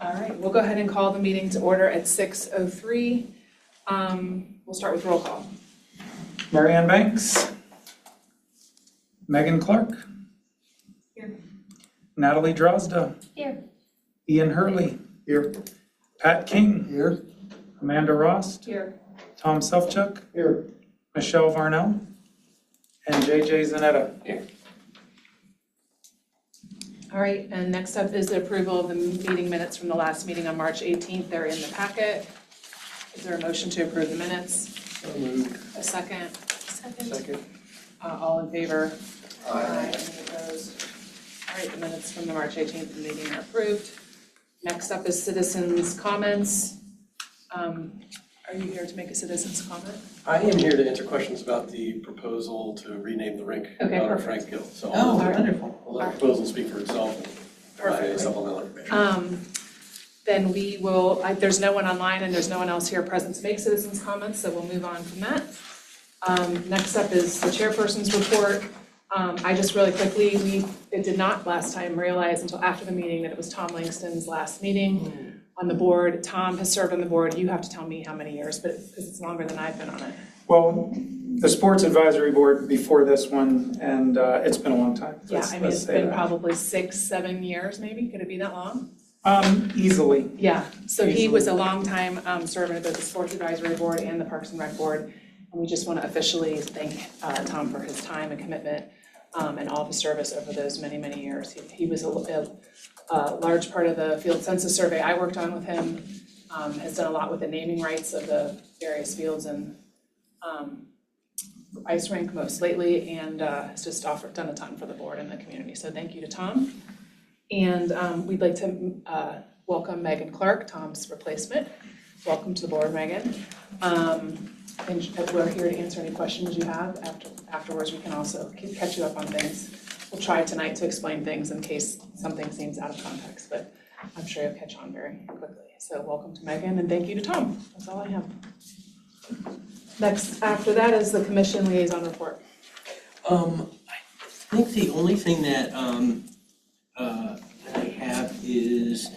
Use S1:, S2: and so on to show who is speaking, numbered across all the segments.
S1: All right, we'll go ahead and call the meeting to order at 6:03. We'll start with roll call.
S2: Mary Ann Banks. Megan Clark.
S1: Here.
S2: Natalie Drozda.
S1: Here.
S2: Ian Hurley. Here. Pat King.
S3: Here.
S2: Amanda Rost.
S1: Here.
S2: Tom Selfchuk.
S3: Here.
S2: Michelle Varnell. And JJ Zanetta.
S1: Here. All right, and next up is the approval of the meeting minutes from the last meeting on March 18th. They're in the packet. Is there a motion to approve the minutes?
S3: So moved.
S1: A second?
S3: Second.
S1: All in favor?
S3: Aye.
S1: Any opposed? All right, the minutes from the March 18th meeting are approved. Next up is citizens' comments. Are you here to make a citizen's comment?
S4: I am here to answer questions about the proposal to rename the rink in
S1: Okay,
S4: honor of
S1: perfect.
S4: Frank Gill. So
S1: Oh,
S4: I'll
S1: wonderful.
S4: let the proposal speak for itself and provide any
S1: Perfect.
S4: supplemental information.
S1: Then we will, there's no one online and there's no one else here present to make citizens' comments, so we'll move on from that. Next up is the chairperson's report. I just really quickly, it did not last time realize until after the meeting that it was Tom Langston's last meeting on the board. Tom has served on the board. You have to tell me how many years, but because it's longer than I've been on it.
S2: Well, the Sports Advisory Board before this one, and it's been a long time.
S1: Yeah, I mean, it's been probably 6-7 years maybe. Could it be that long?
S2: Easily.
S1: Yeah, so he was a long time servant of both the Sports Advisory Board and the Parks and Rec Board. And we just want to officially thank Tom for his time and commitment and all of his service over those many, many years. He was a large part of the field census survey I worked on with him, has done a lot with the naming rights of the various fields and ice rink most lately, and has just done a ton for the board and the community. So thank you to Tom. And we'd like to welcome Megan Clark, Tom's replacement. Welcome to the board, Megan. And we're here to answer any questions you have. Afterwards, we can also catch you up on things. We'll try tonight to explain things in case something seems out of context, but I'm sure you'll catch on very quickly. So welcome to Megan, and thank you to Tom. That's all I have. Next, after that is the commission liaison report.
S5: I think the only thing that I have is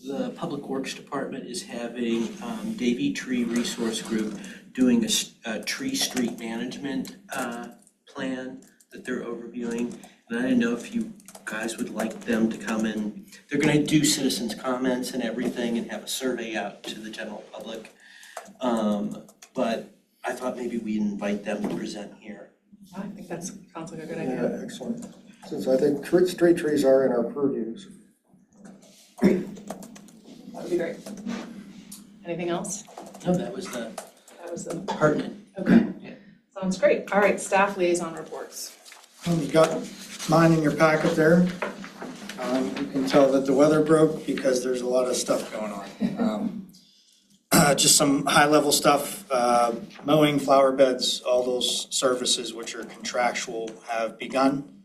S5: the Public Works Department is having Davy Tree Resource Group doing a tree street management plan that they're overviewing. And I didn't know if you guys would like them to come in. They're gonna do citizens' comments and everything and have a survey out to the general public. But I thought maybe we'd invite them to present here.
S1: I think that sounds like a good idea.
S3: Yeah, excellent. Since I think street trees are in our purviews.
S1: That would be great. Anything else?
S5: No, that was the
S1: That was the,
S5: pertinent.
S1: okay.
S5: Yeah.
S1: Sounds great. All right, staff liaison reports.
S6: You've got mine in your packet there. You can tell that the weather broke because there's a lot of stuff going on. Just some high-level stuff, mowing, flower beds, all those services which are contractual have begun.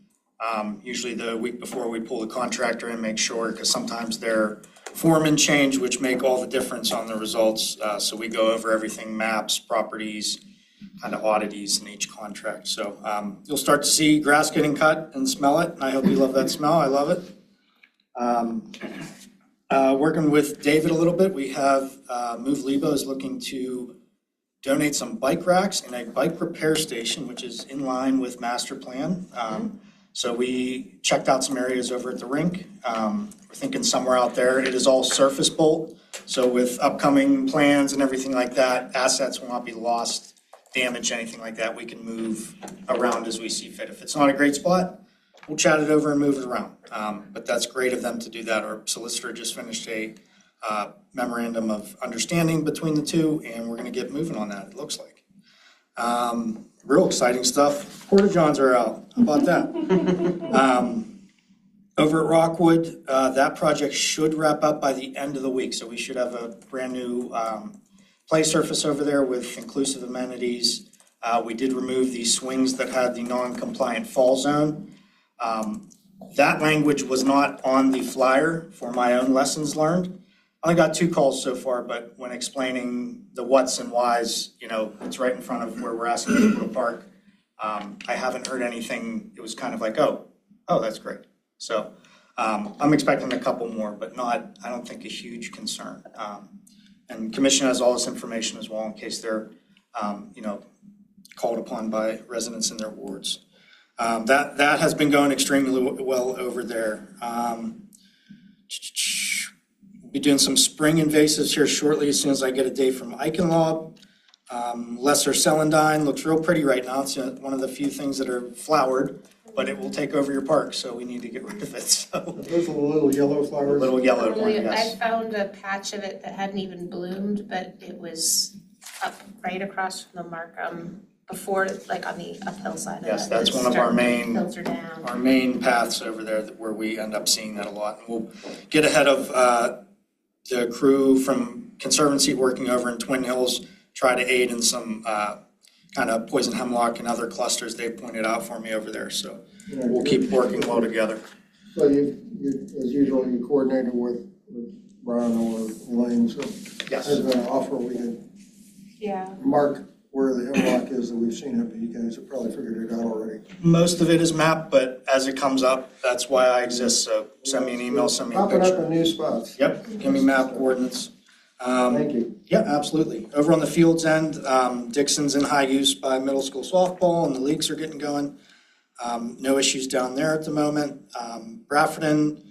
S6: Usually the week before we pull the contractor in, make sure, because sometimes their foremen change, which make all the difference on the results. So we go over everything, maps, properties, kind of oddities in each contract. So you'll start to see grass getting cut and smell it. And I hope you love that smell. I love it. Working with David a little bit, we have Move Lebo is looking to donate some bike racks and a bike repair station, which is in line with master plan. So we checked out some areas over at the rink. We're thinking somewhere out there. It is all surface bolt. So with upcoming plans and everything like that, assets will not be lost, damaged, anything like that. We can move around as we see fit. If it's not a great spot, we'll chat it over and move it around. But that's great of them to do that. Our solicitor just finished a memorandum of understanding between the two, and we're going to get moving on that, it looks like. Real exciting stuff. Porta-johns are out. How about that? Over at Rockwood, that project should wrap up by the end of the week. So we should have a brand new play surface over there with inclusive amenities. We did remove the swings that had the non-compliant fall zone. That language was not on the flyer for my own lessons learned. I only got 2 calls so far, but when explaining the whats and whys, you know, it's right in front of where we're asking people to park. I haven't heard anything. It was kind of like, oh, that's great. So I'm expecting a couple more, but not, I don't think a huge concern. And commission has all this information as well in case they're, called upon by residents in their wards. That has been going extremely well over there. Be doing some spring invasives here shortly as soon as I get a date from Eichenlaub. Lesser celandine looks real pretty right now. It's one of the few things that are flowered, but it will take over your park, so we need to get rid of it. So
S3: Those are the little yellow flowers.
S6: little yellow one,
S7: Totally.
S6: yes.
S7: I found a patch of it that hadn't even bloomed, but it was up right across from the Markham before, like on the uphill side of it.
S6: Yes, that's
S7: It's
S6: one of our
S7: starting to
S6: main-
S7: filter down.
S6: Our main paths over there where we end up seeing that a lot. And we'll get ahead of the crew from Conservancy working over in Twin Hills, try to aid in some kind of poison hemlock and other clusters they've pointed out for me over there. So we'll keep working well together.
S3: So you, as usual, you coordinated with Ron or Elaine, so
S6: Yes.
S3: as an offer, we can
S7: Yeah.
S3: mark where the hemlock is that we've seen it, but you guys have probably figured it out already.
S6: Most of it is mapped, but as it comes up, that's why I exist. So send me an email, send me a
S3: Popping
S6: picture.
S3: up in new spots.
S6: Yep, give me map coordinates.
S3: Thank you.
S6: Yeah, absolutely. Over on the fields end, Dixon's in high use by middle school softball and the leagues are getting going. No issues down there at the moment. Brafferton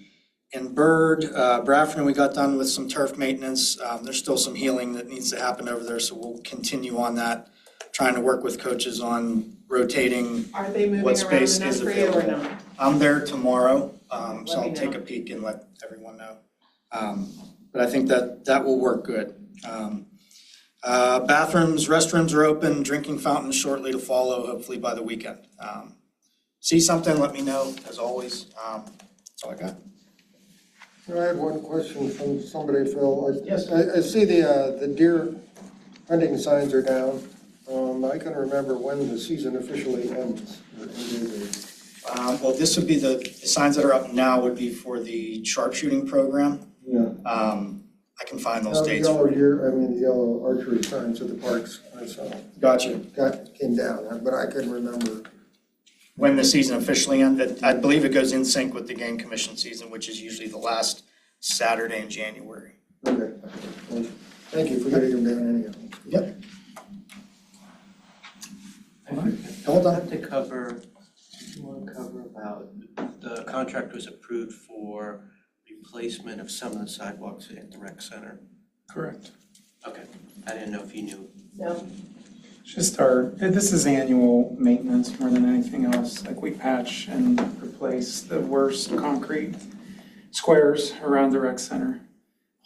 S6: and Bird, Brafferton, we got done with some turf maintenance. There's still some healing that needs to happen over there, so we'll continue on that, trying to work with coaches on rotating.
S1: Are they moving
S6: What
S1: around
S6: space
S1: enough
S6: is
S1: for you or
S6: available?
S1: not?
S6: I'm there tomorrow, so
S1: Let me
S6: I'll take
S1: know.
S6: a peek and let everyone know. But I think that will work good. Bathrooms, restrooms are open, drinking fountains shortly to follow, hopefully by the weekend. See something, let me know, as always. That's all I got.
S3: I had one question from somebody, Phil.
S6: Yes.
S3: I see the deer hunting signs are down. I can remember when the season officially ends.
S6: Well, this would be the signs that are up now would be for the sharpshooting program.
S3: Yeah.
S6: I can find those
S3: Now, the
S6: dates
S3: yellow
S6: for you.
S3: deer, the yellow archery signs at the parks, I saw,
S6: Gotcha.
S3: came down, but I couldn't remember.
S6: When the season officially ended, I believe it goes in sync with the game commission season, which is usually the last Saturday in January.
S3: Okay. Thank you for getting them down anyhow.
S6: Yep.
S5: Hold on. To cover, you want to cover about, the contract was approved for replacement of some of the sidewalks at the rec center.
S2: Correct.
S5: Okay, I didn't know if you knew.
S1: No.
S2: Just this is annual maintenance more than anything else. Like we patch and replace the worst concrete squares around the rec center,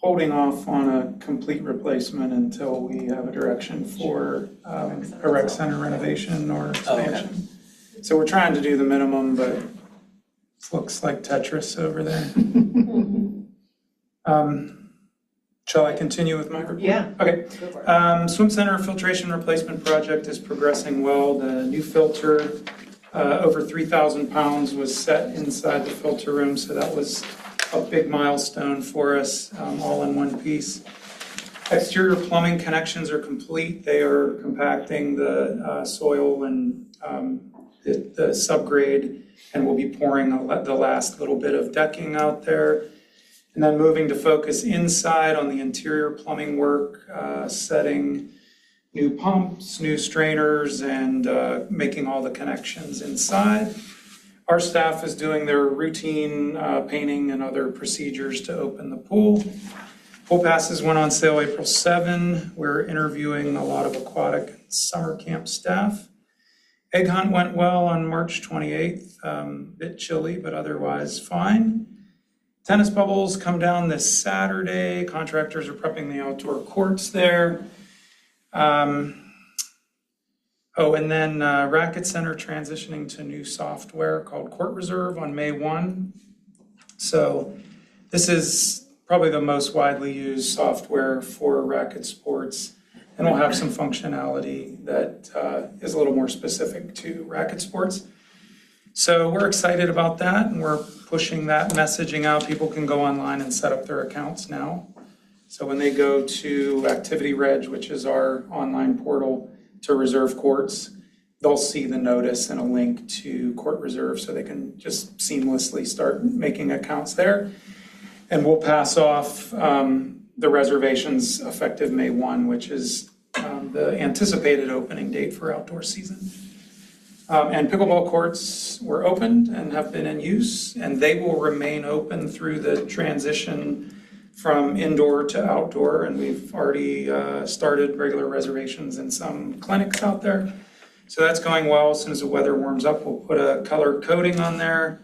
S2: holding off on a complete replacement until we have a direction for a rec center renovation or expansion. So we're trying to do the minimum, but it looks like Tetris over there. Shall I continue with my report?
S1: Yeah.
S2: Okay.
S1: Go for it.
S2: Swim center filtration replacement project is progressing well. The new filter, over 3,000 pounds, was set inside the filter room, so that was a big milestone for us, all in one piece. Exterior plumbing connections are complete. They are compacting the soil and the subgrade, and we'll be pouring the last little bit of decking out there. And then moving to focus inside on the interior plumbing work, setting new pumps, new strainers, and making all the connections inside. Our staff is doing their routine painting and other procedures to open the pool. Pool passes went on sale April 7. We're interviewing a lot of aquatic and summer camp staff. Egg hunt went well on March 28th, bit chilly, but otherwise fine. Tennis bubbles come down this Saturday. Contractors are prepping the outdoor courts there. And then Racket Center transitioning to new software called Court Reserve on May 1. So this is probably the most widely used software for racket sports, and we'll have some functionality that is a little more specific to racket sports. So we're excited about that, and we're pushing that messaging out. People can go online and set up their accounts now. So when they go to Activity Reg, which is our online portal to reserve courts, they'll see the notice and a link to Court Reserve so they can just seamlessly start making accounts there. And we'll pass off the reservations effective May 1, which is the anticipated opening date for outdoor season. And pickleball courts were opened and have been in use, and they will remain open through the transition from indoor to outdoor. And we've already started regular reservations in some clinics out there. So that's going well. As soon as the weather warms up, we'll put a color coating on there.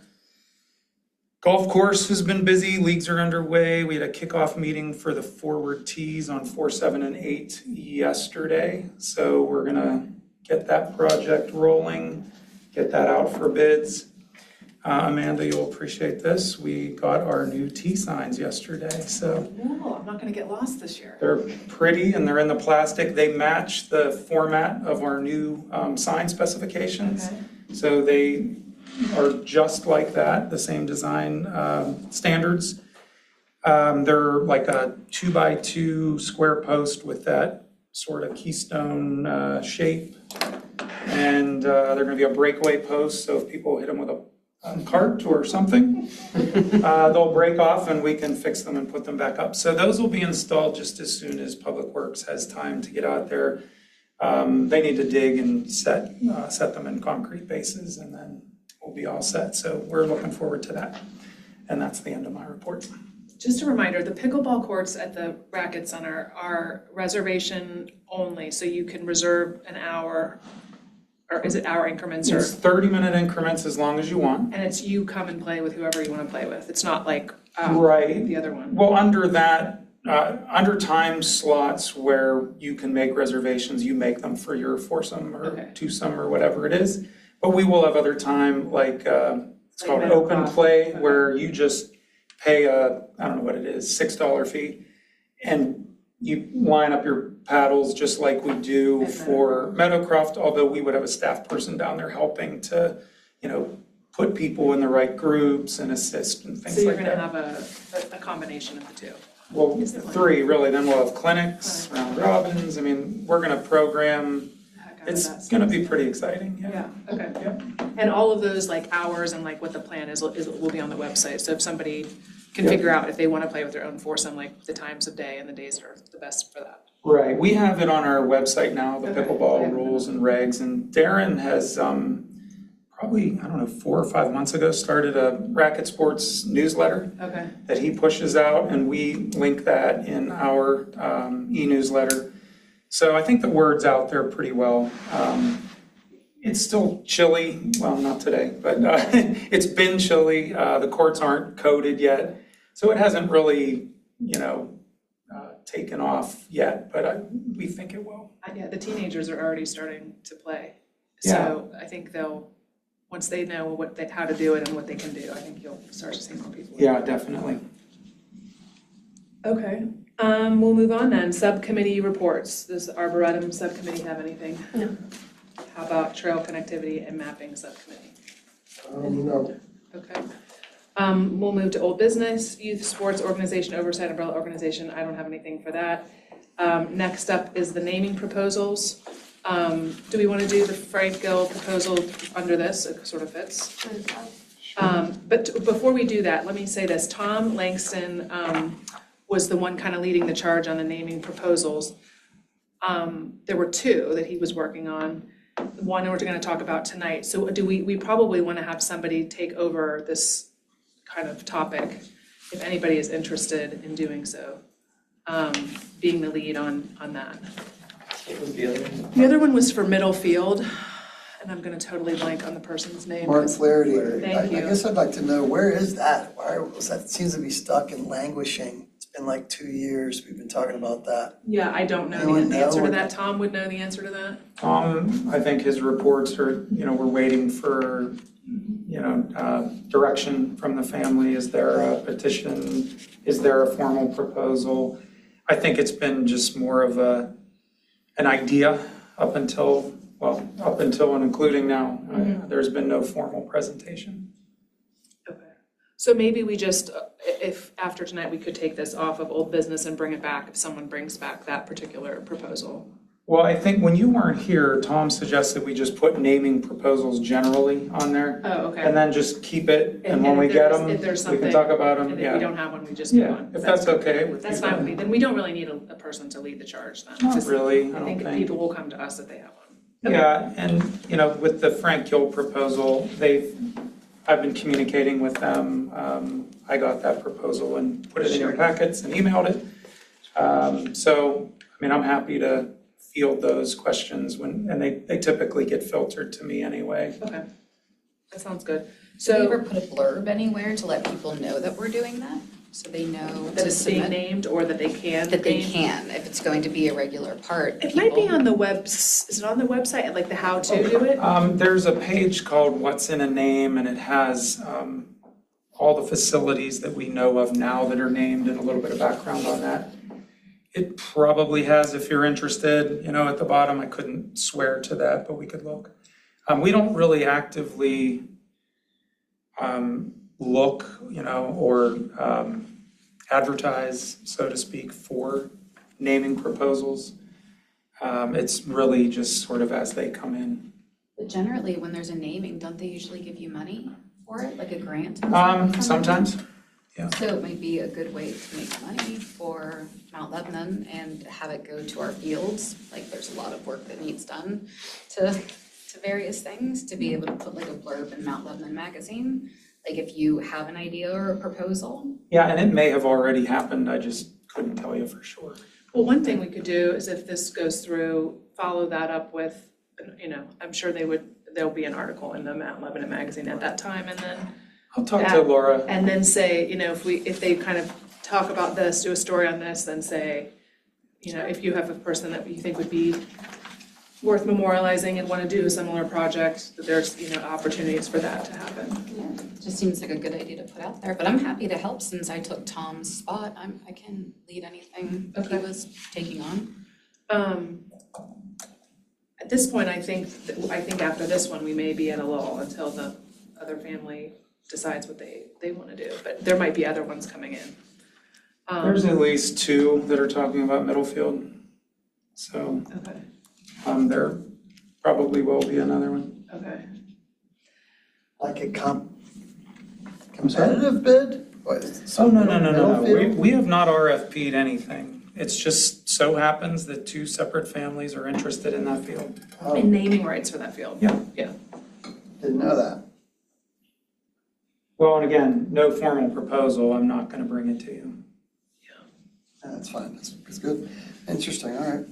S2: Golf course has been busy, leagues are underway. We had a kickoff meeting for the forward tees on 4, 7, and 8 yesterday. So we're gonna get that project rolling, get that out for bids. Amanda, you'll appreciate this. We got our new tee signs yesterday, so
S1: No, I'm not gonna get lost this year.
S2: they're pretty and they're in the plastic. They match the format of our new sign specifications.
S1: Okay.
S2: So they are just like that, the same design standards. They're like a 2x2 square post with that sort of keystone shape. And they're gonna be a breakaway post, so if people hit them with a cart or something, they'll break off and we can fix them and put them back up. So those will be installed just as soon as Public Works has time to get out there. They need to dig and set them in concrete bases, and then we'll be all set. So we're looking forward to that. And that's the end of my report.
S1: Just a reminder, the pickleball courts at the Racket Center are reservation only, so you can reserve an hour, or is it hour increments, or?
S2: It's 30-minute increments as long as you want.
S1: And it's you come and play with whoever you want to play with. It's not like
S2: Right.
S1: the other one.
S2: Well, under that, under time slots where you can make reservations, you make them for your foursome or
S1: Okay.
S2: twosome or whatever it is. But we will have other time, like, it's
S1: Like
S2: called
S1: minimum
S2: open
S1: cost.
S2: play,
S1: Okay.
S2: where you just pay I don't know what it is, $6 fee. And you line up your paddles just like we do
S1: At
S2: for Meadowcroft, although we would have a staff person down there helping to, put people in the right groups and assist and things
S1: So you're
S2: like
S1: gonna
S2: that.
S1: have a combination of the two.
S2: Well,
S1: Is the plan.
S2: 3 really, then we'll have clinics, round robins. I mean, we're gonna program,
S1: Heck out of
S2: it's
S1: that
S2: gonna
S1: stuff.
S2: be pretty exciting, yeah.
S1: Yeah, okay.
S2: Yeah.
S1: And all of those like hours and like what the plan is will be on the website. So if somebody can
S2: Yeah.
S1: figure out if they want to play with their own foursome, like the times of day and the days that are the best for that.
S2: Right, we have it on our website now, the
S1: Okay.
S2: pickleball
S1: Yeah.
S2: rules and regs, and Darren has, probably, I don't know, 4 or 5 months ago, started a Racket Sports newsletter
S1: Okay.
S2: that he pushes out, and we link that in our e-newsletter. So I think the word's out there pretty well. It's still chilly, well, not today, but it's been chilly. The courts aren't coated yet, so it hasn't really, taken off yet, but we think it will.
S1: Yeah, the teenagers are already starting to play. So I think once they know how to do it and what they can do, I think you'll start to see more people.
S2: Yeah, definitely.
S1: Okay, we'll move on then. Subcommittee reports. Does the Arboretum Subcommittee have anything?
S7: No.
S1: How about Trail Connectivity and Mapping Subcommittee?
S3: No,
S1: Okay. We'll move to old business, Youth Sports Organization Oversight Umbrella Organization. I don't have anything for that. Next up is the naming proposals. Do we want to do the Frank Gill proposal under this? It sort of fits. But before we do that, let me say this. Tom Langston was the one kind of leading the charge on the naming proposals. There were 2 that he was working on. One we're going to talk about tonight. So do we probably want to have somebody take over this kind of topic, if anybody is interested in doing so, being the lead on that.
S4: What was the other one?
S1: The other one was for Middlefield, and I'm going to totally blank on the person's name.
S8: Mark Flaherty.
S1: Thank
S8: I
S1: you.
S8: guess I'd like to know, where is that? Why was that, seems to be stuck and languishing. It's been like 2 years, we've been talking about that.
S1: Yeah, I don't know
S8: Anyone
S1: the answer to
S8: know?
S1: that. Tom would know the answer to that.
S2: I think his reports are, we're waiting for, direction from the family. Is there a petition? Is there a formal proposal? I think it's been just more of an idea up until and including now. There's been no formal presentation.
S1: Okay. So maybe we just, if after tonight, we could take this off of old business and bring it back if someone brings back that particular proposal.
S2: Well, I think when you weren't here, Tom suggested we just put naming proposals generally on there.
S1: Oh, okay.
S2: And then just keep it, and when
S1: if
S2: we get
S1: there's-
S2: them,
S1: if there's
S2: we can
S1: something,
S2: talk about them,
S1: And if we
S2: yeah.
S1: don't have one, we just move
S2: Yeah,
S1: on.
S2: if that's okay with you.
S1: That's fine with me, then we don't really need a person to lead the charge then.
S2: Not
S1: Just-
S2: really, I
S1: I
S2: don't
S1: think
S2: think.
S1: people will come to us if they have one.
S2: Yeah, and, with the Frank Gill proposal, I've been communicating with them. I got that proposal and put it in your packets and emailed it. So, I'm happy to field those questions and they typically get filtered to me anyway.
S1: Okay, that sounds good.
S9: Do we
S1: So
S9: ever put a blurb anywhere to let people know that we're doing that? So they know
S1: that
S9: to
S1: it's being
S9: submit?
S1: named or that they can
S9: That they
S1: name?
S9: can, if it's going to be a regular part.
S1: It might be
S9: people-
S1: on the is it on the website, like the how to do it?
S2: There's a page called What's in a Name, and it has all the facilities that we know of now that are named and a little bit of background on that. It probably has, if you're interested, at the bottom. I couldn't swear to that, but we could look. We don't really actively look, or advertise, so to speak, for naming proposals. It's really just sort of as they come in.
S9: But generally, when there's a naming, don't they usually give you money for it, like a grant?
S2: Sometimes.
S9: So it might be a good way to make money for Mount Lebanon and have it go to our fields. Like, there's a lot of work that needs done to various things, to be able to put like a blurb in Mount Lebanon magazine. Like, if you have an idea or a proposal.
S2: Yeah, and it may have already happened, I just couldn't tell you for sure.
S1: Well, one thing we could do is if this goes through, follow that up with, I'm sure there'll be an article in the Mount Lebanon magazine at that time, and then
S2: I'll talk to Laura.
S1: And then say, if they kind of talk about this, do a story on this, then say, if you have a person that you think would be worth memorializing and want to do a similar project, that there's, opportunities for that to happen.
S9: Yeah, it just seems like a good idea to put out there, but I'm happy to help since I took Tom's spot. I can lead anything he
S1: Okay.
S9: was taking on.
S1: At this point, I think after this one, we may be at a lull until the other family decides what they want to do, but there might be other ones coming in.
S2: There's at least 2 that are talking about Middlefield. So
S1: Okay,
S2: there probably will be another one.
S1: okay.
S8: Like a competitive bid?
S2: Oh, no.
S8: Middlefield?
S2: We have not RFP'd anything. It's just so happens that 2 separate families are interested in that field.
S8: Oh,
S1: And naming rights for that field.
S2: Yeah.
S8: didn't know that.
S2: Well, and again, no formal proposal. I'm not going to bring it to you.
S8: Yeah, that's fine, that's good. Interesting, all right.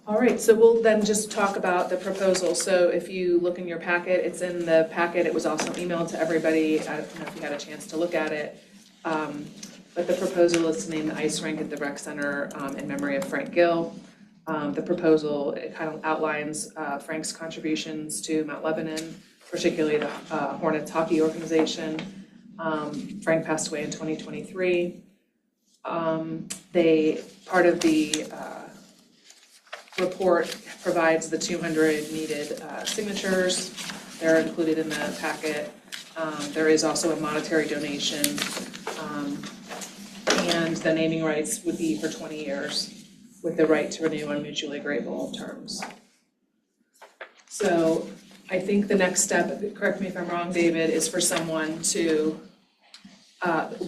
S1: All right, so we'll then just talk about the proposal. So if you look in your packet, it's in the packet. It was also emailed to everybody. I don't know if you had a chance to look at it. But the proposal is to name the ice rink at the rec center in memory of Frank Gill. The proposal, it kind of outlines Frank's contributions to Mount Lebanon, particularly the Hornets hockey organization. Frank passed away in 2023. Part of the report provides the 200 needed signatures. They're included in the packet. There is also a monetary donation. And the naming rights would be for 20 years with the right to renew on mutually agreeable terms. So I think the next step, correct me if I'm wrong, David, is for someone to,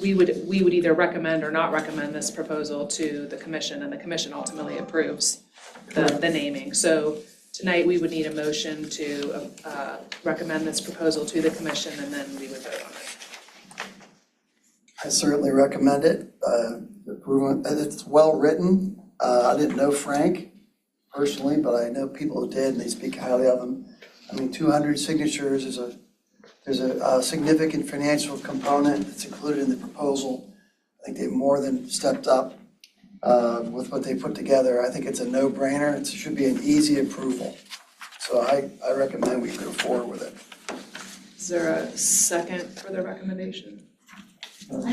S1: we would either recommend or not recommend this proposal to the commission, and the commission ultimately approves the naming. So tonight, we would need a motion to recommend this proposal to the commission, and then we would vote on it.
S8: I certainly recommend it. It's well-written. I didn't know Frank personally, but I know people who did, and they speak highly of him. 200 signatures there's a significant financial component that's included in the proposal. I think they've more than stepped up with what they put together. I think it's a no-brainer. It should be an easy approval. So I recommend we go forward with it.
S1: Is there a second for the recommendation? Okay,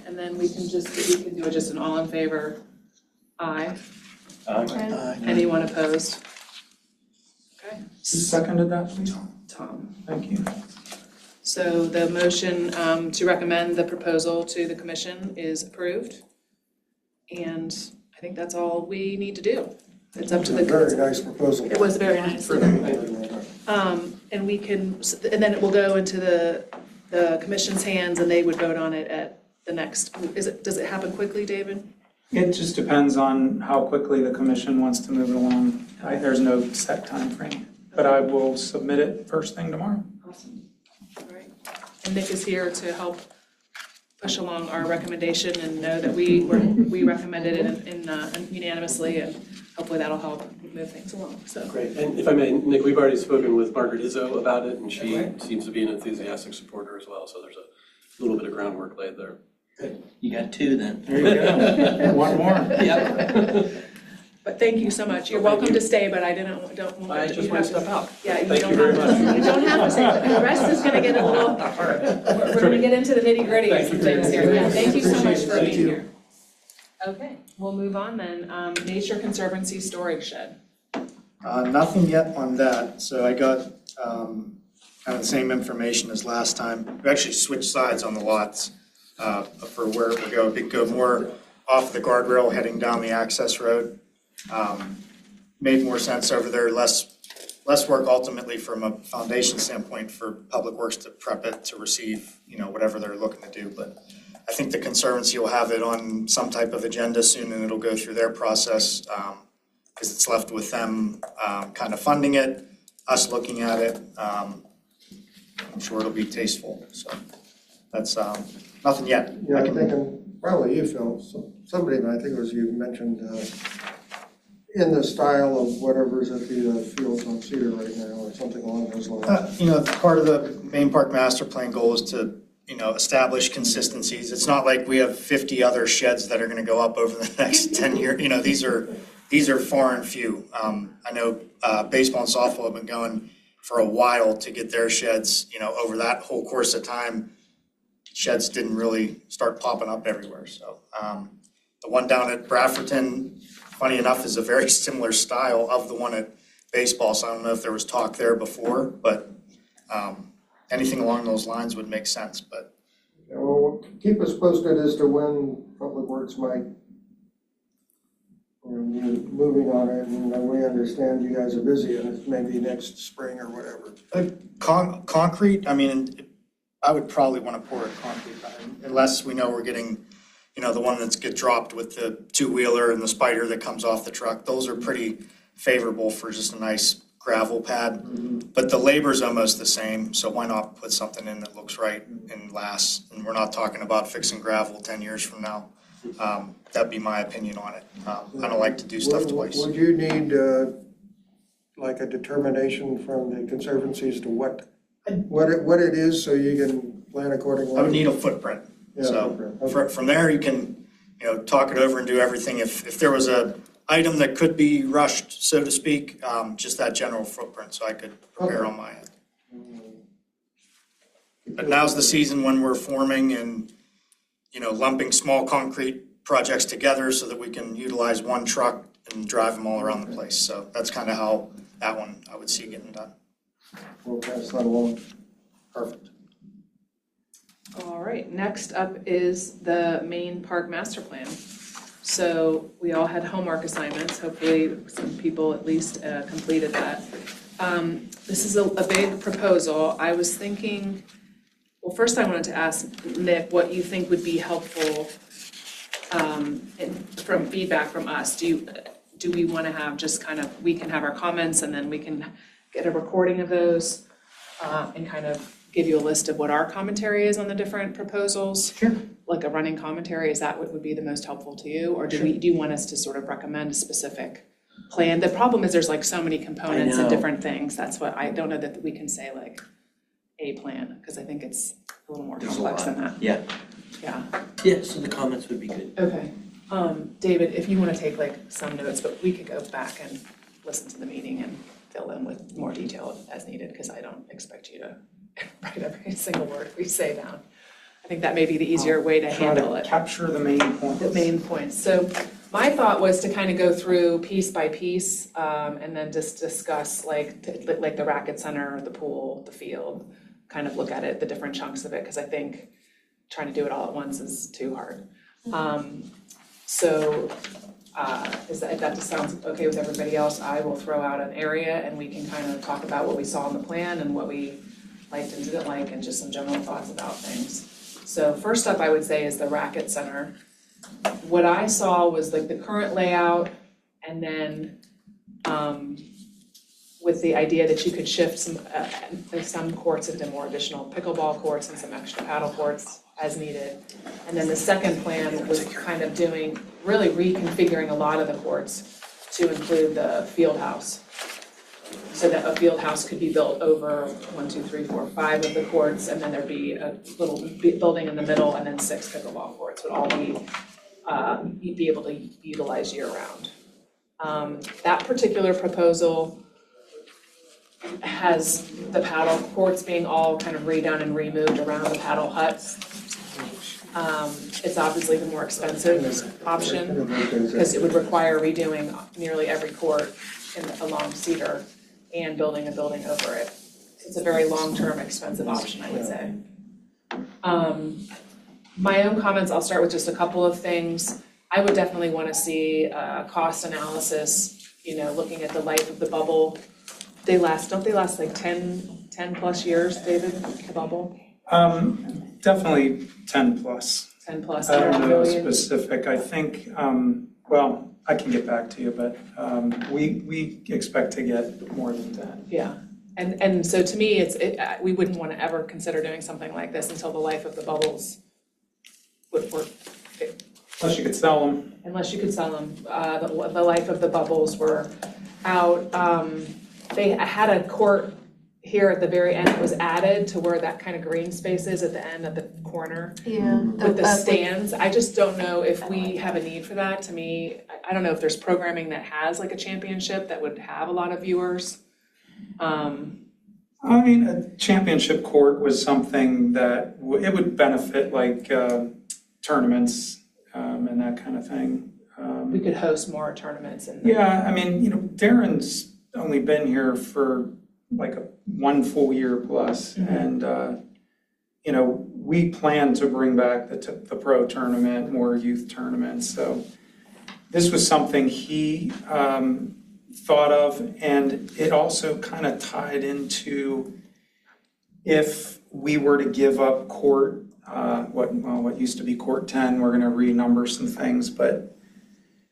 S1: and then we can do it just an all in favor, aye. Anyone opposed? Okay,
S2: Who seconded that, please?
S1: Tom.
S2: Thank you.
S1: So the motion to recommend the proposal to the commission is approved. And I think that's all we need to do. It's up to the.
S3: Very nice proposal.
S1: It was very nice. And we can, and then it will go into the commission's hands and they would vote on it at the next, does it happen quickly, David?
S2: It just depends on how quickly the commission wants to move it along. There's no set time frame, but I will submit it first thing tomorrow.
S1: Awesome. All right. And Nick is here to help push along our recommendation and know that we recommended it unanimously, and hopefully that'll help move things along, so.
S4: Great, and if I may, Nick, we've already spoken with Margaret Izzo about it, and she seems to be an enthusiastic supporter as well, so there's a little bit of groundwork laid there.
S5: You got two then.
S2: There you go. One more.
S5: Yep.
S1: But thank you so much. You're welcome to stay, but I don't want
S4: I just want to step out.
S1: Yeah, you
S4: Thank
S1: don't
S4: you very
S1: have to.
S4: much.
S1: You don't have to stay. The rest is gonna get a little, we're gonna get into the nitty gritty of some things here. Yeah, thank you so much for being here. Okay, we'll move on then. Nature Conservancy Storage Shed.
S6: Nothing yet on that, so I got kind of the same information as last time. We actually switched sides on the lots for where it would go. It'd go more off the guardrail heading down the access road. Made more sense over there, less work ultimately from a foundation standpoint for Public Works to prep it to receive, whatever they're looking to do. But I think the Conservancy will have it on some type of agenda soon, and it'll go through their process, because it's left with them kind of funding it, us looking at it. I'm sure it'll be tasteful, so that's nothing yet.
S3: Yeah, I'm thinking, probably you, Phil, somebody, I think it was you, mentioned in the style of whatever's at the fields on Cedar right now, or something along those lines.
S6: Part of the Main Park Master Plan goal is to, establish consistencies. It's not like we have 50 other sheds that are gonna go up over the next 10 years. These are far and few. I know baseball and softball have been going for a while to get their sheds, over that whole course of time. Sheds didn't really start popping up everywhere. So the one down at Bradfordton, funny enough, is a very similar style of the one at baseball. So I don't know if there was talk there before, but anything along those lines would make sense. But
S3: Yeah, well, keep us posted as to when Public Works might, be moving on it, and we understand you guys are busy, and it's maybe next spring or whatever.
S6: concrete, I would probably want to pour a concrete unless we know we're getting, the one that's get dropped with the two-wheeler and the spider that comes off the truck. Those are pretty favorable for just a nice gravel pad. But the labor's almost the same, so why not put something in that looks right and lasts? And we're not talking about fixing gravel 10 years from now. That'd be my opinion on it. I don't like to do stuff twice.
S3: Would you need like a determination from the Conservancy as to what it is, so you can plan accordingly?
S6: I would need a footprint.
S3: Yeah,
S6: So
S3: okay.
S6: from there, you can, talk it over and do everything. If there was a item that could be rushed, so to speak, just that general footprint, so I could prepare on my end. But now's the season when we're forming and, lumping small concrete projects together so that we can utilize one truck and drive them all around the place. So that's kind of how that one I would see getting done.
S3: We'll pass that along.
S6: Perfect.
S1: All right, next up is the Main Park Master Plan. So we all had homework assignments. Hopefully some people at least completed that. This is a big proposal. I was thinking, well, first I wanted to ask Nick what you think would be helpful from feedback from us. Do we want to have just kind of, we can have our comments and then we can get a recording of those and kind of give you a list of what our commentary is on the different proposals?
S6: Sure.
S1: Like a running commentary, is that what would be the most helpful to you? Or do you want us to sort of recommend a specific plan? The problem is there's like so many components and different things. That's what, I don't know that we can say like a plan, because I think it's a little more complex than that.
S5: Yeah.
S1: Yeah.
S5: So the comments would be good.
S1: Okay. David, if you want to take like some notes, but we could go back and listen to the meeting and fill in with more detail as needed, because I don't expect you to write every single word we say down. I think that may be the easier way to handle it.
S2: Capture the main points.
S1: The main points. So my thought was to kind of go through piece by piece and then just discuss like the racket center, the pool, the field, kind of look at it, the different chunks of it, because I think trying to do it all at once is too hard. So, if that just sounds okay with everybody else, I will throw out an area and we can kind of talk about what we saw in the plan and what we liked and didn't like and just some general thoughts about things. So first up, I would say is the Racket Center. What I saw was like the current layout and then with the idea that you could shift some courts into more additional pickleball courts and some extra paddle courts as needed. And then the second plan was kind of really reconfiguring a lot of the courts to include the field house. So that a field house could be built over 1, 2, 3, 4, 5 of the courts, and then there'd be a little building in the middle, and then 6 pickleball courts would all be able to utilize year round. That particular proposal has the paddle courts being all kind of redone and removed around the paddle huts. It's obviously the more expensive option because it would require redoing nearly every court along Cedar and building a building over it. It's a very long-term, expensive option, I would say. My own comments, I'll start with just a couple of things. I would definitely want to see a cost analysis, looking at the life of the bubble. Don't they last like 10 plus years, David, the bubble?
S2: Definitely 10 plus.
S1: 10 plus,
S2: I don't know
S1: 100 million?
S2: specific. I think, I can get back to you, but we expect to get more than 10.
S1: Yeah, and so to me, we wouldn't want to ever consider doing something like this until the life of the bubbles would work.
S2: Unless you could sell them.
S1: Unless you could sell them, the life of the bubbles were out. They had a court here at the very end that was added to where that kind of green space is at the end of the corner.
S7: Yeah.
S1: With the stands, I just don't know if we have a need for that. To me, I don't know if there's programming that has like a championship that would have a lot of viewers.
S2: A championship court was something that it would benefit like tournaments and that kind of thing.
S1: We could host more tournaments and.
S2: Yeah, Darren's only been here for like 1 full year plus, and we plan to bring back the pro tournament, more youth tournaments. So this was something he thought of, and it also kind of tied into if we were to give up court, what used to be court 10, we're going to renumber some things, but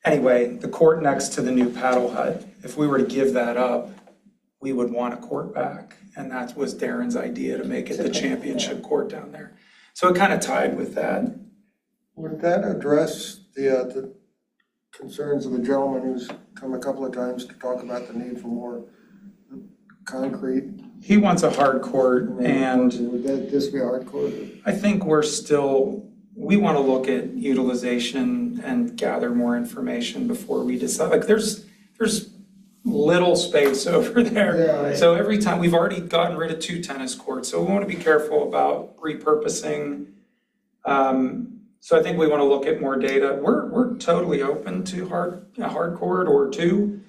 S2: anyway, the court next to the new paddle hut, if we were to give that up, we would want a court back. And that was Darren's idea, to make it the championship court down there. So it kind of tied with that.
S3: Would that address the concerns of the gentleman who's come a couple of times to talk about the need for more concrete?
S2: He wants a hard court, and
S3: Would this be a hard court?
S2: I think we want to look at utilization and gather more information before we decide. Like there's little space over there.
S3: Yeah.
S2: So every time, we've already gotten rid of 2 tennis courts, so we want to be careful about repurposing. So I think we want to look at more data. We're totally open to a hard court or 2,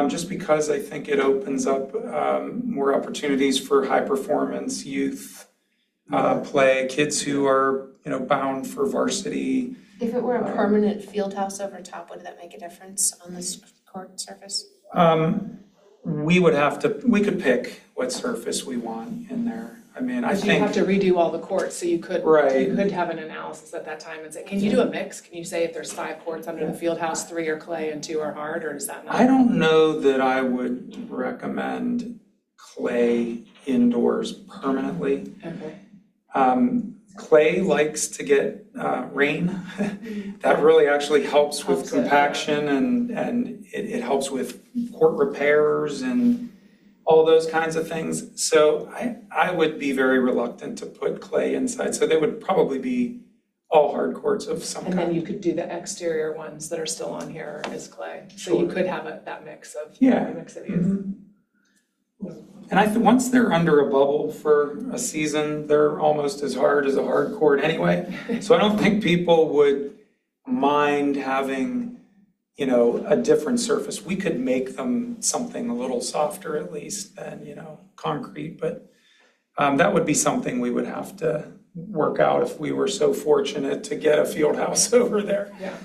S2: just because I think it opens up more opportunities for high performance youth play, kids who are bound for varsity.
S7: If it were a permanent field house over top, would that make a difference on this court surface?
S2: We could pick what surface we want in there. I
S1: But you
S2: think,
S1: have to redo all the courts, so you could
S2: Right.
S1: have an analysis at that time and say, can you do a mix? Can you say if there's 5 courts under the field house, 3 are clay and 2 are hard, or is that not?
S2: I don't know that I would recommend clay indoors permanently.
S1: Okay.
S2: Clay likes to get rain. That really actually helps with
S1: Helps it, yeah.
S2: compaction and it helps with court repairs and all those kinds of things. So I would be very reluctant to put clay inside. So they would probably be all hard courts of some
S1: And
S2: kind.
S1: then you could do the exterior ones that are still on here as clay. So you
S2: Sure.
S1: could have that mix of,
S2: Yeah.
S1: mix of use.
S2: And once they're under a bubble for a season, they're almost as hard as a hard court anyway. So I don't think people would mind having, a different surface. We could make them something a little softer at least than, concrete, but that would be something we would have to work out if we were so fortunate to get a field house over there.
S1: Yeah.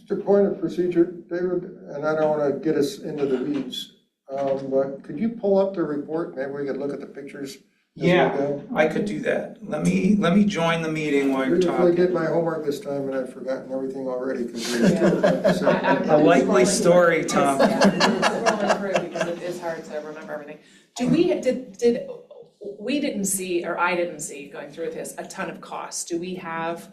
S3: Just a point of procedure, David, and I don't want to get us into the weeds, but could you pull up the report? Maybe we could look at the pictures as we
S2: Yeah,
S3: go.
S2: I could do that. Let me join the meeting while you're
S3: Beautifully
S2: talking.
S3: did my homework this time and I've forgotten everything already because
S2: A likely story, Tom.
S1: Yeah, scrolling through because it is hard to remember everything. We didn't see, or I didn't see, going through this, a ton of costs. Do we have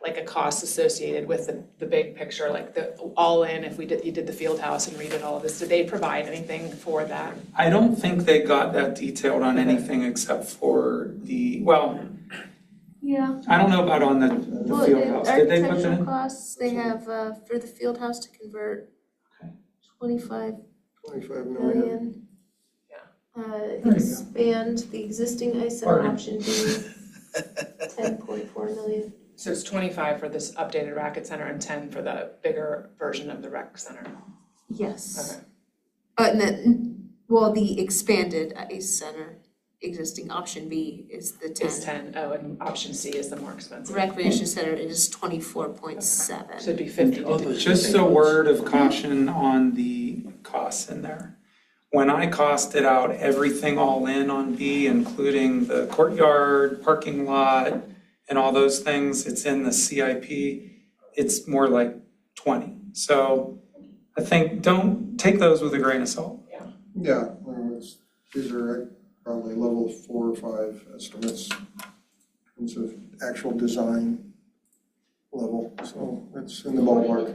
S1: like a cost associated with the big picture, like the all in, if you did the field house and redid all of this? Did they provide anything for that?
S2: I don't think they got that detailed on anything except for
S10: Yeah.
S2: I don't know about on the
S10: Well,
S2: field
S10: in
S2: house. Did they put that
S10: architectural
S2: in?
S10: costs, they have, for the field house to convert,
S2: Okay.
S3: 25 million.
S10: million.
S2: There you go.
S10: Expand the existing ice center
S2: Pardon.
S10: option B, 10.4 million.
S1: So it's 25 for this updated racket center and 10 for the bigger version of the rec center.
S10: Yes.
S1: Okay.
S10: And then, well, the expanded ice center, existing option B is the 10.
S1: Is 10, oh, and option C is the more expensive.
S10: Recreation center is 24.7.
S1: Should be 50.
S5: All those
S2: Just a word of caution on the costs in there. When I costed out everything all in on B, including the courtyard, parking lot, and all those things, it's in the CIP, it's more like 20. So I think don't take those with a grain of salt.
S3: Yeah, well, these are probably level 4 or 5 estimates in terms of actual design level, so it's in the ballpark.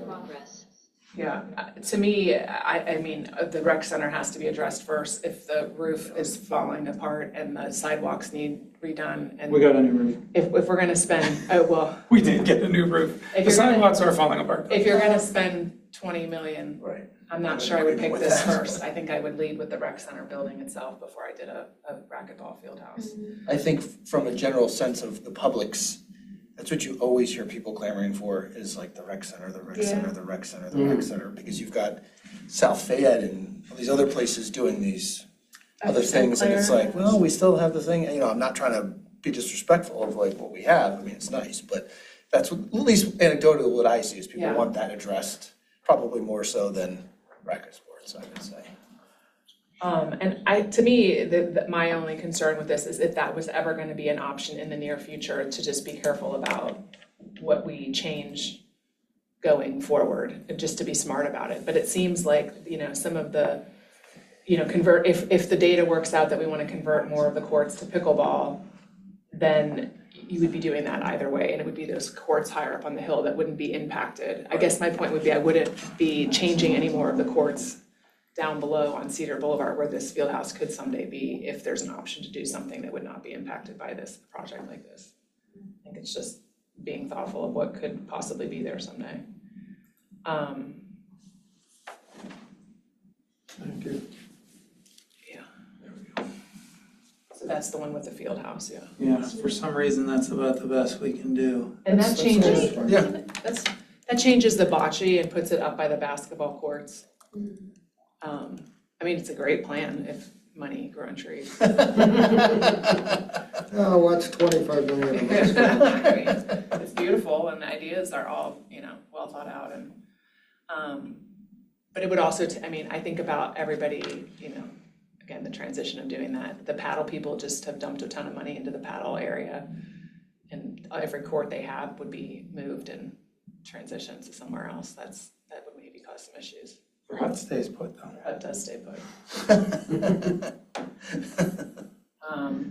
S1: Yeah, to me, I mean, the rec center has to be addressed first. If the roof is falling apart and the sidewalks need redone, and
S2: We got a new roof.
S1: if we're gonna spend,
S2: We did get a new roof.
S1: If
S2: The
S1: you're gonna-
S2: sidewalks are falling apart.
S1: if you're gonna spend 20 million,
S5: Right.
S1: I'm not sure I would pick this first. I think I would lead with the rec center building itself before I did a racquetball field house.
S11: I think from a general sense of the public's, that's what you always hear people clamoring for is like the rec center, the rec center, the rec center, the rec center, because you've got South Fayette and all these other places doing these other things, and it's like, well, we still have the thing, you know, I'm not trying to be disrespectful of like what we have, I mean, it's nice, but that's what, at least anecdotally what I see is people
S1: Yeah.
S11: want that addressed, probably more so than racket sports, I would say.
S1: And to me, my only concern with this is if that was ever gonna be an option in the near future, to just be careful about what we change going forward, and just to be smart about it. But it seems like, you know, some of the, you know, if the data works out that we wanna convert more of the courts to pickleball, then you would be doing that either way, and it would be those courts higher up on the hill that wouldn't be impacted. I guess my point would be I wouldn't be changing any more of the courts down below on Cedar Boulevard where this field house could someday be, if there's an option to do something that would not be impacted by this project like this. I think it's just being thoughtful of what could possibly be there someday.
S3: Thank you.
S1: So that's the one with the field house, yeah.
S2: Yeah, for some reason, that's about the best we can do.
S1: And that changes,
S3: Yeah.
S1: that changes the bocce and puts it up by the basketball courts. I mean, it's a great plan if money grew on trees.
S3: Oh, what's 25 million of this?
S1: I mean, it's beautiful and the ideas are all, you know, well thought out and, but it would also, I mean, I think about everybody, you know, again, the transition of doing that. The paddle people just have dumped a ton of money into the paddle area. And every court they have would be moved and transitioned to somewhere else. That would maybe cause some issues.
S2: Hot stays put though.
S1: That does stay put.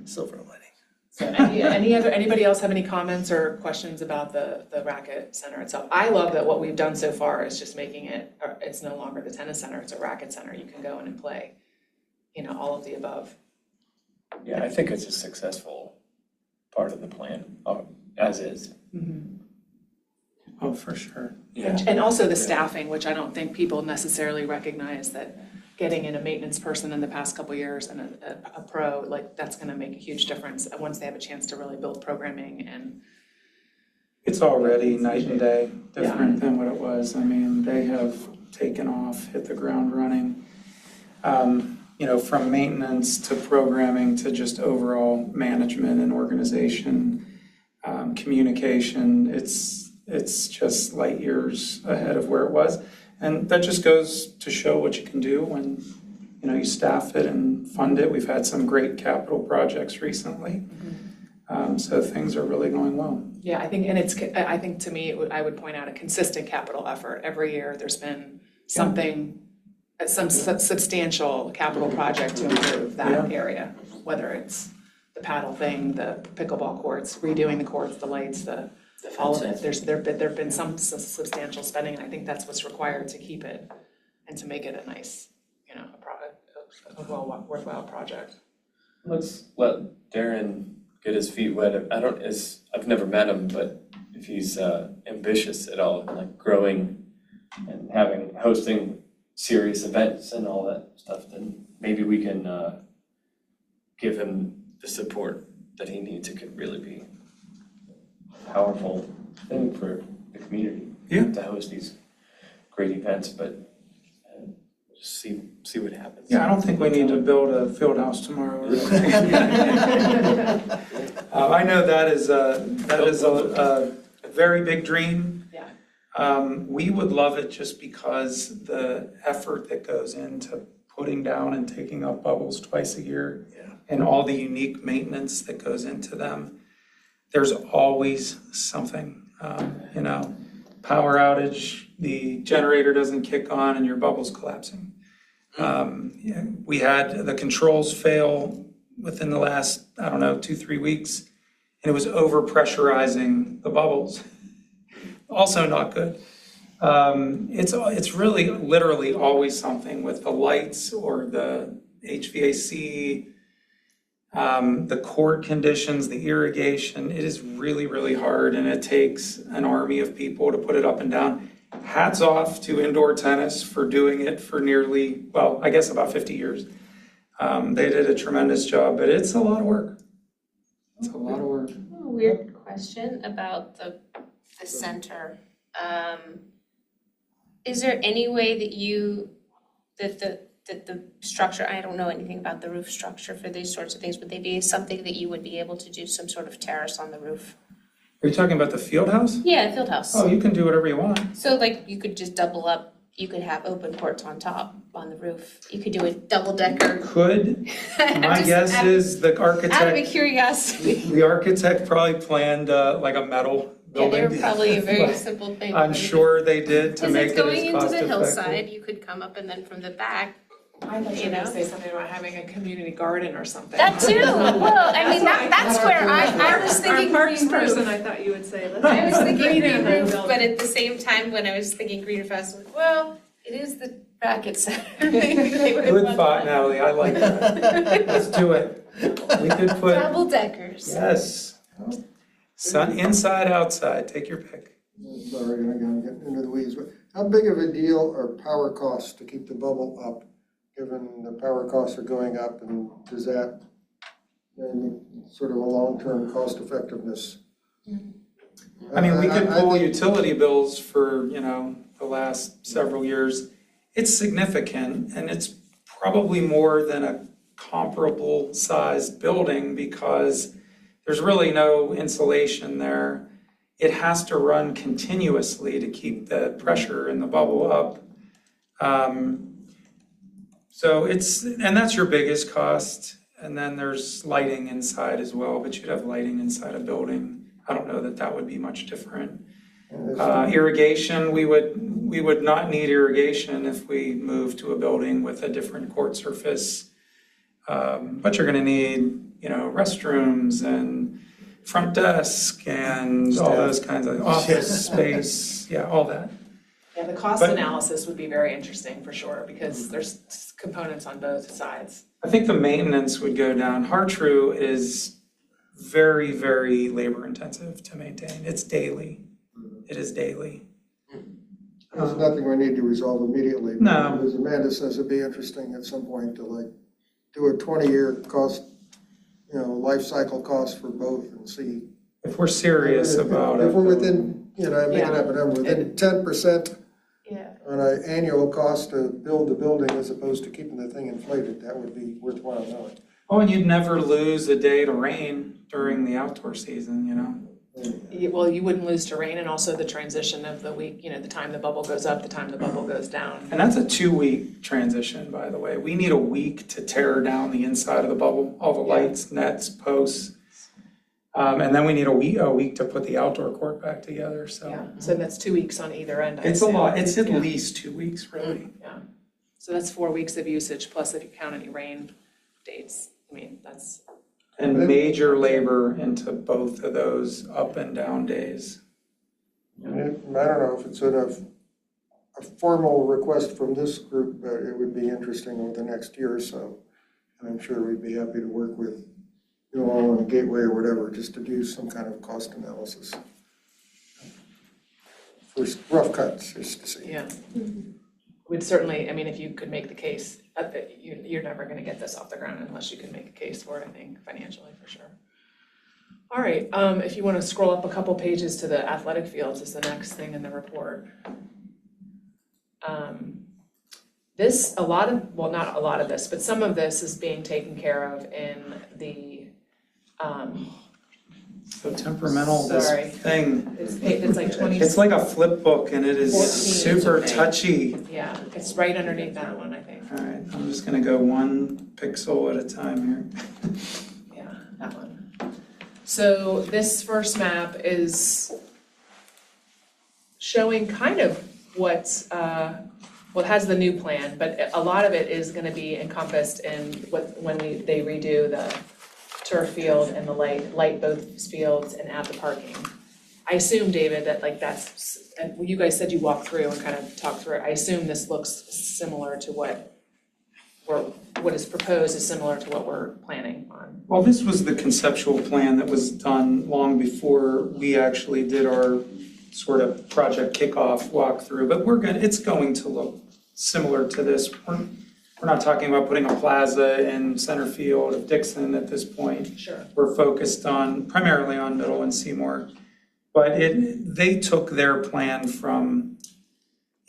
S11: Silver lining.
S1: So anybody else have any comments or questions about the racket center itself? I love that what we've done so far is just making it, it's no longer the tennis center, it's a racket center. You can go in and play, you know, all of the above.
S12: Yeah, I think it's a successful part of the plan, as is.
S2: Oh, for sure.
S12: Yeah.
S1: And also the staffing, which I don't think people necessarily recognize, that getting in a maintenance person in the past couple of years and a pro, like that's gonna make a huge difference once they have a chance to really build programming and.
S2: It's already night and day, different than what it was. I mean, they have taken off, hit the ground running. You know, from maintenance to programming to just overall management and organization, communication, it's it's just light years ahead of where it was. And that just goes to show what you can do when, you know, you staff it and fund it. We've had some great capital projects recently. So things are really going well.
S1: Yeah, I think, and I think to me, I would point out a consistent capital effort. Every year, there's been something, some substantial capital project to improve that area, whether it's the paddle thing, the pickleball courts, redoing the courts, the lights, all of it. There've been some substantial spending, and I think that's what's required to keep it and to make it a nice, you know, a worthwhile project.
S12: Let's let Darren get his feet wet. I've never met him, but if he's ambitious at all, like growing and hosting serious events and all that stuff, then maybe we can give him the support that he needs. It could really be a powerful thing for the community to host these great events, but just see what happens.
S2: Yeah, I don't think we need to build a field house tomorrow. I know that is a very big dream.
S1: Yeah.
S2: We would love it just because the effort that goes into putting down and taking up bubbles twice a year and all the unique maintenance that goes into them. There's always something, you know, power outage, the generator doesn't kick on and your bubble's collapsing. We had the controls fail within the last, 2-3 weeks, and it was over pressurizing the bubbles. Also not good. It's really literally always something with the lights or the HVAC, the court conditions, the irrigation. It is really, really hard, and it takes an army of people to put it up and down. Hats off to indoor tennis for doing it for nearly, I guess about 50 years. They did a tremendous job, but it's a lot of work. It's a lot of work.
S7: A weird question about the center. Is there any way that the structure, I don't know anything about the roof structure for these sorts of things, would they be something that you would be able to do some sort of terrace on the roof?
S2: Are you talking about the field house?
S7: Yeah, field house.
S2: Oh, you can do whatever you want.
S7: So like you could just double up, you could have open courts on top, on the roof. You could do a double decker.
S2: Could. My guess is the
S7: Out of a
S2: architect,
S7: curiosity.
S2: the architect probably planned like a metal
S7: Yeah, they
S2: building.
S7: were probably a very simple thing.
S2: I'm sure they did to
S7: Because
S2: make
S7: it's
S2: it as
S7: going into
S2: cost
S7: the
S2: effective.
S7: hillside, you could come up and then from the back.
S1: I thought you
S7: You
S1: were gonna
S7: know?
S1: say something about having a community garden or something.
S7: That too, well, I mean, that's where I was thinking
S1: Our parks
S7: green
S1: person,
S7: roof.
S1: I thought you would say, let's.
S7: I was thinking
S1: green
S7: green
S1: in the
S7: roof,
S1: building.
S7: but at the same time, when I was thinking green roof, I was like, well, it is the bracket center.
S2: Good thought, Natalie, I like that. Let's do it. We could put,
S7: Double deckers.
S2: yes. Sun, inside, outside, take your pick.
S3: Sorry, I'm getting into the weeds, but how big of a deal are power costs to keep the bubble up? Given the power costs are going up, and does that, sort of a long-term cost effectiveness?
S2: I mean, we could
S3: I
S2: pull
S3: think-
S2: utility bills for, the last several years. It's significant, and it's probably more than a comparable sized building because there's really no insulation there. It has to run continuously to keep the pressure in the bubble up. So and that's your biggest cost. And then there's lighting inside as well, but you'd have lighting inside a building. I don't know that would be much different. Irrigation, we would not need irrigation if we moved to a building with a different court surface. But you're gonna need, restrooms and front desk and all those kinds of office space, all that.
S1: Yeah, the cost
S2: But-
S1: analysis would be very interesting for sure, because there's components on both sides.
S2: I think the maintenance would go down. Hartrue is very, very labor intensive to maintain. It's daily. It is daily.
S3: There's nothing we need to resolve immediately.
S2: No.
S3: As Amanda says, it'd be interesting at some point to do a 20-year cost, life cycle cost for both and see.
S2: If we're serious about it.
S3: If we're within, making up a number, within 10% on an annual cost to build the building as opposed to keeping the thing inflated, that would be worthwhile knowing.
S2: Oh, and you'd never lose a day to rain during the outdoor season,
S1: Well, you wouldn't lose terrain and also the transition of the week, the time the bubble goes up, the time the bubble goes down.
S2: And that's a 2-week transition, by the way. We need a week to tear down the inside of the bubble, all the lights, nets, posts. And then we need a week to put the outdoor court back together, so.
S1: Yeah, so that's 2 weeks on either end, I
S2: It's a
S1: assume.
S2: lot, it's at
S1: Yeah.
S2: least 2 weeks, really.
S1: Yeah, so that's 4 weeks of usage, plus if you count any rain dates, I mean, that's,
S2: And major labor into both of those up and down days.
S3: I don't know if it's a formal request from this group, but it would be interesting over the next year or so. And I'm sure we'd be happy to work with you all on Gateway or whatever, just to do some kind of cost analysis. First, rough cuts, just to see.
S1: yeah. Would certainly, I mean, if you could make the case, you're never gonna get this off the ground unless you can make a case for it, I think, financially, for sure. All right, if you wanna scroll up a couple pages to the athletic fields is the next thing in the report. This, not a lot of this, but some of this is being taken care of in the,
S2: So temperamental, this
S1: Sorry.
S2: thing.
S1: it's like 20.
S2: It's like a flip book and it is
S1: 14
S2: super
S1: inches.
S2: touchy.
S1: Yeah, it's right underneath that one, I think.
S2: All right, I'm just gonna go 1 pixel at a time here.
S1: Yeah, that one. So this first map is showing kind of what, well, it has the new plan, but a lot of it is gonna be encompassed in when they redo the turf field and the light both fields and add the parking. I assume, David, that and you guys said you walked through and kind of talked through it. I assume this looks similar to what is proposed is similar to what we're planning on.
S2: Well, this was the conceptual plan that was done long before we actually did our sort of project kickoff walkthrough, but it's going to look similar to this. We're not talking about putting a plaza in center field of Dixon at this point.
S1: Sure.
S2: We're focused primarily on Middle and Seymour. But they took their plan from,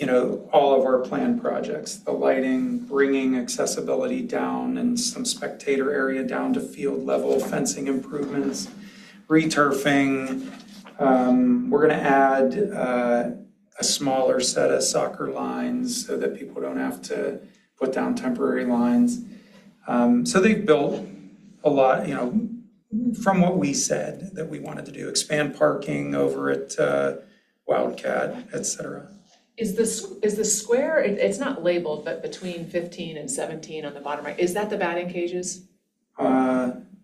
S2: all of our planned projects, the lighting, bringing accessibility down and some spectator area down to field level, fencing improvements, returfing. We're gonna add a smaller set of soccer lines so that people don't have to put down temporary lines. So they've built a lot, from what we said that we wanted to do, expand parking over at Wildcat, et cetera.
S1: Is the square, it's not labeled, but between 15 and 17 on the bottom right, is that the batting cages?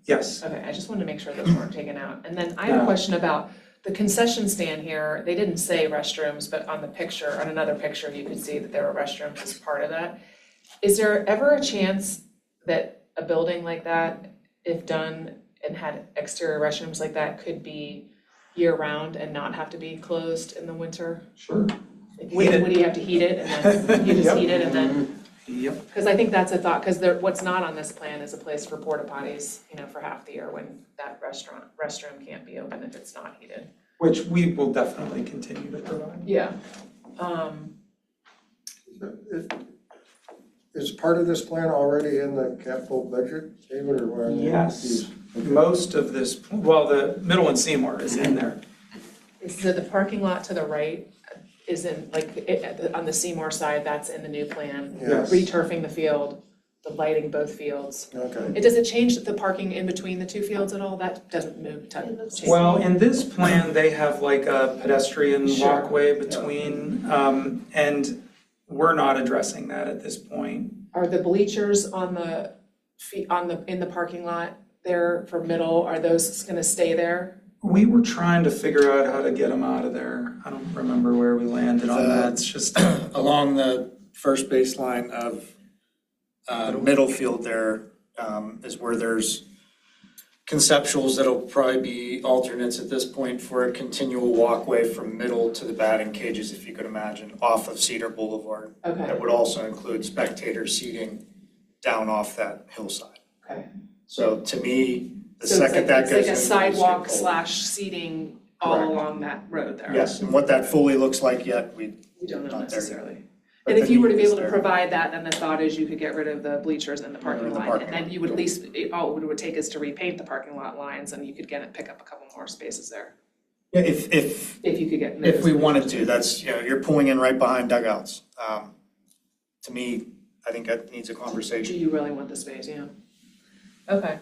S2: Yes.
S1: Okay, I just wanted to make sure those weren't taken out. And then I have a question about the concession stand here. They didn't say restrooms, but on another picture, you could see that there were restrooms as part of that. Is there ever a chance that a building like that, if done and had exterior restrooms like that, could be year-round and not have to be closed in the winter?
S2: Sure.
S1: Would you have to heat it and then you just
S2: Yep.
S1: heat it and then?
S2: Yep.
S1: Because I think that's a thought, because what's not on this plan is a place for porta potties, for half the year when that restroom can't be open if it's not heated.
S2: Which we will definitely continue to provide.
S1: Yeah.
S3: Is part of this plan already in the capital budget, David, or what?
S2: Yes. Most of this, the Middle and Seymour is in there.
S1: So the parking lot to the right is in, on the Seymour side, that's in the new plan.
S3: Yes.
S1: Returfing the field, the lighting both fields.
S3: Okay.
S1: Does it change the parking in between the two fields at all? That doesn't move, change.
S2: Well, in this plan, they have like a pedestrian
S1: Sure.
S2: walkway between, and we're not addressing that at this point.
S1: Are the bleachers in the parking lot there for Middle, are those gonna stay there?
S2: We were trying to figure out how to get them out of there. I don't remember where we landed on that. It's just,
S6: Along the first baseline of middle field there is where there's conceptuals that'll probably be alternates at this point for a continual walkway from middle to the batting cages, if you could imagine, off of Cedar Boulevard.
S1: Okay.
S6: That would also include spectator seating down off that hillside.
S1: Okay.
S6: So to me, the
S1: So
S6: second that goes into.
S1: it's like a sidewalk
S6: the stakeholder-
S1: / seating all
S6: Correct.
S1: along that road there.
S6: Yes, and what that fully looks like yet,
S1: We don't know
S6: Not there yet.
S1: necessarily.
S6: But
S1: And if
S6: the
S1: you were to
S6: need
S1: be
S6: is
S1: able to
S6: there.
S1: provide that, then the thought is you could get rid of the bleachers in the parking
S6: In the
S1: lot.
S6: parking
S1: And then
S6: lot,
S1: you would at
S6: yeah.
S1: least, all it would take is to repaint the parking lot lines and you could pick up a couple more spaces there.
S6: Yeah, if
S1: If you could get.
S6: If we wanted to, that's, you're pulling in right behind dugouts. To me, I think that needs a
S1: Do
S6: conversation.
S1: you really want the space, yeah? Okay,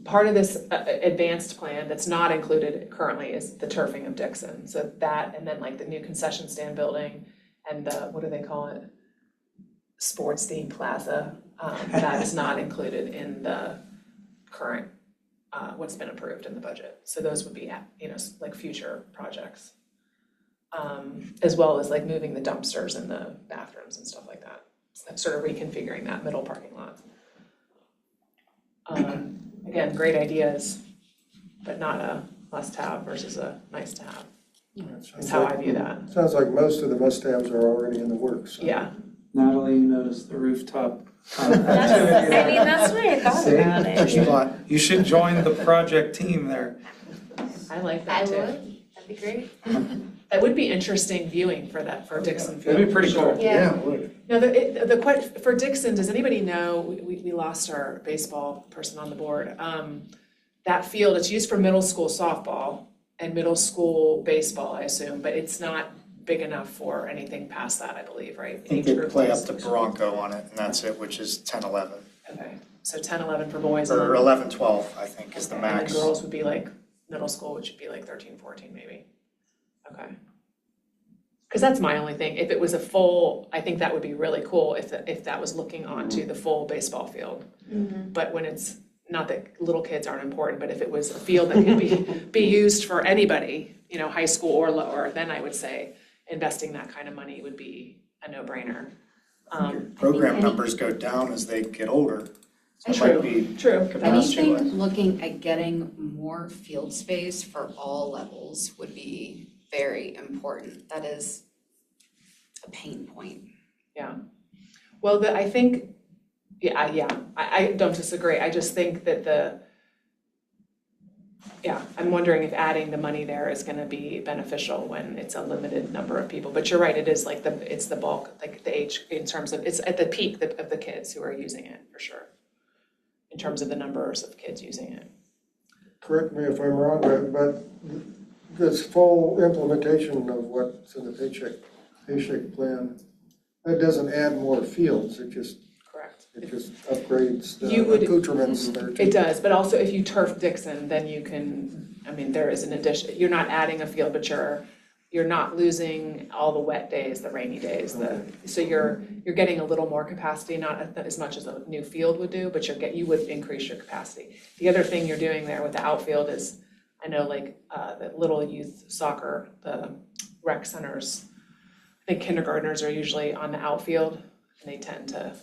S1: part of this advanced plan that's not included currently is the turfing of Dixon. So that, and then like the new concession stand building and the, what do they call it? Sports themed plaza, that is not included in the current, what's been approved in the budget. So those would be, like future projects. As well as like moving the dumpsters and the bathrooms and stuff like that. So sort of reconfiguring that middle parking lot. Again, great ideas, but not a must-have versus a nice-to-have. That's how I view that.
S3: Sounds like most of the must-haves are already in the works. So.
S1: Yeah.
S2: Natalie, you noticed the rooftop.
S7: That's what I thought
S2: See?
S7: about it.
S2: You should join the project team there.
S1: I like
S7: I
S1: that too.
S7: would, that'd be great.
S1: That would be interesting viewing for that, for Dixon Field.
S2: That'd be pretty
S1: for sure.
S2: cool.
S7: Yeah.
S1: No, for Dixon, does anybody know, we lost our baseball person on the board. That field, it's used for middle school softball and middle school baseball, I assume, but it's not big enough for anything past that, I believe, right?
S6: I think they play up to Bronco on it, and that's it, which is 10-11.
S1: Okay, so 10-11 for boys and
S6: Or
S1: then,
S6: 11-12, I think, is the
S1: and then
S6: max.
S1: girls would be like, middle school, which would be like 13-14 maybe. Okay. Cause that's my only thing, if it was a full, I think that would be really cool if that was looking onto the full baseball field. But when it's, not that little kids aren't important, but if it was a field that could be used for anybody, high school or lower, then I would say investing that kind of money would be a no-brainer.
S6: Program numbers go down as they get older. So it might be
S1: True.
S6: capacity
S9: Anything
S6: wise.
S9: looking at getting more field space for all levels would be very important. That is a pain point.
S1: Well, I think, I don't disagree, I just think that I'm wondering if adding the money there is gonna be beneficial when it's a limited number of people, but you're right, it is like it's the bulk, like the age, in terms of, it's at the peak of the kids who are using it, for sure. In terms of the numbers of kids using it.
S3: Correct me if I'm wrong, but this full implementation of what's in the paycheck plan, that doesn't add more fields, it just upgrades
S1: You would-
S3: the accoutrements there too.
S1: It does, but also if you turf Dixon, then you can, there is an addition, you're not adding a field, but you're not losing all the wet days, the rainy days, so you're getting a little more capacity, not as much as a new field would do, but you would increase your capacity. The other thing you're doing there with the outfield is, I know like the little youth soccer, the rec centers, I think kindergartners are usually on the outfield, and they tend to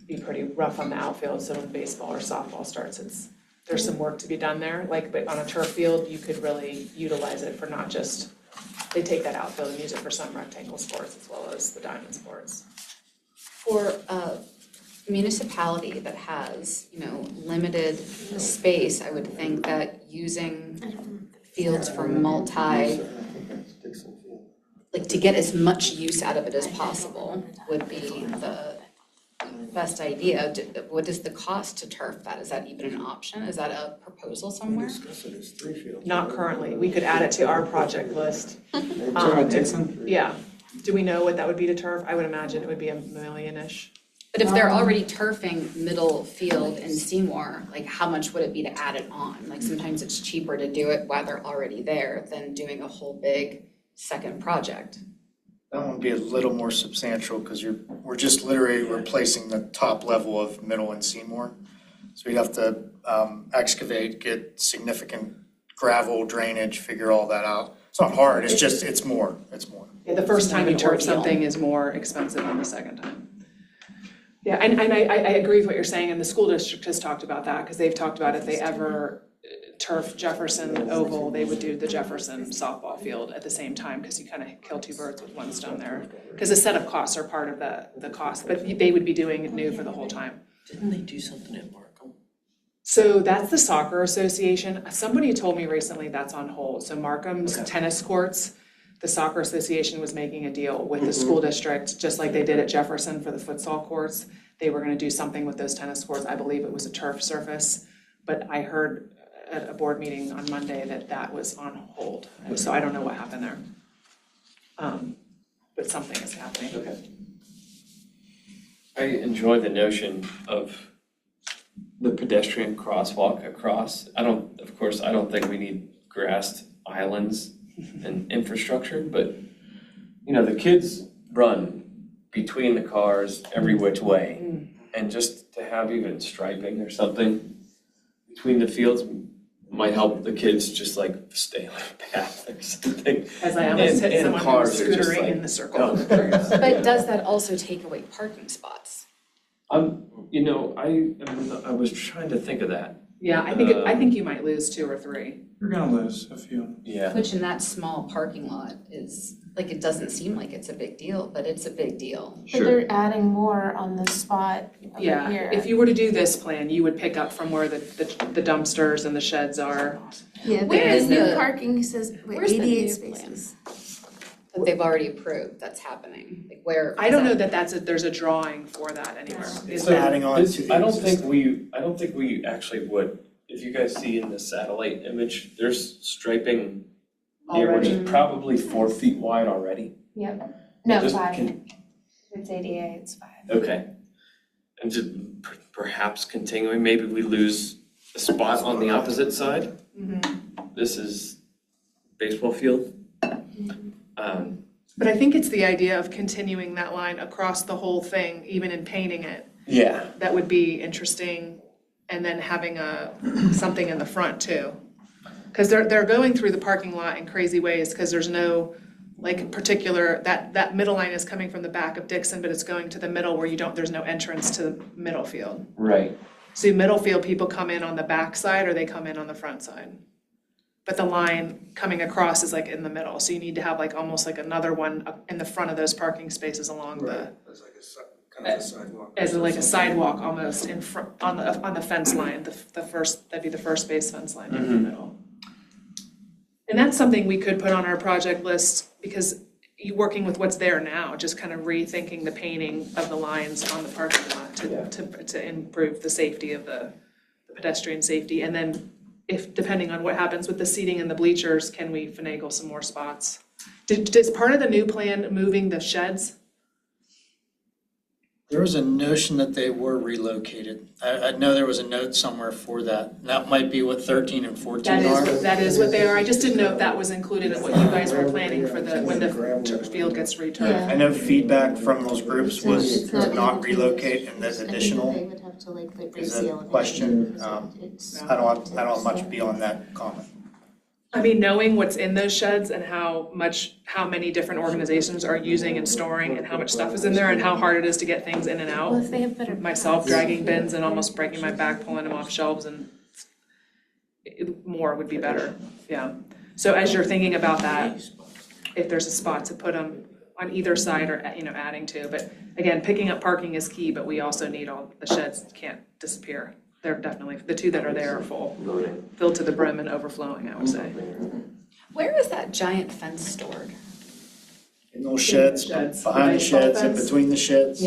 S1: be pretty rough on the outfield, so when baseball or softball starts, there's some work to be done there, but on a turf field, you could really utilize it for not just, they take that outfield and use it for some rectangle sports as well as the diamond sports.
S9: For a municipality that has, limited space, I would think that using fields for to get as much use out of it as possible would be the best idea. What is the cost to turf that? Is that even an option? Is that a proposal somewhere?
S1: Not currently, we could add it to our project list.
S2: Dixon?
S1: Yeah, do we know what that would be to turf? I would imagine it would be $1 million-ish.
S9: But if they're already turfing middle field in Seymour, how much would it be to add it on? Sometimes it's cheaper to do it while they're already there than doing a whole big second project.
S6: That one would be a little more substantial because we're just literally replacing the top level of Middle and Seymour. So we'd have to excavate, get significant gravel, drainage, figure all that out. It's not hard, it's more.
S1: Yeah, the first time you
S9: An
S1: turf
S9: ordeal.
S1: something is more expensive than the second time. Yeah, and I agree with what you're saying, and the school district has talked about that, because they've talked about if they ever turf Jefferson Oval, they would do the Jefferson softball field at the same time, because you kind of kill two birds with one stone there. Because the setup costs are part of the cost, but they would be doing it new for the whole time.
S5: Didn't they do something at Markham?
S1: So that's the soccer association. Somebody told me recently that's on hold. So Markham's tennis courts, the soccer association was making a deal with the school district, just like they did at Jefferson for the futsal courts. They were gonna do something with those tennis courts. I believe it was a turf surface. But I heard at a board meeting on Monday that that was on hold, and so I don't know what happened there. But something is happening.
S4: Okay.
S12: I enjoy the notion of the pedestrian crosswalk across. Of course, I don't think we need grassed islands and infrastructure, but, you know, the kids run between the cars every which way. And just to have even striping or something between the fields might help the kids just like stay on a path or something.
S1: As I almost hit
S12: And
S1: someone who was
S12: cars are just
S1: scootering
S12: like,
S1: in the circle.
S12: oh, geez.
S9: But does that also take away parking spots?
S12: You know, I was trying to think of that.
S1: Yeah, I think you might lose 2 or 3.
S2: You're gonna lose a few.
S12: Yeah.
S9: Which in that small parking lot is, like, it doesn't seem like it's a big deal, but it's a big deal.
S7: But they're adding more on the spot over
S1: Yeah,
S7: here.
S1: if you were to do this plan, you would pick up from where the dumpsters and the sheds are.
S10: Yeah,
S9: Where
S10: there
S9: is
S10: is new
S9: the-
S10: parking, says,
S9: where's the
S10: 88
S9: new plan?
S10: spaces.
S9: That they've already approved, that's happening, like where?
S1: I don't know that there's a drawing for that anywhere. Is
S6: So
S1: there?
S6: adding on to the
S12: I don't think
S6: existing.
S12: we actually would. If you guys see in the satellite image, there's striping here, which is probably 4 feet wide already.
S7: Yep. No,
S12: Just
S7: 5.
S12: can-
S7: If it's ADA, it's 5.
S12: Okay. And just perhaps continuing, maybe we lose a spot on the opposite side. This is baseball field.
S1: But I think it's the idea of continuing that line across the whole thing, even in painting it.
S12: Yeah.
S1: That would be interesting, and then having something in the front too. Cause they're going through the parking lot in crazy ways, cause there's no, like, particular, that middle line is coming from the back of Dixon, but it's going to the middle where there's no entrance to the middle field.
S12: Right.
S1: So middle field, people come in on the back side or they come in on the front side. But the line coming across is like in the middle, so you need to have like almost like another one up in the front of those parking spaces along the,
S3: It's like kind of a sidewalk.
S1: as like a sidewalk almost in front, on the fence line, the first, that'd be the first base fence line in the middle. And that's something we could put on our project list, because working with what's there now, just kind of rethinking the painting of the lines on the parking lot to improve the safety of the pedestrian safety. And then if, depending on what happens with the seating and the bleachers, can we finagle some more spots? Does part of the new plan moving the sheds?
S6: There was a notion that they were relocated. I know there was a note somewhere for that. And that might be what 13 and 14 are.
S1: That is what they are. I just didn't know if that was included in what you guys were planning for when the field gets returned.
S6: I know feedback from those groups was
S10: It's
S6: to
S10: not
S6: not relocate and there's additional
S10: They would have to like
S6: is
S10: raise the
S6: a
S10: elevation.
S6: question.
S10: It's-
S6: I don't have much beyond that comment.
S1: I mean, knowing what's in those sheds and how many different organizations are using and storing and how much stuff is in there and how hard it is to get things in and
S7: Well,
S1: out.
S7: if they have better.
S1: Myself
S7: paths.
S1: dragging bins and almost breaking my back pulling them off shelves, and more would be better, yeah. So as you're thinking about that, if there's a spot to put them on either side or, adding to, but again, picking up parking is key, but we also need the sheds can't disappear. They're definitely, the 2 that are there are full, filled to the brim and overflowing, I would say.
S9: Where is that giant fence stored?
S6: In those sheds,
S1: Sheds.
S6: behind the
S1: Baseball
S6: sheds, in
S1: fence.
S6: between the sheds.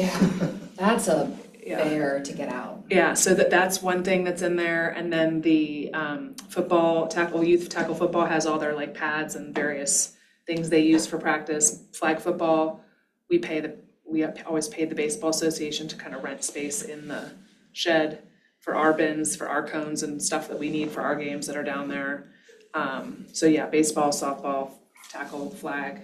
S9: That's a
S1: Yeah.
S9: bear to get out.
S1: Yeah, so that's one thing that's in there, and then the youth tackle football has all their like pads and various things they use for practice. Flag football, we always paid the baseball association to kind of rent space in the shed for our bins, for our cones and stuff that we need for our games that are down there. So yeah, baseball, softball, tackle, flag.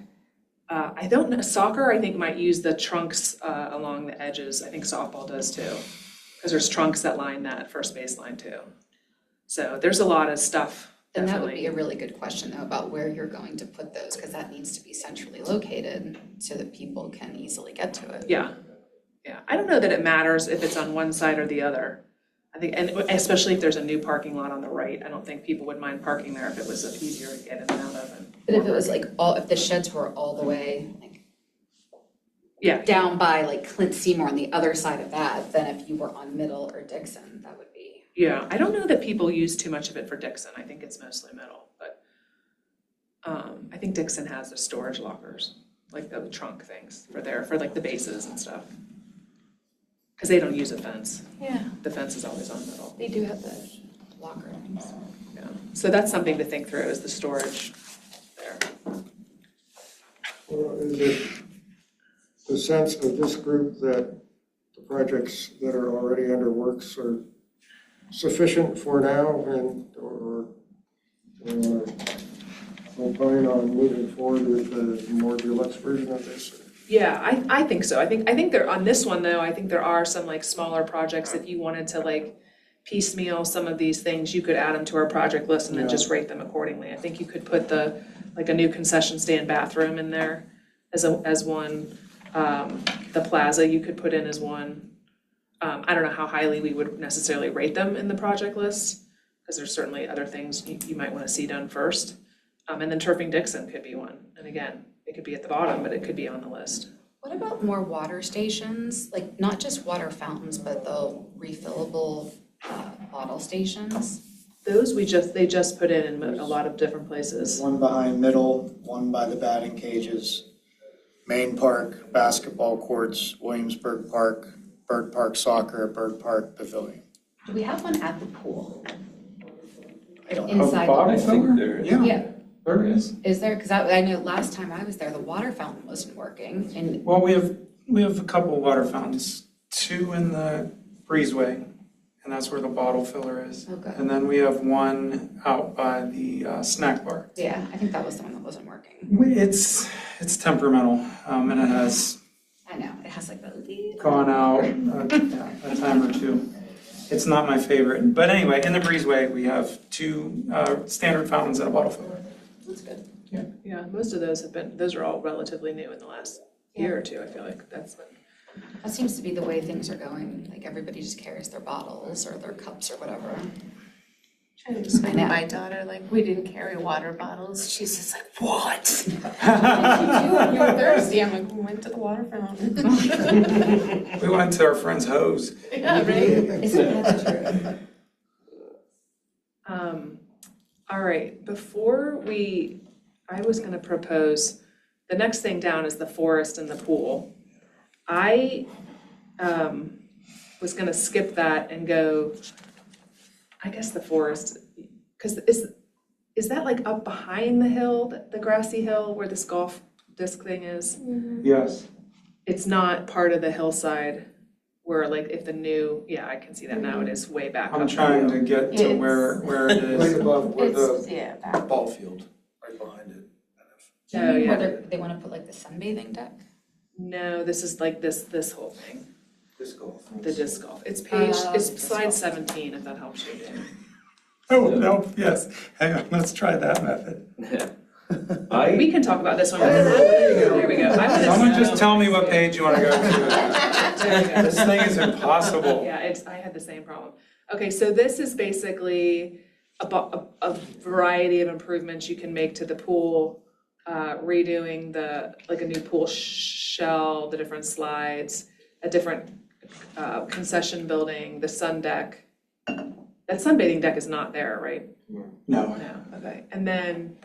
S1: I don't know, soccer I think might use the trunks along the edges. I think softball does too. Because there's trunks that line that first baseline too. So there's a lot of stuff,
S9: And that would
S1: definitely.
S9: be a really good question though about where you're going to put those, because that needs to be centrally located so that people can easily get to it.
S1: Yeah. I don't know that it matters if it's on one side or the other. I think, and especially if there's a new parking lot on the right, I don't think people would mind parking there if it was easier to get in and out of.
S9: But if it was like if the sheds were all the way
S1: Yeah.
S9: down by like Clint Seymour on the other side of that, then if you were on Middle or Dixon, that would be.
S1: Yeah, I don't know that people use too much of it for Dixon. I think it's mostly middle, but I think Dixon has the storage lockers, like the trunk things for like the bases and stuff. Because they don't use a fence.
S7: Yeah,
S1: The fence is always on middle.
S7: they do have the locker things.
S1: Yeah. So that's something to think through, is the storage there.
S3: Well, is it the sense of this group that the projects that are already under works are sufficient for now or we'll plan on moving forward with the more deluxe version of this?
S1: Yeah, I think so. I think there, on this one though, I think there are some like smaller projects, if you wanted to like piecemeal some of these things, you could add them to our project list and then just rate them accordingly. I think you could put like a new concession stand bathroom in there as one. The plaza you could put in as one. I don't know how highly we would necessarily rate them in the project list, because there's certainly other things you might wanna see done first. And then Turfing Dixon could be one, and again, it could be at the bottom, but it could be on the list.
S9: What about more water stations, like not just water fountains, but the refillable bottle stations?
S1: Those they just put in a lot of different places.
S6: One behind Middle, one by the batting cages, Main Park, basketball courts, Williamsburg Park, Bird Park Soccer, Bird Park Pavilion.
S9: Do we have one at the pool?
S2: A
S9: Inside?
S2: bottle
S12: I think
S2: filler?
S12: there is.
S9: Yeah,
S2: There is.
S9: is there, because I know last time I was there, the water fountain wasn't working and
S2: Well, we have a couple water fountains, 2 in the breezeway, and that's where the bottle filler is.
S9: Oh, good.
S2: And then we have one out by the snack bar.
S9: yeah, I think that was the one that wasn't working.
S2: It's temperamental, and it has
S9: I know, it has like the little.
S2: gone out a time or two. It's not my favorite, but anyway, in the breezeway, we have 2 standard fountains and a bottle filler.
S9: That's good.
S1: Yeah, most of those are all relatively new in the last year or two, I feel like that's been.
S9: That seems to be the way things are going, like everybody just carries their bottles or their cups or whatever.
S7: Trying to explain to
S9: I know.
S7: my daughter, like, we didn't carry water bottles. She's just like, what?
S9: You
S7: You're thirsty. I'm like, we went to the water fountain.
S2: We went to our friend's hose.
S7: Yeah, right?
S9: Isn't that true?
S1: All right, I was gonna propose, the next thing down is the forest and the pool. I was gonna skip that and go, I guess the forest, because is that like up behind the hill, the grassy hill where this golf disc thing is?
S2: Yes.
S1: It's not part of the hillside where like if the new, yeah, I can see that now, it is way back up.
S2: I'm trying to get to where it
S11: Right
S2: is.
S11: above where
S7: It's,
S11: the
S7: yeah, back.
S11: ball field, right behind it.
S9: Do you
S1: Oh,
S9: mean
S1: yeah.
S9: where they wanna put like the sunbathing deck?
S1: No, this is like this whole thing,
S11: Disc golf.
S1: the disc golf. It's it's
S9: disc
S1: slide
S9: golf.
S1: 17, if that helps you.
S2: Oh, no, yes. Hang on, let's try that method.
S1: We can talk about this one. There we go.
S2: Someone just tell me what page you want to go to.
S1: There we go.
S2: This thing is impossible.
S1: Yeah, I had the same problem. Okay, so this is basically a variety of improvements you can make to the pool, redoing like a new pool shell, the different slides, a different concession building, the sun deck. That sunbathing deck is not there, right?
S2: No.
S1: No, okay. And then,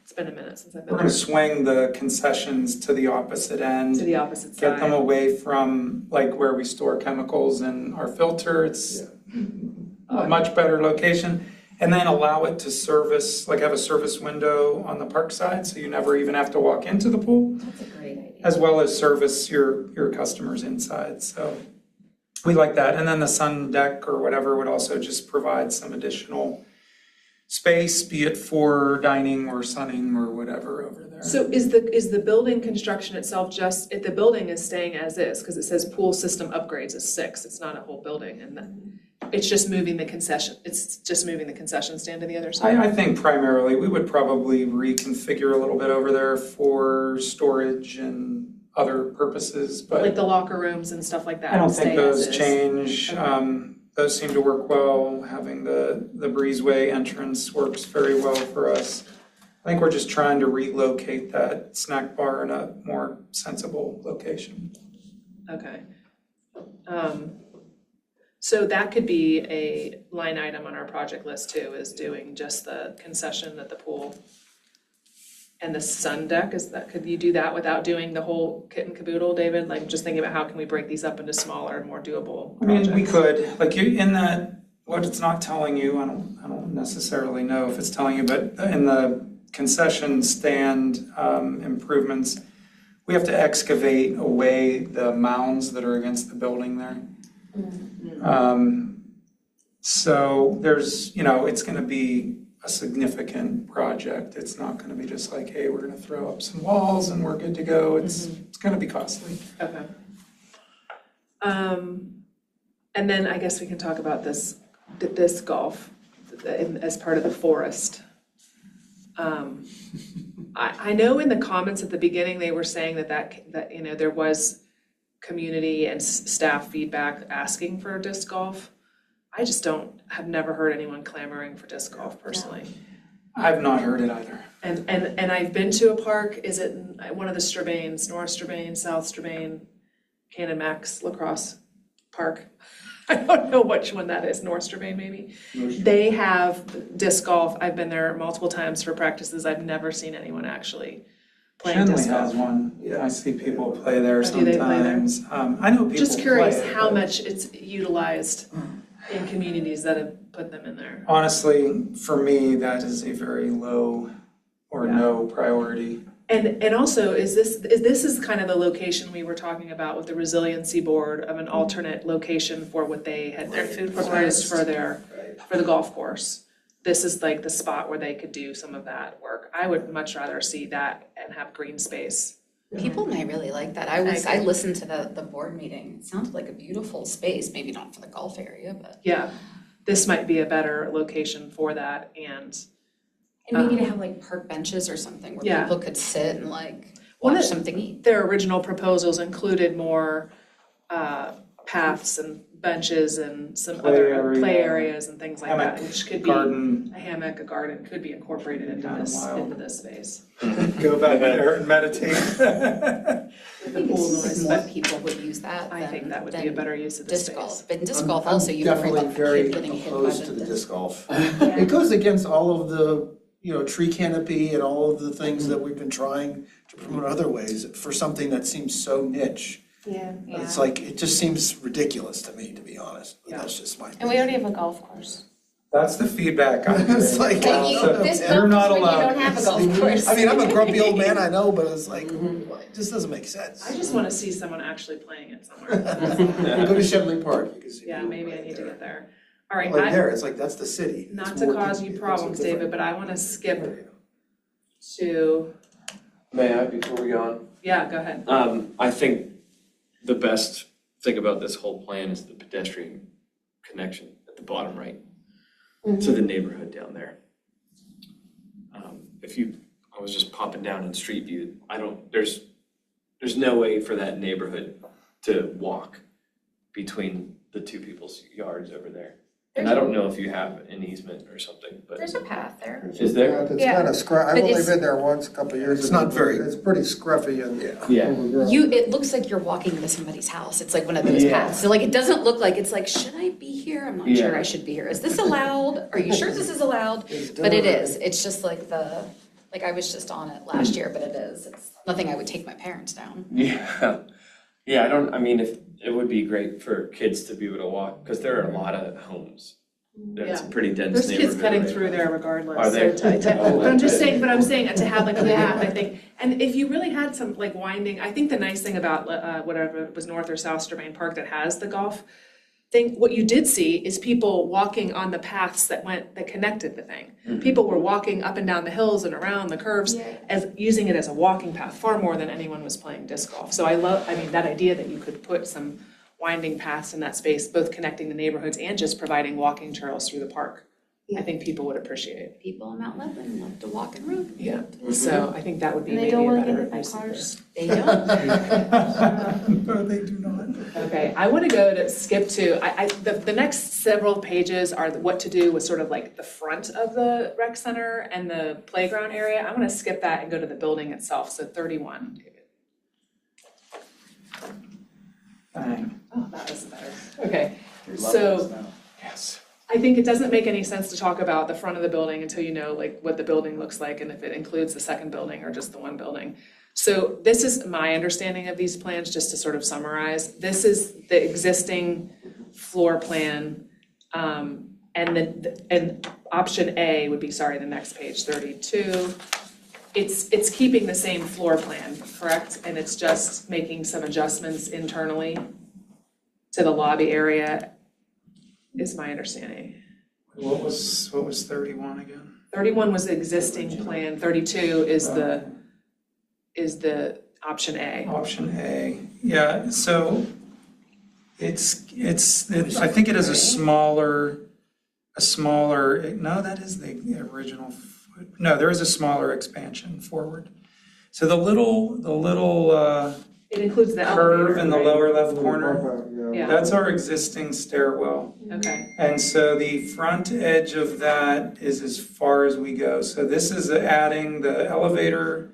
S1: it's been a minute since I've been
S2: We're
S1: there.
S2: gonna swing the concessions to the opposite end.
S1: To the opposite
S2: Get them
S1: side.
S2: away from like where we store chemicals in our filter. It's a much better location. And then allow it to service, like have a service window on the park side, so you never even have to walk into the pool,
S9: That's a great idea.
S2: as well as service your customers inside, so. We like that, and then the sun deck or whatever would also just provide some additional space, be it for dining or sunning or whatever over there.
S1: So is the building construction itself if the building is staying as is, because it says pool system upgrades is 6, it's not a whole building, and then it's just moving the concession stand to the other side?
S2: I think primarily, we would probably reconfigure a little bit over there for storage and other purposes,
S1: Like
S2: but
S1: the locker rooms and stuff like that?
S2: I don't
S1: stay
S2: think those
S1: as is?
S2: change.
S1: Okay.
S2: Those seem to work well. Having the breezeway entrance works very well for us. I think we're just trying to relocate that snack bar in a more sensible location.
S1: Okay. So that could be a line item on our project list too, is doing just the concession at the pool. And the sun deck, could you do that without doing the whole kit and caboodle, David? Like just thinking about how can we break these up into smaller and more doable
S2: I mean, we
S1: projects?
S2: could, like you, in that, what it's not telling you, I don't don't necessarily know if it's telling you, but in the concession stand improvements, we have to excavate away the mounds that are against the building there. So there's, it's gonna be a significant project. It's not gonna be just like, hey, we're gonna throw up some walls and we're good to go. It's gonna be costly.
S1: Okay. And then I guess we can talk about this golf as part of the forest. I know in the comments at the beginning, they were saying that there was community and staff feedback asking for disc golf. I just have never heard anyone clamoring for disc golf personally.
S2: I've not heard it either.
S1: And I've been to a park, is it one of the Strabanes, North Strabane, South Strabane, Canon Max Lacrosse Park? I don't know which one that is, North Strabane maybe. They have disc golf. I've been there multiple times for practices. I've never seen anyone actually playing
S2: Shenley
S1: disc golf.
S2: has one. Yeah, I see people play there
S1: Do they play there?
S2: sometimes. I know people
S1: Just curious
S2: play it,
S1: how
S2: but
S1: much it's utilized in communities that have put them in there.
S2: honestly, for me, that is a very low or no priority.
S1: And also, is this kind of the location we were talking about with the resiliency board of an alternate location for what they had proposed for the golf course? This is like the spot where they could do some of that work. I would much rather see that and have green space.
S9: People might really like that. I
S1: agree.
S9: listened to the board meeting. It sounded like a beautiful space, maybe not for the golf area, but.
S1: Yeah, this might be a better location for that and
S9: And maybe to have like park benches or something where
S1: Yeah.
S9: people could sit and like
S1: One
S9: watch
S1: of-
S9: something eat.
S1: their original proposals included more paths and benches and some
S2: Play
S1: other
S2: area,
S1: play areas and things like that,
S2: hammock,
S1: which could be
S2: Garden,
S1: a hammock, a garden could be incorporated into
S2: Down wild.
S1: this space.
S2: go back there and meditate.
S1: The pool noise,
S9: More
S1: but
S9: people would use that
S1: I think
S9: than-
S1: that would be a
S9: than
S1: better use of the
S9: disc
S1: space.
S9: golf. But in disc golf also, you can bring up a kid getting hit by
S11: opposed to
S9: the
S11: the
S9: disc.
S11: disc golf. It goes against all of the, tree canopy and all of the things that we've been trying to promote other ways for something that seems so niche.
S7: Yeah.
S11: It's like, it just seems ridiculous to me, to be honest, but that's just my.
S7: And we already have a golf course.
S2: That's the feedback I'm getting.
S11: It's like,
S7: But you, this
S2: You're
S7: golf
S2: not
S7: is when you
S2: allowed.
S7: don't have a golf course.
S11: I mean, I'm a grumpy old man, I know, but it's like, it just doesn't make sense.
S1: I just wanna see someone actually playing it somewhere.
S11: You go to Shenley Park, you can see.
S1: Yeah,
S11: people
S1: maybe I
S11: right
S1: need to
S11: there.
S1: get there. All right,
S11: Like there, it's like, that's the city. It's
S1: not to
S11: more
S1: cause
S11: con-
S1: you
S11: it's
S1: problems,
S11: different.
S1: David, but I wanna skip to,
S12: May I, before we go on?
S1: yeah, go ahead.
S12: I think the best thing about this whole plan is the pedestrian connection at the bottom right to the neighborhood down there. I was just popping down in Street View, there's no way for that neighborhood to walk between the two people's yards over there. And I don't know if you have an easement or something, but
S7: There's a path there.
S12: is there?
S3: It's
S7: Yeah.
S3: kind of I've
S7: But
S3: only
S7: it's-
S3: been there once a couple of years ago.
S11: It's not very-
S3: It's pretty scruffy and
S12: Yeah.
S3: overgrown.
S9: It looks like you're walking into somebody's house. It's like one of those
S12: Yeah.
S9: paths. So like, it doesn't look like, it's like, should I be here? I'm not sure I should be here. Is this allowed? Are you sure this is allowed? But it is. It's just like I was just on it last year, but it is. It's nothing I would take my parents down.
S12: Yeah, it would be great for kids to be able to walk, because there are a lot of homes. It's a pretty dense
S1: There's
S12: neighborhood.
S1: kids cutting
S12: right
S1: through
S12: now.
S1: there regardless.
S12: Are there?
S1: So
S12: Oh,
S1: but I'm just
S12: okay.
S1: saying, to have like a path, I think, and if you really had some like winding, I think the nice thing about whatever it was North or South Strabane Park that has the golf thing, what you did see is people walking on the paths that connected the thing. People were walking up and down the hills and around the curves as using it as a walking path, far more than anyone was playing disc golf. So that idea that you could put some winding paths in that space, both connecting the neighborhoods and just providing walking trails through the park. I think people would appreciate.
S9: People in Mount Lebanon love to walk and run.
S1: Yeah, so I think that would be
S7: And they
S1: maybe
S7: don't
S1: a
S7: wanna get
S1: better
S7: hit by
S1: use of
S7: cars.
S1: this.
S9: They don't.
S2: No, they do not.
S1: Okay, I want to skip to, the next several pages are what to do with sort of like the front of the rec center and the playground area. I want to skip that and go to the building itself, so 31, David.
S2: Bang.
S1: Oh, that was better. Okay, so
S2: Yes.
S1: I think it doesn't make any sense to talk about the front of the building until you know like what the building looks like and if it includes the second building or just the one building. So this is my understanding of these plans, just to sort of summarize. This is the existing floor plan, and And then, and option A would be, sorry, the next page, 32. It's keeping the same floor plan, correct? And it's just making some adjustments internally to the lobby area, is my understanding.
S2: What was 31 again?
S1: 31 was the existing plan, 32 is the option A.
S2: Option A, yeah, so I think it is a smaller, no, that is the original, no, there is a smaller expansion forward. So the little
S1: It includes the
S2: curve
S1: elevator,
S2: in the
S1: right?
S2: lower left corner,
S1: Yeah.
S2: that's our existing stairwell.
S1: Okay,
S2: And so the front edge of that is as far as we go. So this is adding the elevator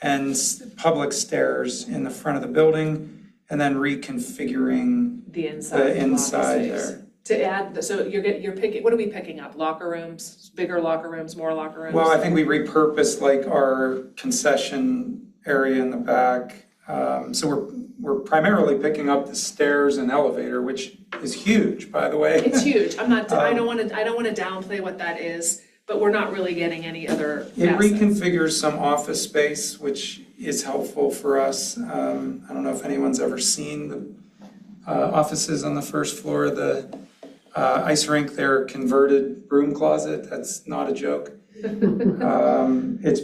S2: and public stairs in the front of the building, and then reconfiguring
S1: the inside.
S2: the
S1: of lobby
S2: inside
S1: space.
S2: there.
S1: To add, so you're picking, what are we picking up? Locker rooms, bigger locker rooms, more locker rooms?
S2: Well, I think we repurposed like our concession area in the back. So we're primarily picking up the stairs and elevator, which is huge, by the way.
S1: It's huge. I don't wanna downplay what that is, but we're not really getting any other
S2: It
S1: assets.
S2: reconfigures some office space, which is helpful for us. I don't know if anyone's ever seen the offices on the first floor. The ice rink, their converted broom closet, that's not a joke. It's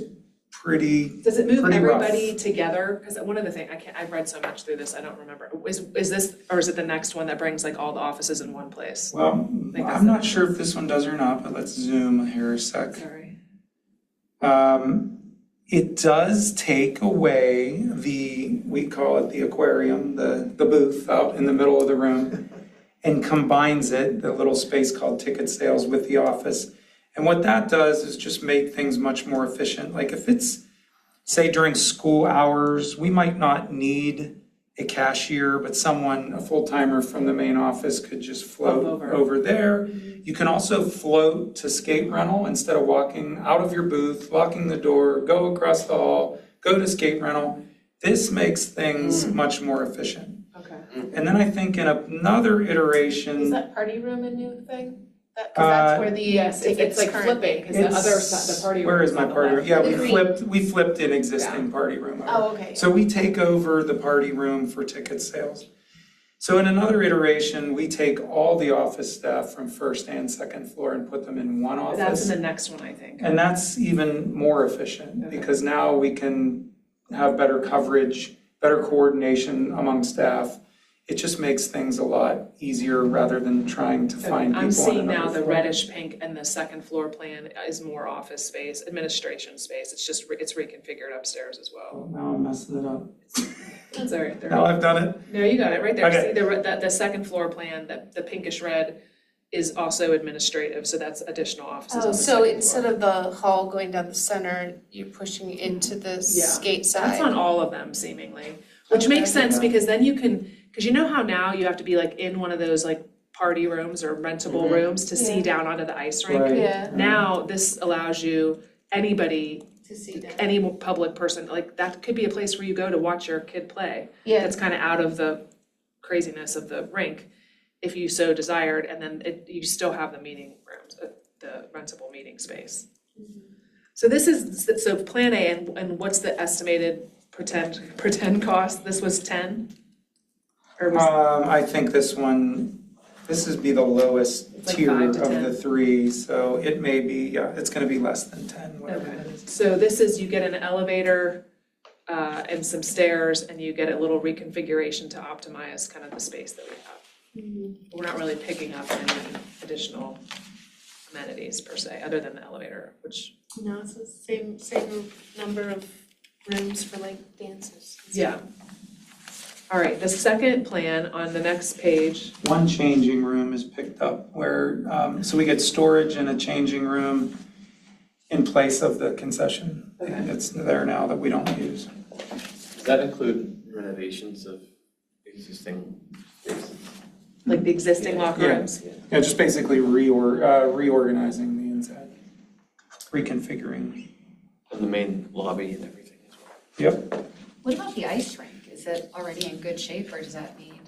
S2: pretty,
S1: Does it move
S2: pretty rough.
S1: everybody together? Because one of the things, I've read so much through this, I don't remember. Is this, or is it the next one that brings like all the offices in one place?
S2: Well,
S1: think that's
S2: I'm not sure if this one does or not, but let's zoom here a sec.
S1: Sorry.
S2: It does take away we call it the aquarium, the booth out in the middle of the room, and combines it, the little space called ticket sales, with the office. And what that does is just make things much more efficient. Like if it's, say during school hours, we might not need a cashier, but someone, a full-timer from the main office could just float over there. You can also float to skate rental instead of walking out of your booth, locking the door, go across the hall, go to skate rental. This makes things much more efficient.
S1: Okay.
S2: And then I think in another iteration.
S7: Is that party room a new thing? Because that's where the
S1: Yes,
S7: tickets
S1: it's like
S7: currently.
S1: flipping, because the other side, the party room
S2: Where is
S1: is
S2: my
S1: on the
S2: party room?
S1: left.
S2: Yeah,
S7: The
S2: we flipped an existing party room over.
S7: Oh, okay.
S2: So we take over the party room for ticket sales. So in another iteration, we take all the office staff from first and second floor and put them in one office.
S1: That's in the next one, I think.
S2: And that's even more efficient,
S1: Okay.
S2: because now we can have better coverage, better coordination among staff. It just makes things a lot easier rather than trying to find people on
S1: I'm seeing
S2: another
S1: now the
S2: floor.
S1: reddish pink and the second floor plan is more office space, administration space. It's just, it's reconfigured upstairs as well.
S2: Now I'm messing it up.
S1: That's all right. There.
S2: Now I've done it.
S1: No, you got it right there.
S2: Okay.
S1: See, the second floor plan, the pinkish red is also administrative, so that's additional offices on
S7: Oh,
S1: the
S7: so
S1: second
S7: instead
S1: floor.
S7: of the hall going down the center, you're pushing into the
S1: Yeah.
S7: skate side?
S1: That's on all of them seemingly, which makes
S7: Okay.
S1: sense because then you can, because you know how now you have to be like in one of those like party rooms or rentable rooms to see
S7: Yeah.
S1: down onto the ice rink.
S2: Right.
S7: Yeah.
S1: Now, this allows you, anybody,
S7: To see that.
S1: any public person, like that could be a place where you go to watch your kid play.
S7: Yeah.
S1: That's kind of out of the craziness of the rink, if you so desired, and then you still have the meeting rooms, the rentable meeting space. So this is, so Plan A, and what's the estimated pretend cost? This was 10? Or was,
S2: I think this would be the lowest
S1: Like
S2: tier
S1: 5
S2: of
S1: to 10.
S2: the three, so it may be, yeah, it's gonna be less than 10, whatever
S1: Okay.
S2: it is.
S1: So this is, you get an elevator and some stairs, and you get a little reconfiguration to optimize kind of the space that we have. We're not really picking up any additional amenities per se, other than the elevator, which,
S7: No, it's the same number of rooms for like dances.
S1: yeah. All right, the second plan on the next page,
S2: One changing room is picked up where, so we get storage in a changing room in place of the concession.
S1: Okay.
S2: It's there now that we don't use.
S12: Does that include renovations of existing spaces?
S1: like the existing locker
S2: Yeah.
S1: rooms.
S2: Yeah, just basically reorganizing the inside, reconfiguring.
S12: And the main lobby and everything as well?
S2: Yep.
S9: What about the ice rink? Is it already in good shape or does that need?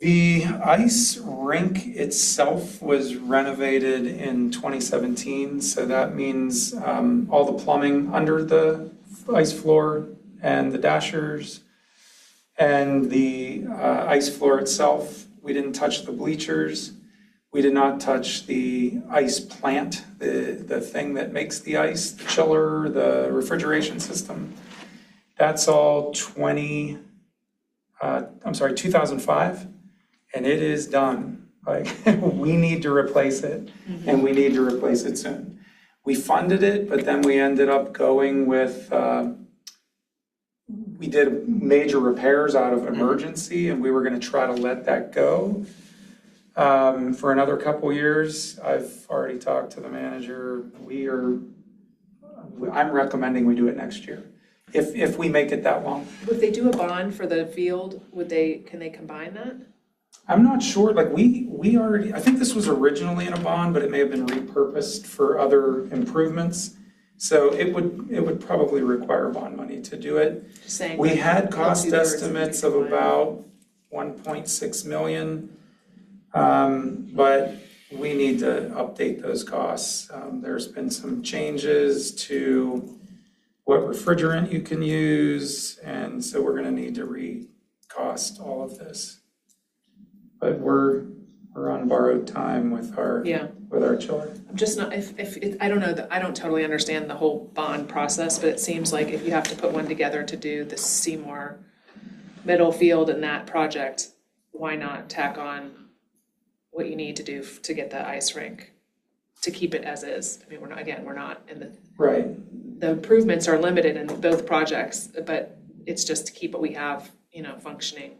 S2: The ice rink itself was renovated in 2017, so that means all the plumbing under the ice floor and the dashers and the ice floor itself. We didn't touch the bleachers. We did not touch the ice plant, the thing that makes the ice, the chiller, the refrigeration system. That's all 2005. And it is done. Like, we need to replace it, and we need to replace it soon. We funded it, but then we ended up going with, we did major repairs out of emergency, and we were gonna try to let that go for another couple years. I've already talked to the manager. I'm recommending we do it next year, if we make it that long.
S1: If they do a bond for the field, can they combine that?
S2: I'm not sure, like, we already, I think this was originally in a bond, but it may have been repurposed for other improvements. So it would probably require bond money to do it.
S1: Just saying.
S2: We had cost
S1: 2/3
S2: estimates of about 1.6 million. But we need to update those costs. There's been some changes to what refrigerant you can use, and so we're gonna need to recost all of this. But we're on borrowed time with our chiller.
S1: I'm just not, I don't know, I don't totally understand the whole bond process, but it seems like if you have to put one together to do the Seymour middle field and that project, why not tack on what you need to do to get the ice rink, to keep it as is? I mean, we're not in the.
S2: Right.
S1: The improvements are limited in both projects, but it's just to keep what we have, functioning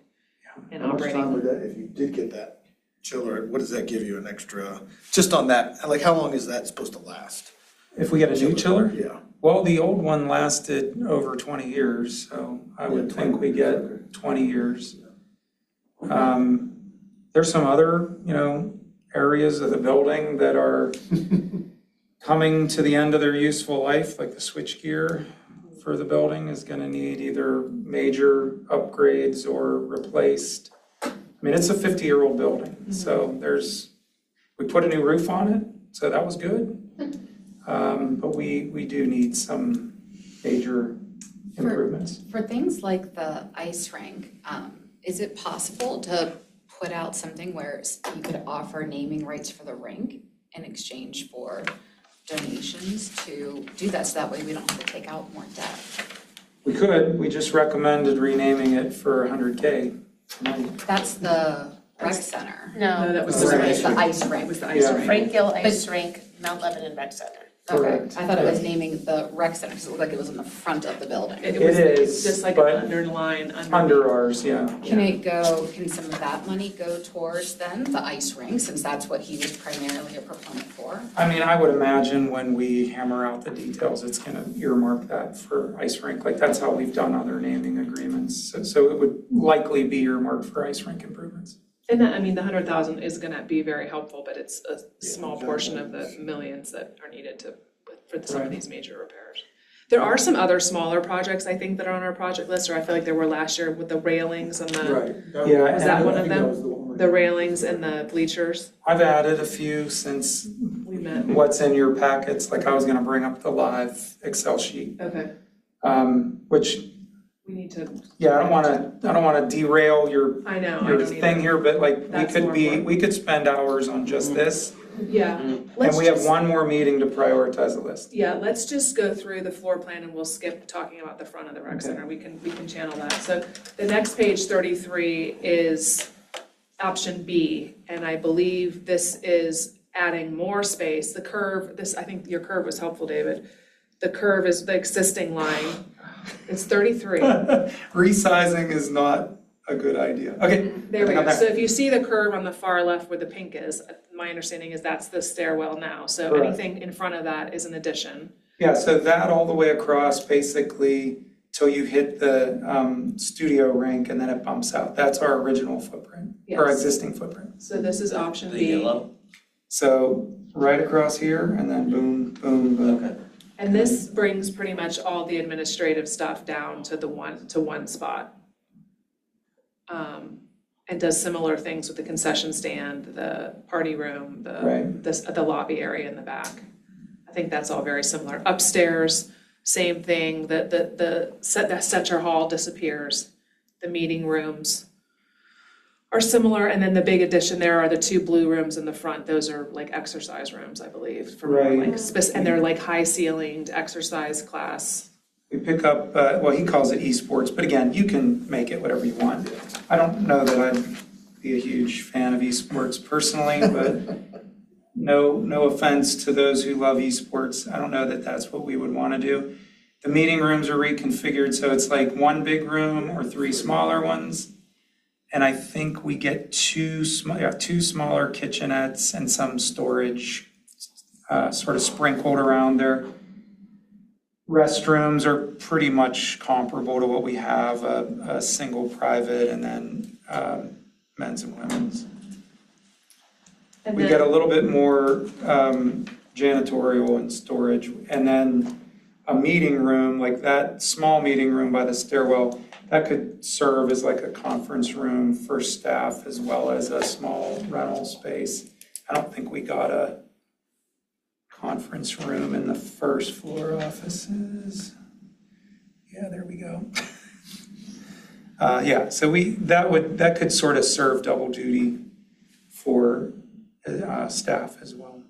S1: and operating.
S11: How much time would that, if you did get that chiller, what does that give you an extra, just on that, like how long is that supposed to last?
S2: If we get a new chiller?
S11: Yeah.
S2: Well, the old one lasted over 20 years, so I would think we get 20 years. There's some other, areas of the building that are coming to the end of their useful life, like the switchgear for the building is gonna need either major upgrades or replaced. I mean, it's a 50-year-old building, so we put a new roof on it, so that was good. But we do need some major improvements.
S9: For things like the ice rink, is it possible to put out something where you could offer naming rights for the rink in exchange for donations to do that, so that way we don't have to take out more debt?
S2: We could, we just recommended renaming it for $100K.
S9: That's the rec center.
S7: No,
S1: that was
S9: Or
S1: the
S9: it's the ice rink.
S1: It was the ice
S2: Yeah.
S1: rink.
S7: Frank Gill Ice Rink, Mount Lebanon Rec Center.
S9: Okay,
S2: Correct.
S9: I thought it was naming the rec center, because it looked like it was in the front of the building.
S1: It
S2: It
S1: was
S2: is,
S1: just like
S2: but
S1: an underline
S2: Under ours, yeah.
S9: Can some of that money go towards then the ice rink, since that's what he was primarily a proponent for?
S2: I mean, I would imagine when we hammer out the details, it's gonna earmark that for ice rink. Like, that's how we've done other naming agreements. So it would likely be earmarked for ice rink improvements.
S1: And that, I mean, the 100,000 is gonna be very helpful, but it's a small portion of the millions that are needed for some of these major repairs. There are some other smaller projects, I think, that are on our project list, or I feel like there were last year with the railings and the,
S2: Yeah,
S1: was that
S2: and
S1: one of them? The railings and the bleachers,
S2: I've added a few since
S1: we met.
S2: what's in your packets. Like, I was gonna bring up the live Excel sheet,
S1: Okay,
S2: which,
S1: we need to,
S2: yeah, I don't wanna derail your
S1: I know, I
S2: your
S1: don't
S2: thing
S1: either.
S2: here, but like,
S1: That's more important.
S2: we could spend hours on just this.
S1: Yeah,
S2: And
S1: let's
S2: we have
S1: just,
S2: one more meeting to prioritize the list.
S1: yeah, let's just go through the floor plan and we'll skip talking about the front of the rec center. We can channel that. So the next page 33 is option B, and I believe this is adding more space. The curve, I think your curve was helpful, David. The curve is the existing line. It's 33.
S2: Resizing is not a good idea. Okay.
S1: There we
S2: I'm
S1: go.
S2: there.
S1: So if you see the curve on the far left where the pink is, my understanding is that's the stairwell now. So
S2: Correct.
S1: anything in front of that is an addition.
S2: Yeah, so that all the way across, basically, till you hit the studio rink and then it bumps out. That's our original footprint, our
S1: Yes.
S2: existing footprint.
S1: So this is option
S5: The
S1: B.
S5: yellow?
S2: So right across here and then boom, boom, boom.
S5: Okay.
S1: And this brings pretty much all the administrative stuff down to one spot. and does similar things with the concession stand, the party room,
S2: Right.
S1: the lobby area in the back. I think that's all very similar. Upstairs, same thing, the Setcher Hall disappears. The meeting rooms are similar, and then the big addition there are the 2 blue rooms in the front. Those are like exercise rooms, I believe, for more
S2: Right.
S1: like and they're like high ceilinged exercise class.
S2: We pick up, well, he calls it esports, but again, you can make it whatever you want. I don't know that I'd be a huge fan of esports personally, but no offense to those who love esports. I don't know that that's what we would want to do. The meeting rooms are reconfigured, so it's like 1 big room or 3 smaller ones. And I think we get 2 smaller kitchenettes and some storage sort of sprinkled around there. Restrooms are pretty much comparable to what we have, a single private and then men's and women's.
S1: And
S2: We
S1: then-
S2: get a little bit more janitorial and storage, and then a meeting room, like that small meeting room by the stairwell, that could serve as like a conference room for staff as well as a small rental space. I don't think we got a conference room in the first floor offices. Yeah, there we go. Yeah, so that could sort of serve double duty for staff as well.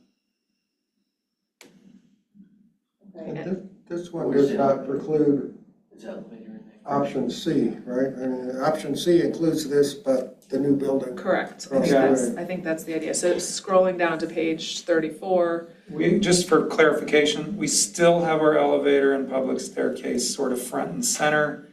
S3: And this one does not preclude
S5: Is elevator in there?
S3: option C, right? I mean, option C includes this, but the new building.
S1: Correct.
S3: Across
S1: I think that's the idea. So scrolling down to page 34,
S2: Just for clarification, we still have our elevator and public staircase sort of front and center.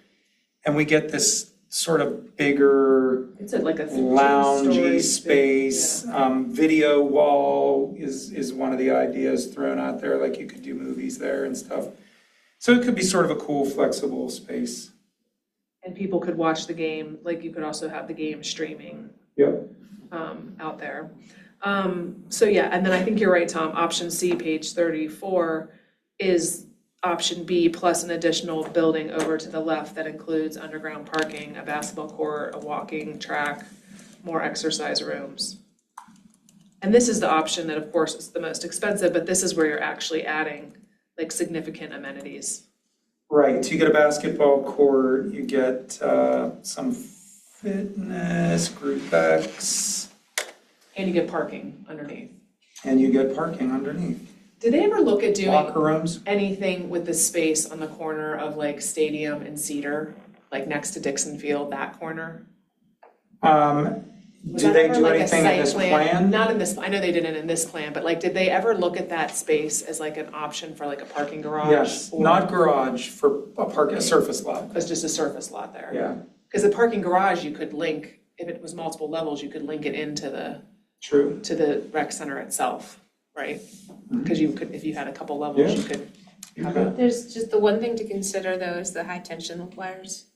S2: And we get this sort of bigger
S1: it's like a
S2: loungy
S1: two-story
S2: space. Video wall is one of the ideas thrown out there, like you could do movies there and stuff. So it could be sort of a cool, flexible space.
S1: And people could watch the game, like you could also have the game streaming
S2: Yep.
S1: out there. So yeah, and then I think you're right, Tom, option C, page 34, is option B plus an additional building over to the left that includes underground parking, a basketball court, a walking track, more exercise rooms. And this is the option that, of course, is the most expensive, but this is where you're actually adding like significant amenities.
S2: Right, so you get a basketball court, you get some fitness, group X,
S1: And you get parking underneath.
S2: and you get parking underneath.
S1: Did they ever look at doing
S2: Locker rooms.
S1: anything with the space on the corner of like Stadium and Cedar, like next to Dixon Field, that corner? Was
S2: Did
S1: that
S2: they
S1: ever
S2: do
S1: like a
S2: anything in
S1: site
S2: this plan?
S1: Not in this, I know they didn't in this plan, but like, did they ever look at that space as like an option for like a parking garage?
S2: Yes,
S1: or-
S2: not garage, for a surface lot.
S1: It's just a surface lot there?
S2: Yeah,
S1: Because the parking garage, you could link, if it was multiple levels, you could link it into
S2: true.
S1: to the rec center itself, right? Because you could, if you had a couple levels, you could
S2: You
S1: have
S2: could.
S1: a,
S7: There's just the one thing to consider though is the high tension wires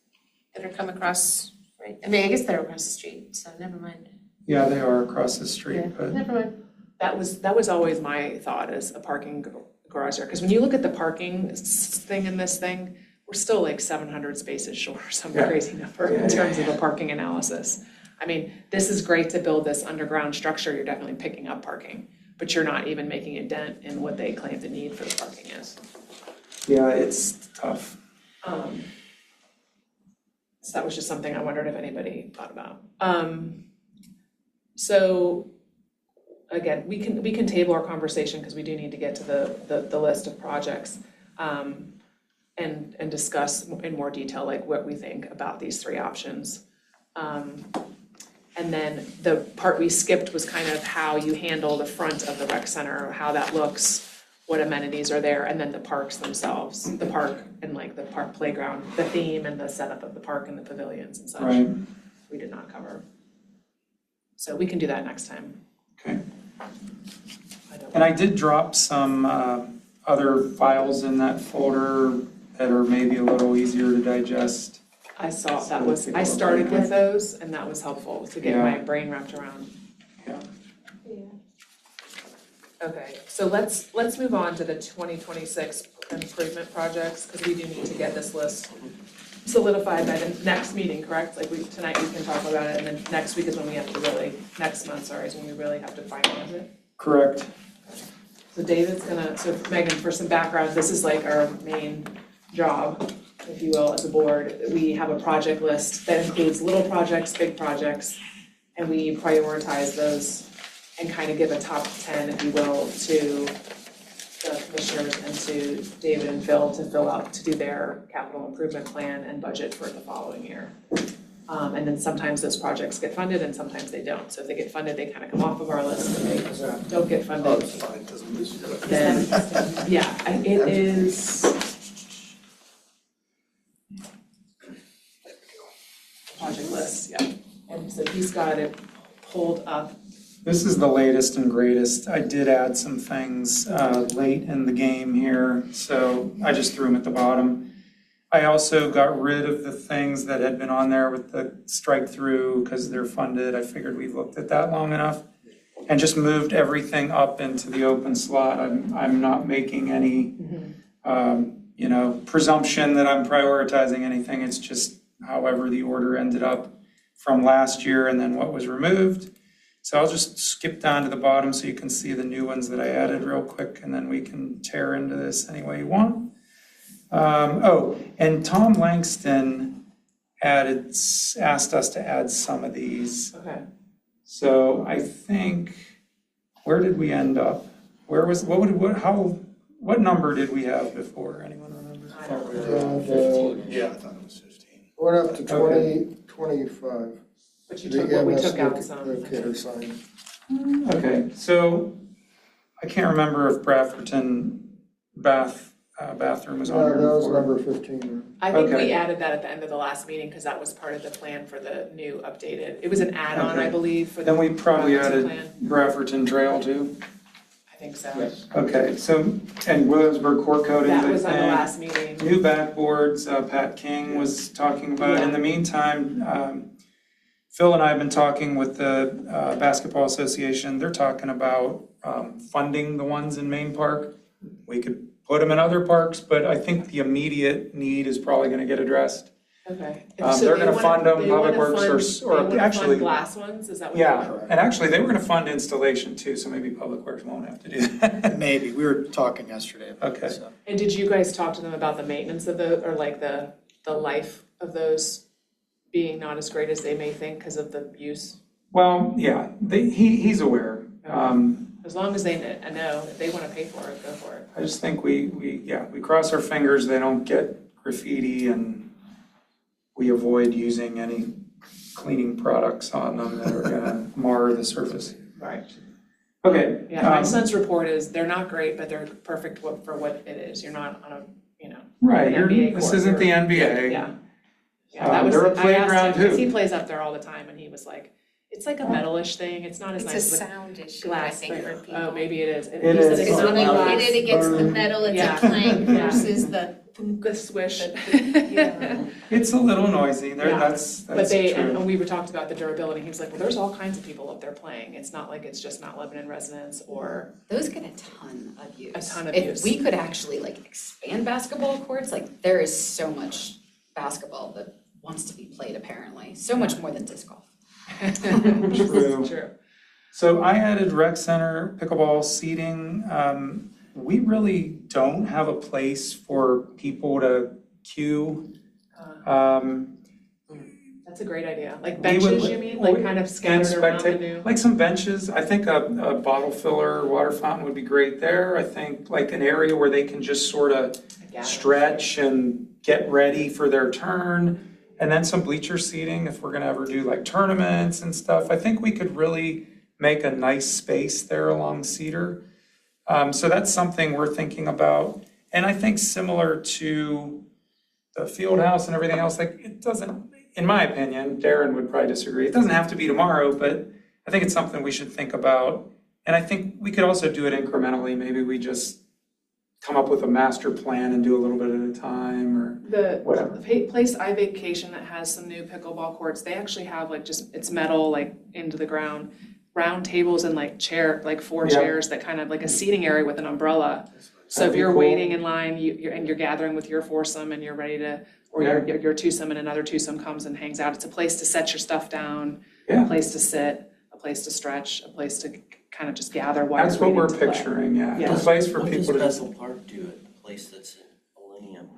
S7: that are come across, right? I mean, I guess they're across the street, so never mind.
S2: Yeah, they are across the street,
S7: Yeah,
S2: but
S7: never mind.
S1: that was always my thought as a parking garage there. Because when you look at the parking thing in this thing, we're still like 700 spaces short or some
S2: Yeah.
S1: crazy number in terms of a parking analysis. I mean, this is great to build this underground structure, you're definitely picking up parking, but you're not even making a dent in what they claim the need for the parking is.
S2: yeah, it's tough.
S1: So that was just something I wondered if anybody thought about. So again, we can table our conversation because we do need to get to the list of projects and discuss in more detail like what we think about these 3 options. And then the part we skipped was kind of how you handle the front of the rec center, how that looks, what amenities are there, and then the parks themselves, the park and like the park playground, the theme and the setup of the park and the pavilions and such.
S2: Right.
S1: We did not cover. So we can do that next time.
S2: Okay.
S1: I don't-
S2: And I did drop some other files in that folder that are maybe a little easier to digest.
S1: I saw,
S2: So
S1: that was,
S2: we'll
S1: I
S2: take a look
S1: started
S2: at
S1: with
S2: it.
S1: those and that was helpful to get
S2: Yeah.
S1: my brain wrapped around.
S2: Yeah.
S1: Okay, so let's move on to the 2026 improvement projects, because we do need to get this list solidified by the next meeting, correct? Like tonight we can talk about it, and then next week is when we have to next month, sorry, is when we really have to finalize it.
S2: Correct.
S1: So David's gonna, so Megan, for some background, this is like our main job, if you will, as a board. We have a project list that includes little projects, big projects, and we prioritize those and kind of give a top 10, if you will, to the commissioners and to David and Phil to fill out, to do their capital improvement plan and budget for the following year. And then sometimes those projects get funded and sometimes they don't. So if they get funded, they kind of come off of our list. If they don't get funded,
S11: Oh, it's fine, doesn't lose you.
S1: then, yeah, it is. Project list, yeah. And so he's got it pulled up.
S2: This is the latest and greatest. I did add some things late in the game here, so I just threw them at the bottom. I also got rid of the things that had been on there with the strike through because they're funded. I figured we've looked at that long enough. And just moved everything up into the open slot. I'm not making any, presumption that I'm prioritizing anything. It's just however the order ended up from last year and then what was removed. So I'll just skip down to the bottom so you can see the new ones that I added real quick, and then we can tear into this any way you want. And Tom Langston asked us to add some of these.
S1: Okay.
S2: So I think, where did we end up? What number did we have before? Anyone remember?
S1: I don't know.
S11: Yeah, I thought it was 15.
S3: Went up to 2025.
S1: But you took, we took out some.
S3: Locator sign.
S2: Okay, so I can't remember if Bradfordton bathroom was on
S3: No,
S2: there
S3: that was
S2: before.
S3: number 15.
S1: I think
S2: Okay.
S1: we added that at the end of the last meeting because that was part of the plan for the new updated. It was an add-on, I
S2: Okay.
S1: believe, for the.
S2: Then we probably
S1: emergency
S2: added
S1: plan.
S2: Bradfordton Trail too.
S1: I think so.
S2: Okay, so, and Williamsburg core coatings,
S1: That
S2: I
S1: was on the
S2: think.
S1: last meeting.
S2: New backboards, Pat King was talking about. In the meantime, Phil and I have been talking with the Basketball Association. They're talking about funding the ones in Main Park. We could put them in other parks, but I think the immediate need is probably gonna get addressed.
S1: Okay.
S2: They're
S1: So
S2: gonna fund them,
S1: they
S2: Public
S1: wanna
S2: Works
S1: fund-
S2: or
S1: they wanna
S2: actually.
S1: fund glass ones, is that what?
S2: Yeah, and actually, they were gonna fund installation too, so maybe Public Works won't have to do that.
S6: Maybe, we were talking yesterday about
S2: Okay.
S6: it, so.
S1: And did you guys talk to them about the maintenance of or like the life of those being not as great as they may think because of the use?
S2: Well, yeah, he's aware.
S1: As long as they know, if they wanna pay for it, go for it.
S2: I just think we cross our fingers they don't get graffiti, and we avoid using any cleaning products on them that are gonna mar the surface.
S1: Right.
S2: Okay.
S1: Yeah, my son's report is, they're not great, but they're perfect for what it is. You're not on a,
S2: Right,
S1: an NBA
S2: this
S1: court.
S2: isn't the NBA.
S1: Yeah. Yeah, that was,
S2: They're a
S1: I asked
S2: playground
S1: him, because
S2: too.
S1: he plays up there all the time, and he was like, it's like a metalish thing, it's not as
S7: It's
S1: nice
S7: a
S1: as
S7: sound issue, I
S1: glass,
S7: think,
S1: but,
S7: for people.
S1: oh, maybe it is.
S2: It
S1: He said
S2: is.
S1: it's
S7: It's
S1: not
S7: when
S1: like
S7: you hit it against the metal, it's
S1: Yeah.
S7: a clang
S1: Yeah.
S7: versus the.
S1: the swish.
S2: It's a little noisy,
S1: Yeah.
S2: that's
S1: But they,
S2: true.
S1: and we were talked about the durability, he was like, well, there's all kinds of people up there playing, it's not like it's just Mount Lebanon residents or,
S9: Those get a ton of use.
S1: A ton of
S9: If
S1: use.
S9: we could actually expand basketball courts, there is so much basketball that wants to be played apparently, so much more than disc golf.
S2: True.
S1: True.
S2: So I added rec center, pickleball seating. We really don't have a place for people to queue.
S1: That's a great idea, like
S2: We would-
S1: benches, you mean, like kind of scattered around the
S2: spectate-
S1: new?
S2: Like some benches, I think a bottle filler, water fountain would be great there. I think like an area where they can just sort of
S1: Yeah.
S2: stretch and get ready for their turn. And then some bleacher seating if we're gonna ever do like tournaments and stuff. I think we could really make a nice space there along Cedar. So that's something we're thinking about. And I think similar to the field house and everything else, like it doesn't, in my opinion, Darren would probably disagree. It doesn't have to be tomorrow, but I think it's something we should think about. And I think we could also do it incrementally. Maybe we just come up with a master plan and do a little bit at a time or whatever.
S1: The place I vacation that has some new pickleball courts, they actually have it's metal, into the ground, round tables and four
S2: Yeah.
S1: chairs that kind of like a seating area with an umbrella. So
S2: That'd
S1: if
S2: be
S1: you're
S2: cool.
S1: waiting in line, you're gathering with your foursome and you're ready to or your twosome and another twosome comes and hangs out. It's a place to set your stuff down,
S2: Yeah.
S1: a place to sit, a place to stretch, a place to kind of just gather while
S2: That's
S1: you're
S2: what we're
S1: waiting to play.
S2: picturing, yeah.
S1: Yeah.
S2: A place for
S5: What
S2: people
S5: does
S2: to.
S5: Bethel Park do at the place that's in Millennium?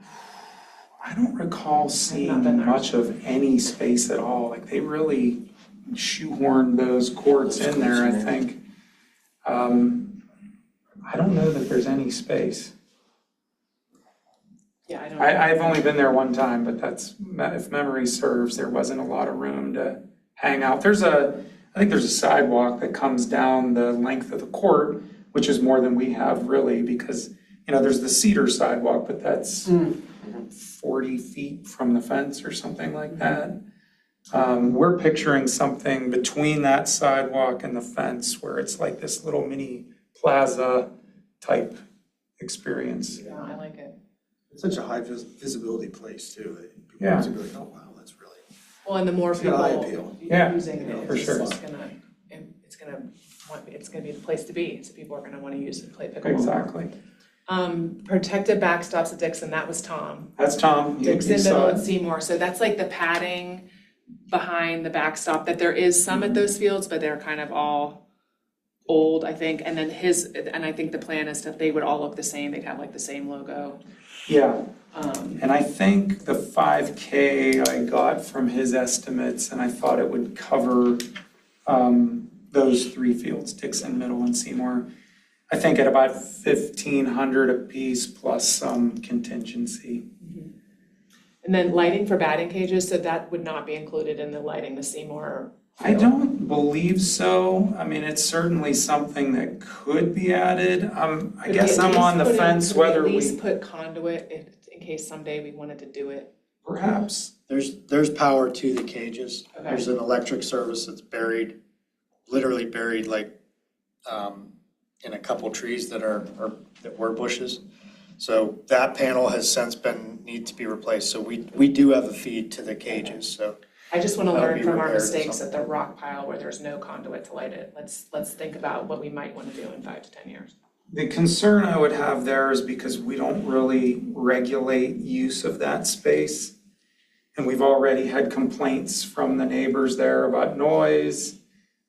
S2: I don't recall
S1: not been
S2: seeing
S1: there.
S2: much of any space at all. Like they really shoehorned those courts in there, I think. I don't know that there's any space.
S1: Yeah, I don't.
S2: I've only been there one time, but that's, if memory serves, there wasn't a lot of room to hang out. I think there's a sidewalk that comes down the length of the court, which is more than we have really, because, there's the cedar sidewalk, but that's 40 feet from the fence or something like that. We're picturing something between that sidewalk and the fence where it's like this little mini plaza type experience.
S1: Yeah, I like it.
S6: It's such a high visibility place too, that people
S2: Yeah.
S6: have to go, oh wow, that's really.
S1: Well, and the more
S6: It's got eye
S1: people
S6: appeal.
S2: Yeah,
S1: using it,
S2: for
S1: it's
S2: sure.
S1: just it's gonna be the place to be, so people are gonna wanna use it, play pickleball.
S2: Exactly.
S1: Protected backstops at Dixon, that was Tom.
S2: That's Tom. You
S1: Dixon,
S2: saw
S1: Middle,
S2: it.
S1: and Seymour, so that's like the padding behind the backstop, that there is some at those fields, but they're kind of all old, I think, and then I think the plan is that they would all look the same, they'd have like the same logo.
S2: Yeah, and I think the 5K I got from his estimates, and I thought it would cover those three fields, Dixon, Middle, and Seymour. I think at about 1,500 apiece plus some contingency.
S1: And then lighting for batting cages, so that would not be included in the lighting the Seymour
S2: I don't believe so. I mean, it's certainly something that could be added. I guess I'm on the fence whether
S1: Could we at
S2: we,
S1: least put conduit in case someday we wanted to do it?
S2: perhaps.
S6: There's power to the cages.
S1: Okay.
S6: There's an electric service that's literally buried like, in a couple trees that were bushes. So that panel has since need to be replaced. So we do have a feed to the cages, so.
S1: I just wanna
S6: That'll
S1: learn
S6: be
S1: from our
S6: repaired or
S1: mistakes
S6: something.
S1: at the rock pile where there's no conduit to light it. Let's think about what we might wanna do in 5 to 10 years.
S2: The concern I would have there is because we don't really regulate use of that space. And we've already had complaints from the neighbors there about noise.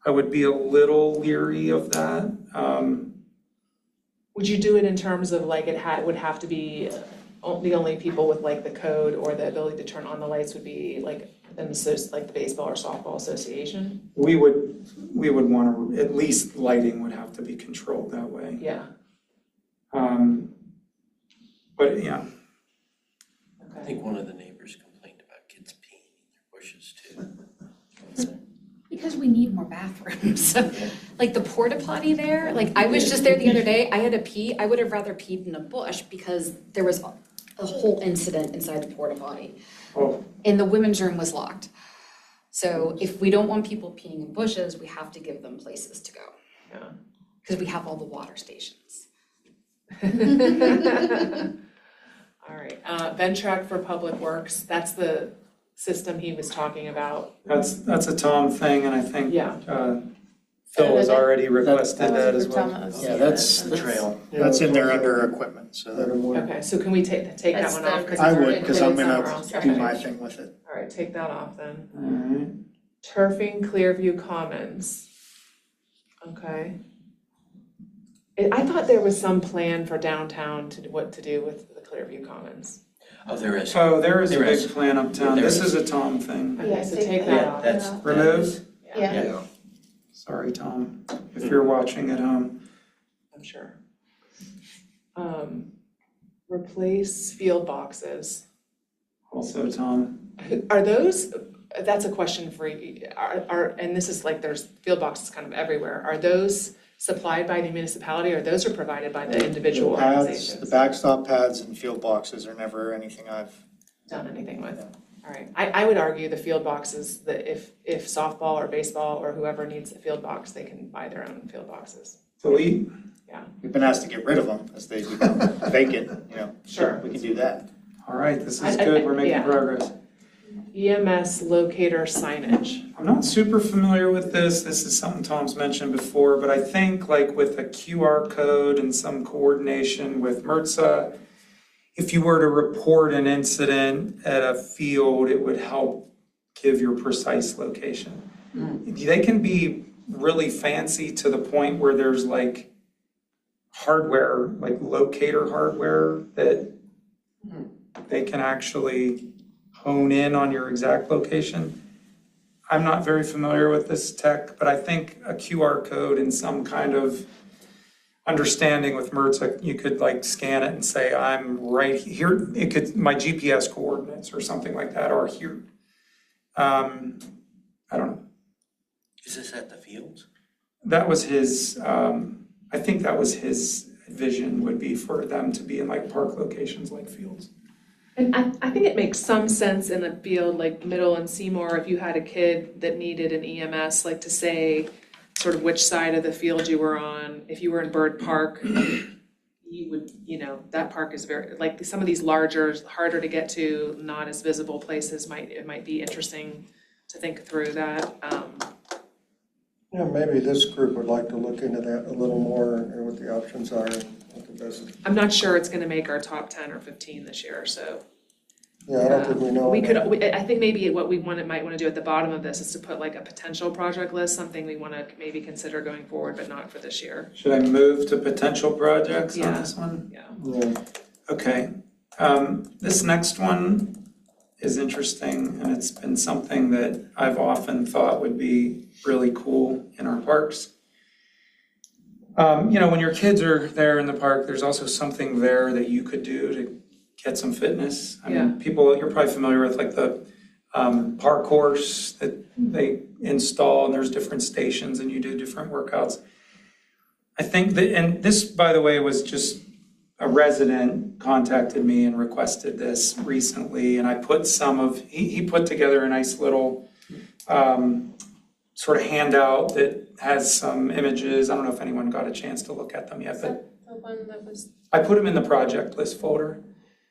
S2: I would be a little leery of that.
S1: Would you do it in terms of like would have to be, the only people with like the code or the ability to turn on the lights would be like the baseball or softball association?
S2: We would want to, at least lighting would have to be controlled that way.
S1: Yeah,
S2: But yeah,
S5: I
S1: okay.
S5: think one of the neighbors complained about kids peeing in their bushes too.
S9: Because we need more bathrooms. Like the porta potty there, like I was just there the other day, I had to pee, I would have rather peed in a bush because there was a whole incident inside the porta potty.
S2: oh,
S9: And the women's room was locked. So if we don't want people peeing in bushes, we have to give them places to go.
S1: Yeah.
S9: Because we have all the water stations.
S1: All right, Ventrac for Public Works, that's the system he was talking about.
S2: that's a Tom thing, and I think
S1: Yeah.
S2: Phil has already requested that as well.
S6: Yeah, that's
S5: The trail.
S6: That's in there under equipment, so
S3: Let
S6: that,
S3: 'em work.
S1: Okay, so can we take that
S7: That's
S1: one
S7: the-
S1: off? 'Cause
S6: I
S1: it's
S6: would,
S1: already
S6: because I'm
S1: included somewhere
S6: gonna
S1: else.
S6: do
S1: Okay.
S6: my thing with it.
S1: All right, take that off then.
S2: All right.
S1: Turfing Clearview Commons. Okay. I thought there was some plan for downtown what to do with the Clearview Commons.
S5: Oh, there is.
S2: Oh, there is a
S5: There
S2: big
S5: is.
S2: plan uptown.
S5: There
S2: This
S5: is.
S2: is a Tom thing.
S1: Okay, so take that
S5: Yeah,
S1: off.
S5: that's.
S2: Remove?
S7: Yeah.
S2: Sorry, Tom, if you're watching at home.
S1: I'm sure. Replace field boxes.
S2: Also, Tom.
S1: Are those, that's a question for you, and this is like, there's field boxes kind of everywhere. Are those supplied by the municipality or those are provided by the individual
S6: The pads,
S1: organizations?
S6: the backstop pads and field boxes are never anything I've.
S1: Done anything with? All right, I would argue the field boxes, that if softball or baseball or whoever needs a field box, they can buy their own field boxes.
S2: Delete?
S6: We've been asked to get rid of them as they become vacant,
S1: Sure.
S6: we can do that.
S2: All right, this is
S1: I-
S2: good, we're making
S1: yeah.
S2: progress.
S1: EMS locator signage.
S2: I'm not super familiar with this. This is something Tom's mentioned before, but I think like with a QR code and some coordination with MRTSA if you were to report an incident at a field, it would help give your precise location. They can be really fancy to the point where there's like hardware, like locator hardware that they can actually hone in on your exact location. I'm not very familiar with this tech, but I think a QR code and some kind of understanding with MRTA, you could like scan it and say, I'm right here. It could, my GPS coordinates or something like that are here. I don't know.
S5: Is this at the fields?
S2: That was his, I think that was his vision, would be for them to be in like park locations like fields.
S1: And I think it makes some sense in a field like Middle and Seymour, if you had a kid that needed an EMS, like to say sort of which side of the field you were on. If you were in Bird Park, you would, that park is very, like some of these larger, harder to get to, not as visible places, it might be interesting to think through that.
S3: Yeah, maybe this group would like to look into that a little more and what the options are and what the best.
S1: I'm not sure it's gonna make our top 10 or 15 this year, so.
S3: Yeah, I don't think we know.
S1: I think maybe what we might wanna do at the bottom of this is to put like a potential project list, something we wanna maybe consider going forward, but not for this year.
S2: Should I move to potential projects on
S1: Yeah.
S2: this one?
S1: Yeah.
S3: Yeah.
S2: Okay. This next one is interesting, and it's been something that I've often thought would be really cool in our parks. When your kids are there in the park, there's also something there that you could do to get some fitness. I mean, you're probably familiar with like the park course that they install, and there's different stations and you do different workouts. I think that, and this, by the way, was just a resident contacted me and requested this recently, and I put he put together a nice little sort of handout that has some images. I don't know if anyone got a chance to look at them yet, but
S7: The one that was.
S2: I put them in the project list folder.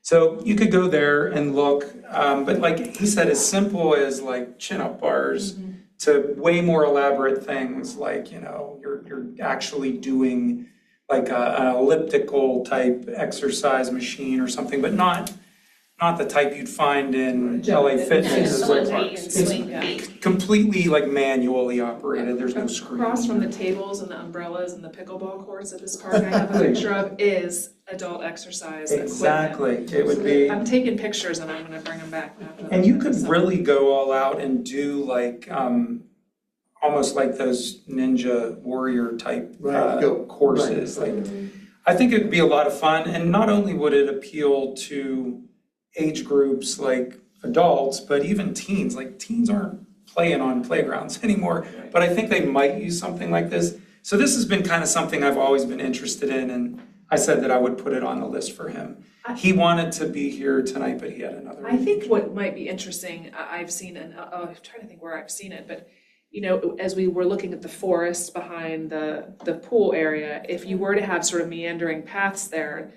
S2: So you could go there and look, but like he said, as simple as like chin-up bars to way more elaborate things like, you're actually doing like an elliptical type exercise machine or something, but not the type you'd find in LA Fitness. It's completely like manually operated, there's no screen.
S1: Across from the tables and the umbrellas and the pickleball courts at this park I have a picture of is adult exercise equipment.
S2: Exactly, it would be.
S1: I'm taking pictures and I'm gonna bring them back after.
S2: And you could really go all out and do like, almost like those ninja warrior type courses. Like, I think it'd be a lot of fun, and not only would it appeal to age groups like adults, but even teens. Like teens aren't playing on playgrounds anymore, but I think they might use something like this. So this has been kind of something I've always been interested in, and I said that I would put it on the list for him. He wanted to be here tonight, but he had another.
S1: I think what might be interesting, I've seen, and I'm trying to think where I've seen it, but as we were looking at the forest behind the pool area, if you were to have sort of meandering paths there,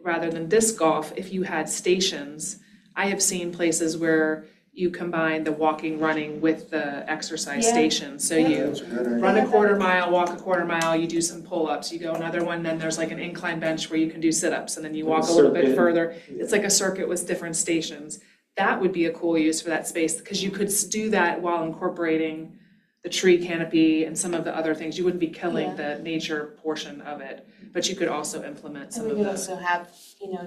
S1: rather than disc golf, if you had stations, I have seen places where you combine the walking, running with the exercise stations. So you run a quarter mile, walk a quarter mile, you do some pull-ups, you go another one, then there's like an incline bench where you can do sit-ups, and then you walk a little bit further. It's like a circuit with different stations. That would be a cool use for that space, because you could do that while incorporating the tree canopy and some of the other things. You wouldn't be killing the nature portion of it, but you could also implement some of
S7: And we
S1: the.
S7: could also have,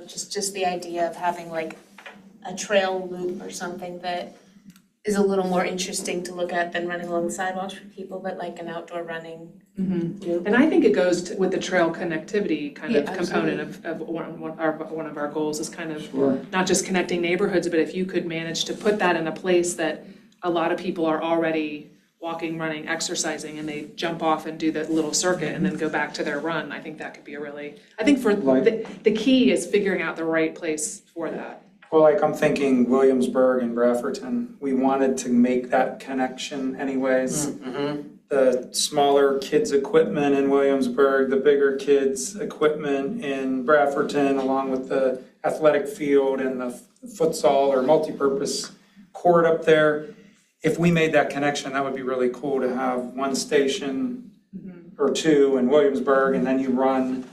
S7: just the idea of having like a trail loop or something that is a little more interesting to look at than running along the sidewalks for people, but like an outdoor running loop.
S1: And I think it goes with the trail connectivity kind of
S7: Yeah,
S1: component of one of our goals is kind of not just connecting neighborhoods, but if you could manage to put that in a place that a lot of people are already walking, running, exercising, and they jump off and do that little circuit and then go back to their run. I think that could be I think for the key is figuring out the right place for that.
S2: Well, like I'm thinking Williamsburg and Brafferton, we wanted to make that connection anyways. The smaller kids' equipment in Williamsburg, the bigger kids' equipment in Brafferton, along with the athletic field and the futsal or multipurpose court up there. If we made that connection, that would be really cool to have one station or two in Williamsburg, and then you run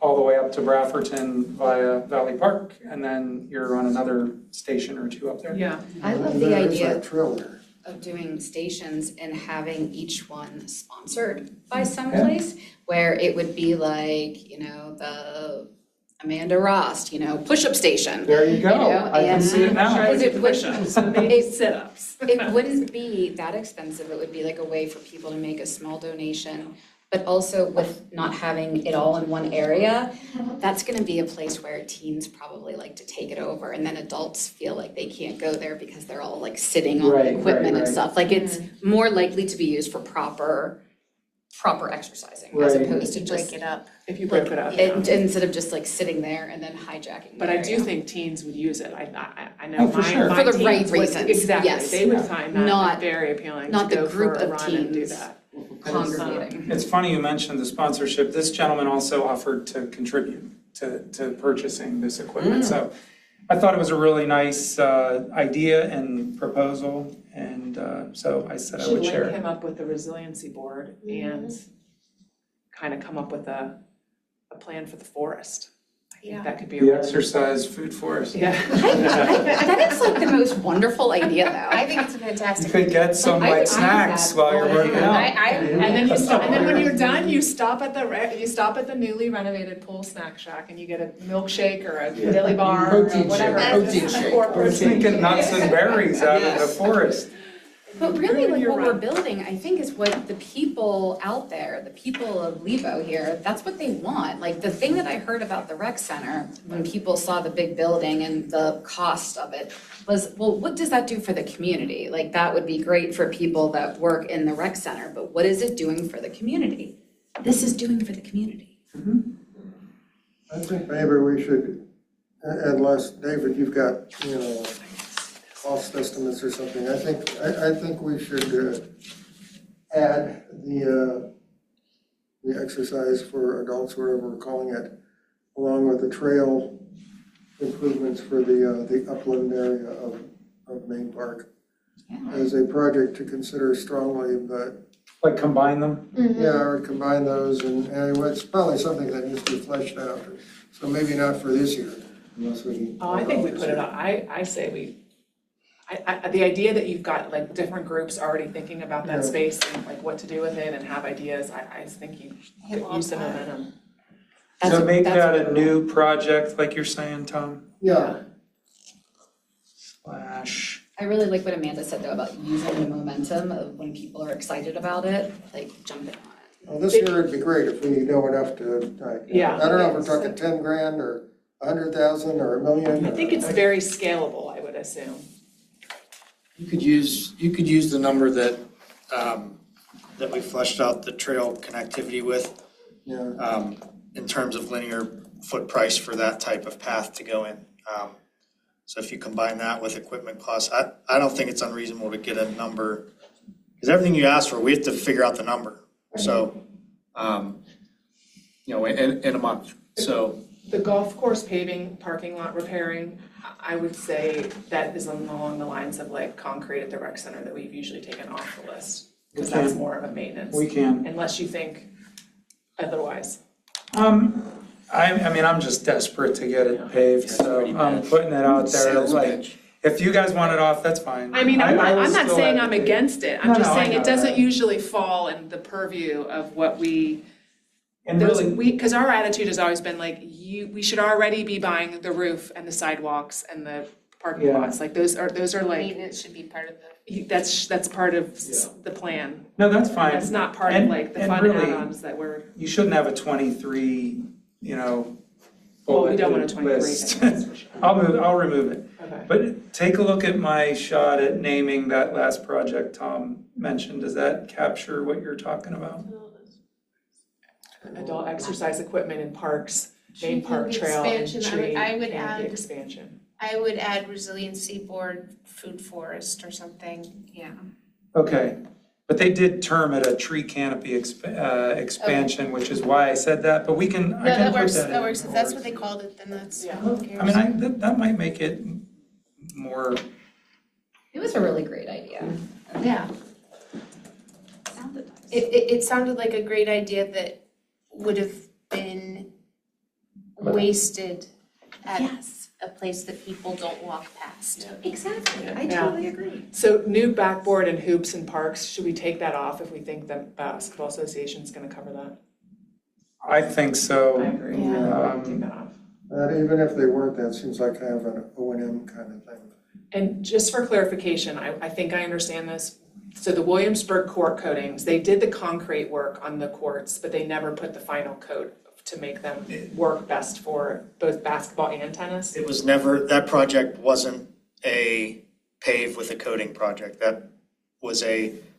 S2: all the way up to Brafferton via Valley Park, and then you're on another station or two up there.
S1: Yeah,
S9: I love the
S3: There is
S9: idea
S3: that trail there.
S9: of doing stations and having each one sponsored by someplace where it would be like, you know, the Amanda Rost, you know, push-up station.
S2: There you go,
S9: You know,
S2: I can
S9: and-
S2: see it now.
S9: Because it
S1: push-ups, so maybe sit-ups.
S9: It wouldn't be that expensive, it would be like a way for people to make a small donation. But also with not having it all in one area, that's gonna be a place where teens probably like to take it over. And then adults feel like they can't go there because they're all like sitting on
S2: Right,
S9: the equipment and
S2: right.
S9: stuff. Like it's more likely to be used for proper exercising as
S2: Right.
S9: opposed to
S7: You
S9: just.
S7: break it up.
S1: If you break it up, yeah.
S9: Instead of just like sitting there and then hijacking the
S1: But I do
S9: area.
S1: think teens would use it. I know
S2: Oh, for sure.
S1: my
S9: For the right
S1: teens would,
S9: reasons,
S1: exactly,
S9: yes.
S1: they would
S2: Yeah.
S1: find that
S9: Not-
S1: very appealing to
S9: not the
S1: go for
S9: group
S1: a
S9: of
S1: run and do
S9: teens.
S1: that.
S9: Congregating.
S2: It's funny you mentioned the sponsorship. This gentleman also offered to contribute to purchasing this equipment. So I thought it was a really nice idea and proposal, and so I said I would
S1: Should
S2: share
S1: link
S2: it.
S1: him up with the resiliency board and kind of come up with a plan for the forest. I think that could be a
S2: The
S1: really.
S2: exercise food forest.
S1: Yeah.
S9: That is like the most wonderful idea though.
S7: I think it's a
S2: You
S7: fantastic.
S2: could get some
S9: I would
S2: like
S9: use
S2: snacks
S9: that
S2: while you're
S9: all the
S2: working
S9: time.
S2: out.
S1: And then you stop, and then when you're done, you stop at the newly renovated Pool Snack Shack and you get a milkshake or a dilly bar or
S11: Protein
S1: whatever.
S11: shake, protein shake.
S1: Or
S2: I was thinking nuts and berries out in the forest.
S9: But really, like
S1: You're
S9: what we're
S1: right.
S9: building, I think is what the people out there, the people of Lebo here, that's what they want. Like the thing that I heard about the rec center, when people saw the big building and the cost of it, was, well, what does that do for the community? Like that would be great for people that work in the rec center, but what is it doing for the community? This is doing for the community.
S3: I think maybe we should, unless, David, you've got, you know, cost estimates or something, I think we should add the exercise for adults, whatever we're calling it, along with the trail improvements for the upland area of Main Park as a project to consider strongly, but
S2: Like combine them?
S3: yeah, I would combine those, and it's probably something that needs to be fleshed out. So maybe not for this year, unless we.
S1: Oh, I think we put it on, I say the idea that you've got like different groups already thinking about that
S3: Yeah.
S1: space and like what to do with it and have ideas, I think you use some momentum.
S2: So make that a new project, like you're saying, Tom?
S3: Yeah,
S2: Slash.
S9: I really like what Amanda said though about using the momentum of when people are excited about it, like jumping on it.
S3: well, this year it'd be great if we know enough to, like,
S1: Yeah.
S3: I don't know if we're talking 10 grand or 100,000 or $1 million.
S1: I think it's very scalable, I would assume.
S6: You could use the number that, that we fleshed out the trail connectivity with,
S3: Yeah,
S6: in terms of linear foot price for that type of path to go in. So if you combine that with equipment costs, I don't think it's unreasonable to get a number, because everything you ask for, we have to figure out the number. So, you know, in a month, so.
S1: The golf course paving, parking lot repairing, I would say that is along the lines of like concrete at the rec center that we've usually taken off the list. Because that's
S2: Okay.
S1: more of a maintenance,
S2: We can.
S1: unless you think otherwise.
S2: I mean, I'm just desperate to get it paved, so I'm putting it out there,
S11: Sales
S2: like,
S11: pitch.
S2: if you guys want it off, that's fine.
S1: I mean,
S2: I will
S1: I'm not
S2: still
S1: saying I'm
S2: advocate.
S1: against it,
S2: No,
S1: I'm just
S2: no, I
S1: saying
S2: know
S1: it doesn't
S2: that.
S1: usually fall in the purview of what we,
S2: And
S1: those,
S2: really,
S1: because our attitude has always been like, we should already be buying the roof and the sidewalks and the parking
S2: Yeah.
S1: lots, like those are like,
S7: Maintenance should be part of the.
S1: that's part of the plan.
S2: no, that's fine.
S1: That's not part of
S2: And-
S1: like the
S2: and
S1: fun
S2: really,
S1: add-ons that we're,
S2: You shouldn't have a 23, you know,
S1: well, we don't want a
S2: bulleted
S1: 23
S2: list.
S1: thing, that's for sure.
S2: I'll remove it.
S1: Okay.
S2: But take a look at my shot at naming that last project Tom mentioned. Does that capture what you're talking about?
S1: Adult exercise equipment in parks, main park
S7: Tree
S1: trail and
S7: expansion,
S1: tree
S7: I would
S1: canopy
S7: add-
S1: expansion.
S7: I would add resiliency board, food forest or something.
S9: Yeah.
S2: Okay, but they did term it a tree canopy expansion, which is why I said that, but I can
S7: No,
S2: put
S7: that
S2: that
S7: works,
S2: in.
S7: that works. If that's what they called it, then that's,
S1: Yeah.
S7: who cares?
S2: I mean, that might make it more,
S9: It was a really great idea.
S7: Yeah.
S9: Sounded nice.
S7: It sounded like a great idea that would have been wasted at
S9: Yes,
S7: a place that people don't walk past.
S9: exactly, I
S1: Yeah.
S9: totally agree.
S1: So new backboard and hoops in parks, should we take that off if we think the basketball association's gonna cover that?
S2: I think so.
S1: I agree,
S7: Yeah.
S1: take that off.
S3: Even if they weren't, that seems like kind of an O&M kind of thing.
S1: And just for clarification, I think I understand this. So the Williamsburg court coatings, they did the concrete work on the courts, but they never put the final coat to make them work best for both basketball and tennis?
S6: It was never, that project wasn't a pave with a coating project. That was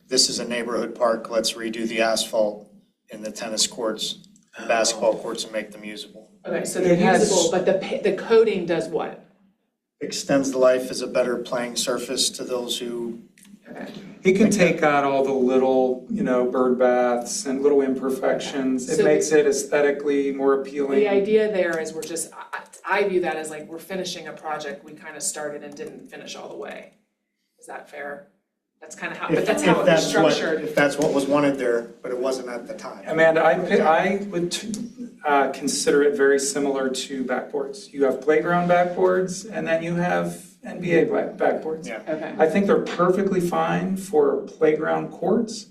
S6: this is a neighborhood park, let's redo the asphalt in the tennis courts, basketball courts, and make them usable.
S1: Okay, so they're
S2: It has-
S1: usable, but the coating does what?
S6: Extends the life as a better playing surface to those who,
S1: Okay.
S2: He can take out all the little, bird baths and little imperfections. It
S1: So-
S2: makes it aesthetically more appealing.
S1: The idea there is I view that as like we're finishing a project we kind of started and didn't finish all the way. Is that fair? That's kind of how, but that's how it was structured.
S6: if that's what was wanted there, but it wasn't at the time.
S2: Amanda, I would consider it very similar to backboards. You have playground backboards, and then you have NBA backboards.
S6: Yeah.
S1: Okay.
S2: I think they're perfectly fine for playground courts.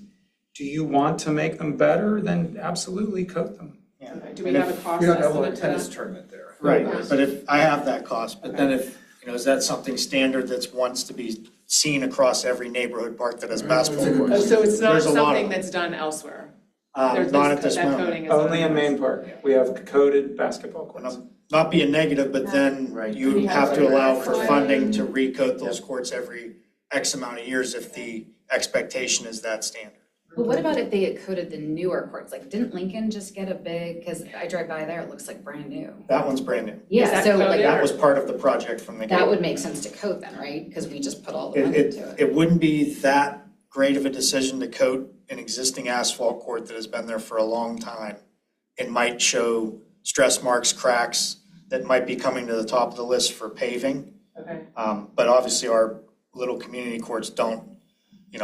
S2: Do you want to make them better? Then absolutely coat them.
S1: Okay. Do we have a cost
S11: We don't have a
S1: estimate to
S11: tennis
S1: that?
S11: tournament there.
S6: Right, but if, I have that cost, but then if, is that something standard that's wants to be seen across every neighborhood park that has basketball
S1: Oh,
S6: courts?
S1: so it's not
S6: There's a lot of
S1: something
S6: them.
S1: that's done elsewhere? There's
S6: Not at this
S1: that
S6: moment.
S1: coating is
S2: Only
S1: done
S2: in Main Park, we have coated basketball
S6: And
S2: courts.
S6: I'm not being negative, but then
S11: Right.
S6: you have to allow for funding to recoat those courts every X amount of years if the expectation is that standard.
S9: But what about if they had coated the newer courts? Like, didn't Lincoln just get a big, because I drive by there, it looks like brand new.
S6: That one's brand new.
S9: Yeah,
S1: that
S9: so like,
S1: coated?
S6: That was part of the project from the
S9: that
S6: get.
S9: would make sense to coat then, right? Because we just put all the money
S6: It,
S9: into it.
S6: it wouldn't be that great of a decision to coat an existing asphalt court that has been there for a long time. It might show stress marks, cracks that might be coming to the top of the list for paving.
S1: Okay.
S6: But obviously our little community courts don't,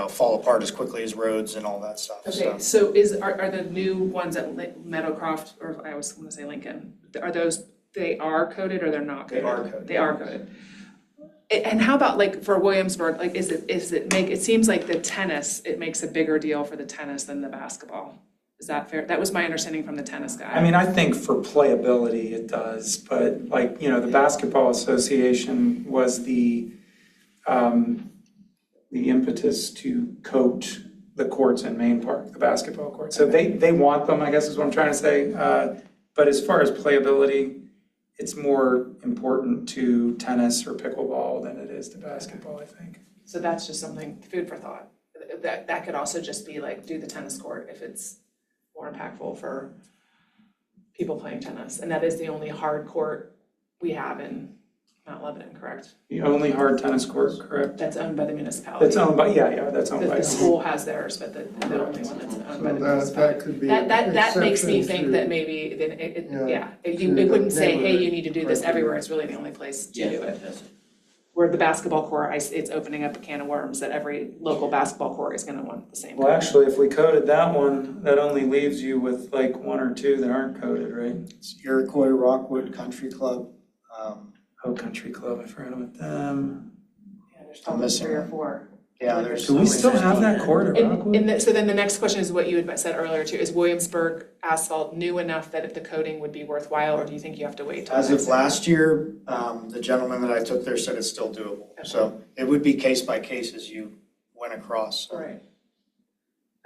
S6: fall apart as quickly as roads and all that stuff,
S1: Okay,
S6: so.
S1: so are the new ones at Meadowcroft, or I always want to say Lincoln, they are coated or they're not
S6: They
S1: coated?
S6: are coated.
S1: They are coated. And how about like for Williamsburg, like it seems like the tennis, it makes a bigger deal for the tennis than the basketball. Is that fair? That was my understanding from the tennis guy.
S2: I mean, I think for playability it does, but the Basketball Association was the impetus to coat the courts in Main Park, the basketball courts. So they want them, I guess is what I'm trying to say. But as far as playability, it's more important to tennis or pickleball than it is to basketball, I think.
S1: So that's just something, food for thought. That could also just be like, do the tennis court if it's more impactful for people playing tennis. And that is the only hard court we have in Mount Lebanon, correct?
S2: The only hard tennis court, correct?
S1: That's owned by the municipality.
S2: That's owned by, that's owned by.
S1: The school has theirs, but the only one that's owned by the
S3: So
S1: municipality.
S3: that could be an
S1: That makes me
S3: exception
S1: think
S3: to-
S1: that maybe, then it
S3: to the
S1: wouldn't say, hey,
S3: neighborhood
S1: you need to do this
S3: criteria.
S1: everywhere, it's really the only place to do it.
S5: that's it.
S1: Where the basketball court, it's opening up a can of worms that every local basketball court is gonna want the same.
S2: Well, actually, if we coated that one, that only leaves you with like one or two that aren't coated, right?
S6: It's Iroquois Rockwood Country Club.
S2: Oh, Country Club, I forgot about them.
S1: Yeah, there's
S6: I'm
S1: probably
S6: missing
S1: 3 or
S6: one.
S1: 4.
S6: Yeah, there's.
S2: Do we still have that court at Rockwood?
S1: So then the next question is what you had said earlier too, is Williamsburg asphalt new enough that the coating would be worthwhile, or do you think you have to wait till?
S6: As
S1: next
S6: of
S1: year?
S6: last year, the gentleman that I took there said it's still doable. So it would be case by case as you went across.
S1: All right.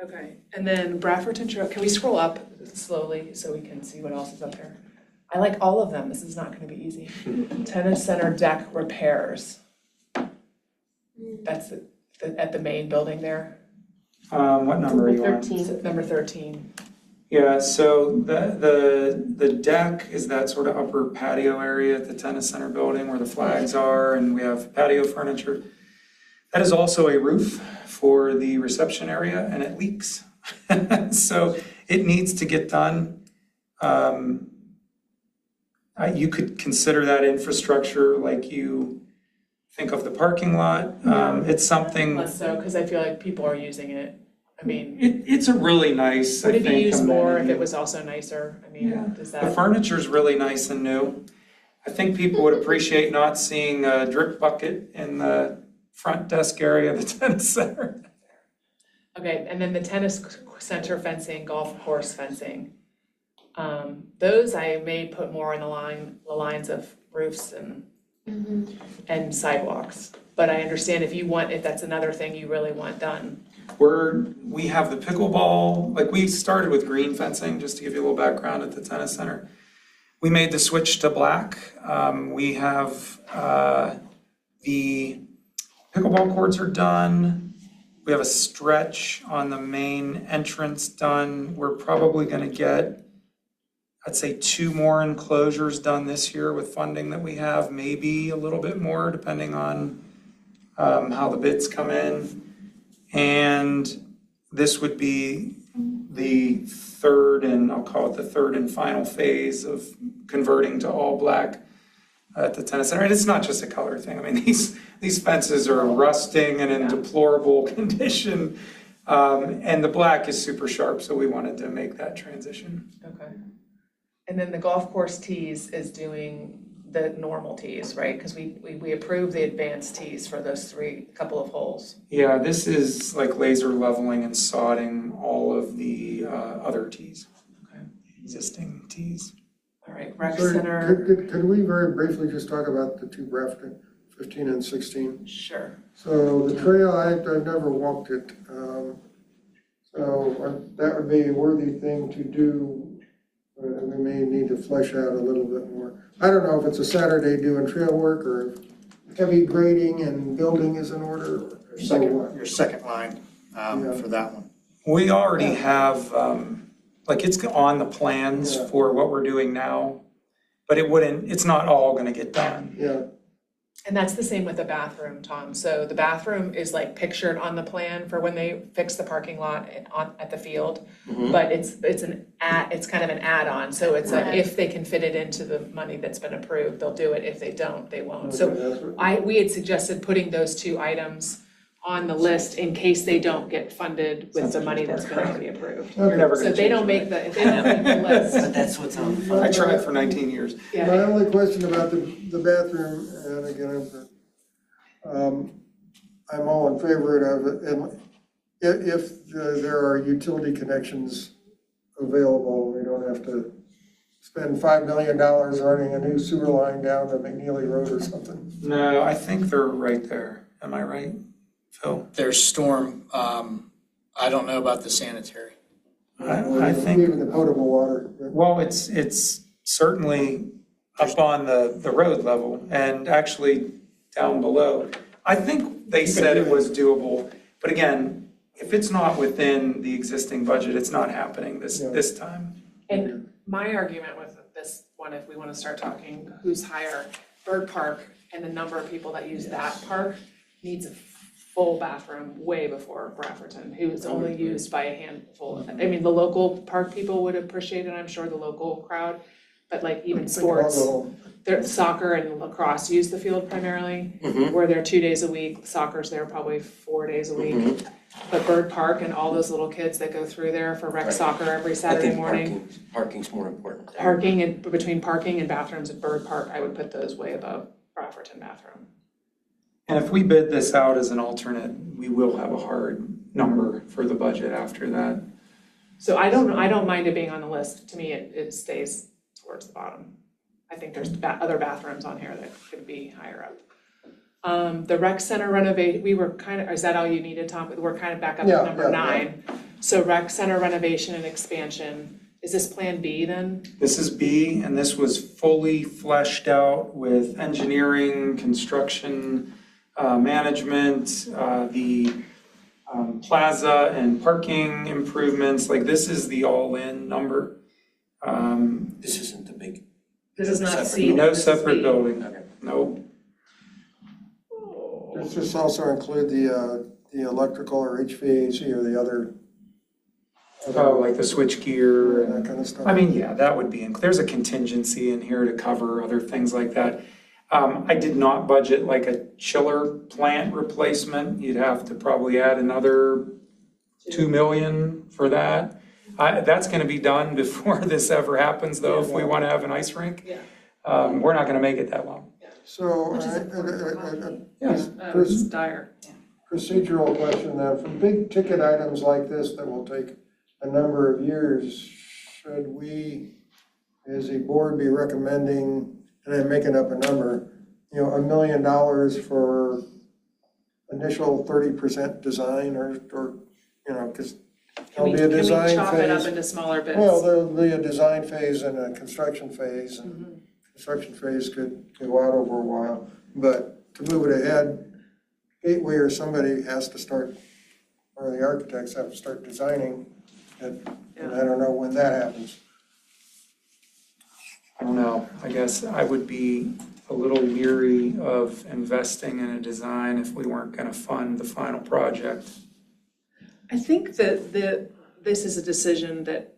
S1: Okay, and then Bradford Trail, can we scroll up slowly so we can see what else is up there? I like all of them, this is not gonna be easy. Tennis center deck repairs. That's at the main building there.
S2: What number are you on?
S7: 13.
S1: Number 13.
S2: Yeah, so the deck is that sort of upper patio area at the tennis center building where the flags are, and we have patio furniture. That is also a roof for the reception area, and it leaks. So it needs to get done. You could consider that infrastructure like you think of the parking lot. It's something,
S1: Less so, because I feel like people are using it I mean,
S2: It's a really nice, I
S1: would it
S2: think,
S1: be used more if
S2: amenity.
S1: it was also nicer? I mean,
S2: Yeah.
S1: does
S2: The
S1: that,
S2: furniture's really nice and new. I think people would appreciate not seeing a drip bucket in the front desk area of the tennis center.
S1: okay, and then the tennis center fencing, golf course fencing. Those I may put more in the lines of roofs and sidewalks. But I understand if that's another thing you really want done.
S2: We have the pickleball, like we started with green fencing, just to give you a little background at the tennis center. We made the switch to black. We have, the pickleball courts are done. We have a stretch on the main entrance done. We're probably gonna get, I'd say 2 more enclosures done this year with funding that we have, maybe a little bit more depending on how the bids come in. And this would be the I'll call it the third and final phase of converting to all black at the tennis center. And it's not just a color thing. I mean, these fences are rusting and in deplorable condition. And the black is super sharp, so we wanted to make that transition.
S1: Okay. And then the golf course tees is doing the normal tees, right? Because we approved the advanced tees for those couple of holes.
S2: Yeah, this is like laser leveling and sodding all of the other tees.
S1: Okay.
S2: Existing tees.
S1: All right, rec
S3: Sorry,
S1: center,
S3: could we very briefly just talk about the 2 Grafton, 15 and 16?
S1: sure.
S3: So the trail, I've never walked it. So that would be a worthy thing to do. We may need to flesh out a little bit more. I don't know if it's a Saturday doing trail work or if heavy grading and building is in order.
S6: Your second line
S3: Yeah.
S6: for that one.
S2: We already have, like it's on the plans
S3: Yeah.
S2: for what we're doing now, but it's not all gonna get done.
S3: Yeah,
S1: And that's the same with the bathroom, Tom. So the bathroom is like pictured on the plan for when they fix the parking lot at the field. But it's kind of an add-on, so it's if they can fit it into the money that's been approved, they'll do it. If they don't, they won't. So
S3: okay, that's what-
S1: we had suggested putting those 2 items on the list in case they don't get funded with the money that's been already approved.
S2: You're never
S1: So
S2: gonna
S1: if they don't
S2: change
S1: make if they don't make the list,
S5: But that's what's on
S2: that. I tried for 19 years.
S1: yeah.
S3: My only question about the bathroom, and again, I'm all in favor of it, and if there are utility connections available, we don't have to spend $5 million running a new sewer line down to McNeely Road or something.
S2: No, I think they're right there. Am I right, Phil?
S6: There's storm, I don't know about the sanitary.
S2: I think,
S3: Even the potable water.
S2: well, it's certainly up on the road level and actually down below. I think they said it was doable, but again, if it's not within the existing budget, it's not happening this time.
S1: And my argument with this one, if we want to start talking who's higher, Bird Park and the number of people that use that park needs a full bathroom way before Bradfordton, who is only used by a handful. I mean, the local park people would appreciate it, I'm sure, the local crowd, but like even sports, soccer and lacrosse use the field primarily. We're there 2 days a week, soccer's there probably 4 days a week. But Bird Park and all those little kids that go through there for rec soccer every Saturday morning.
S5: Parking's more important.
S1: Parking and between parking and bathrooms at Bird Park, I would put those way above Bradfordton bathroom.
S2: And if we bid this out as an alternate, we will have a hard number for the budget after that.
S1: So I don't mind it being on the list. To me, it stays towards the bottom. I think there's other bathrooms on here that could be higher up. The rec center renovate, is that all you needed, Tom? We're kind of back up
S3: Yeah,
S1: to number
S3: yeah,
S1: 9. So rec center renovation and expansion, is this Plan B then?
S2: This is B, and this was fully fleshed out with engineering, construction, management, the plaza and parking improvements. Like, this is the all-in number.
S5: This isn't the big.
S1: This is not
S5: Separate.
S1: C.
S2: No
S1: this is
S2: separate
S1: B.
S2: building,
S5: Okay.
S2: nope.
S3: Does this also include the electrical or HVAC or the other?
S2: Oh, like the switch gear.
S3: That kind of stuff?
S2: I mean, yeah, that would be, there's a contingency in here to cover other things like that. I did not budget like a chiller plant replacement. You'd have to probably add another 2 million for that. That's gonna be done before this ever happens, though, if we wanna have an ice rink.
S1: Yeah.
S2: We're not gonna make it that long.
S3: So,
S1: Which is important for hockey.
S2: Yes.
S1: It's dire.
S3: procedural question then, for big ticket items like this that will take a number of years, should we, as a board, be recommending, and I'm making up a number, $1 million for initial 30% design or, because there'll be a design phase.
S1: Can we chop it up into smaller bits?
S3: Well, there'll be a design phase and a construction phase, and construction phase could go out over a while. But to move it ahead, Gateway or somebody has to start, or the architects have to start designing, and I don't know when that happens.
S2: I don't know, I guess I would be a little leery of investing in a design if we weren't gonna fund the final project.
S1: I think that this is a decision that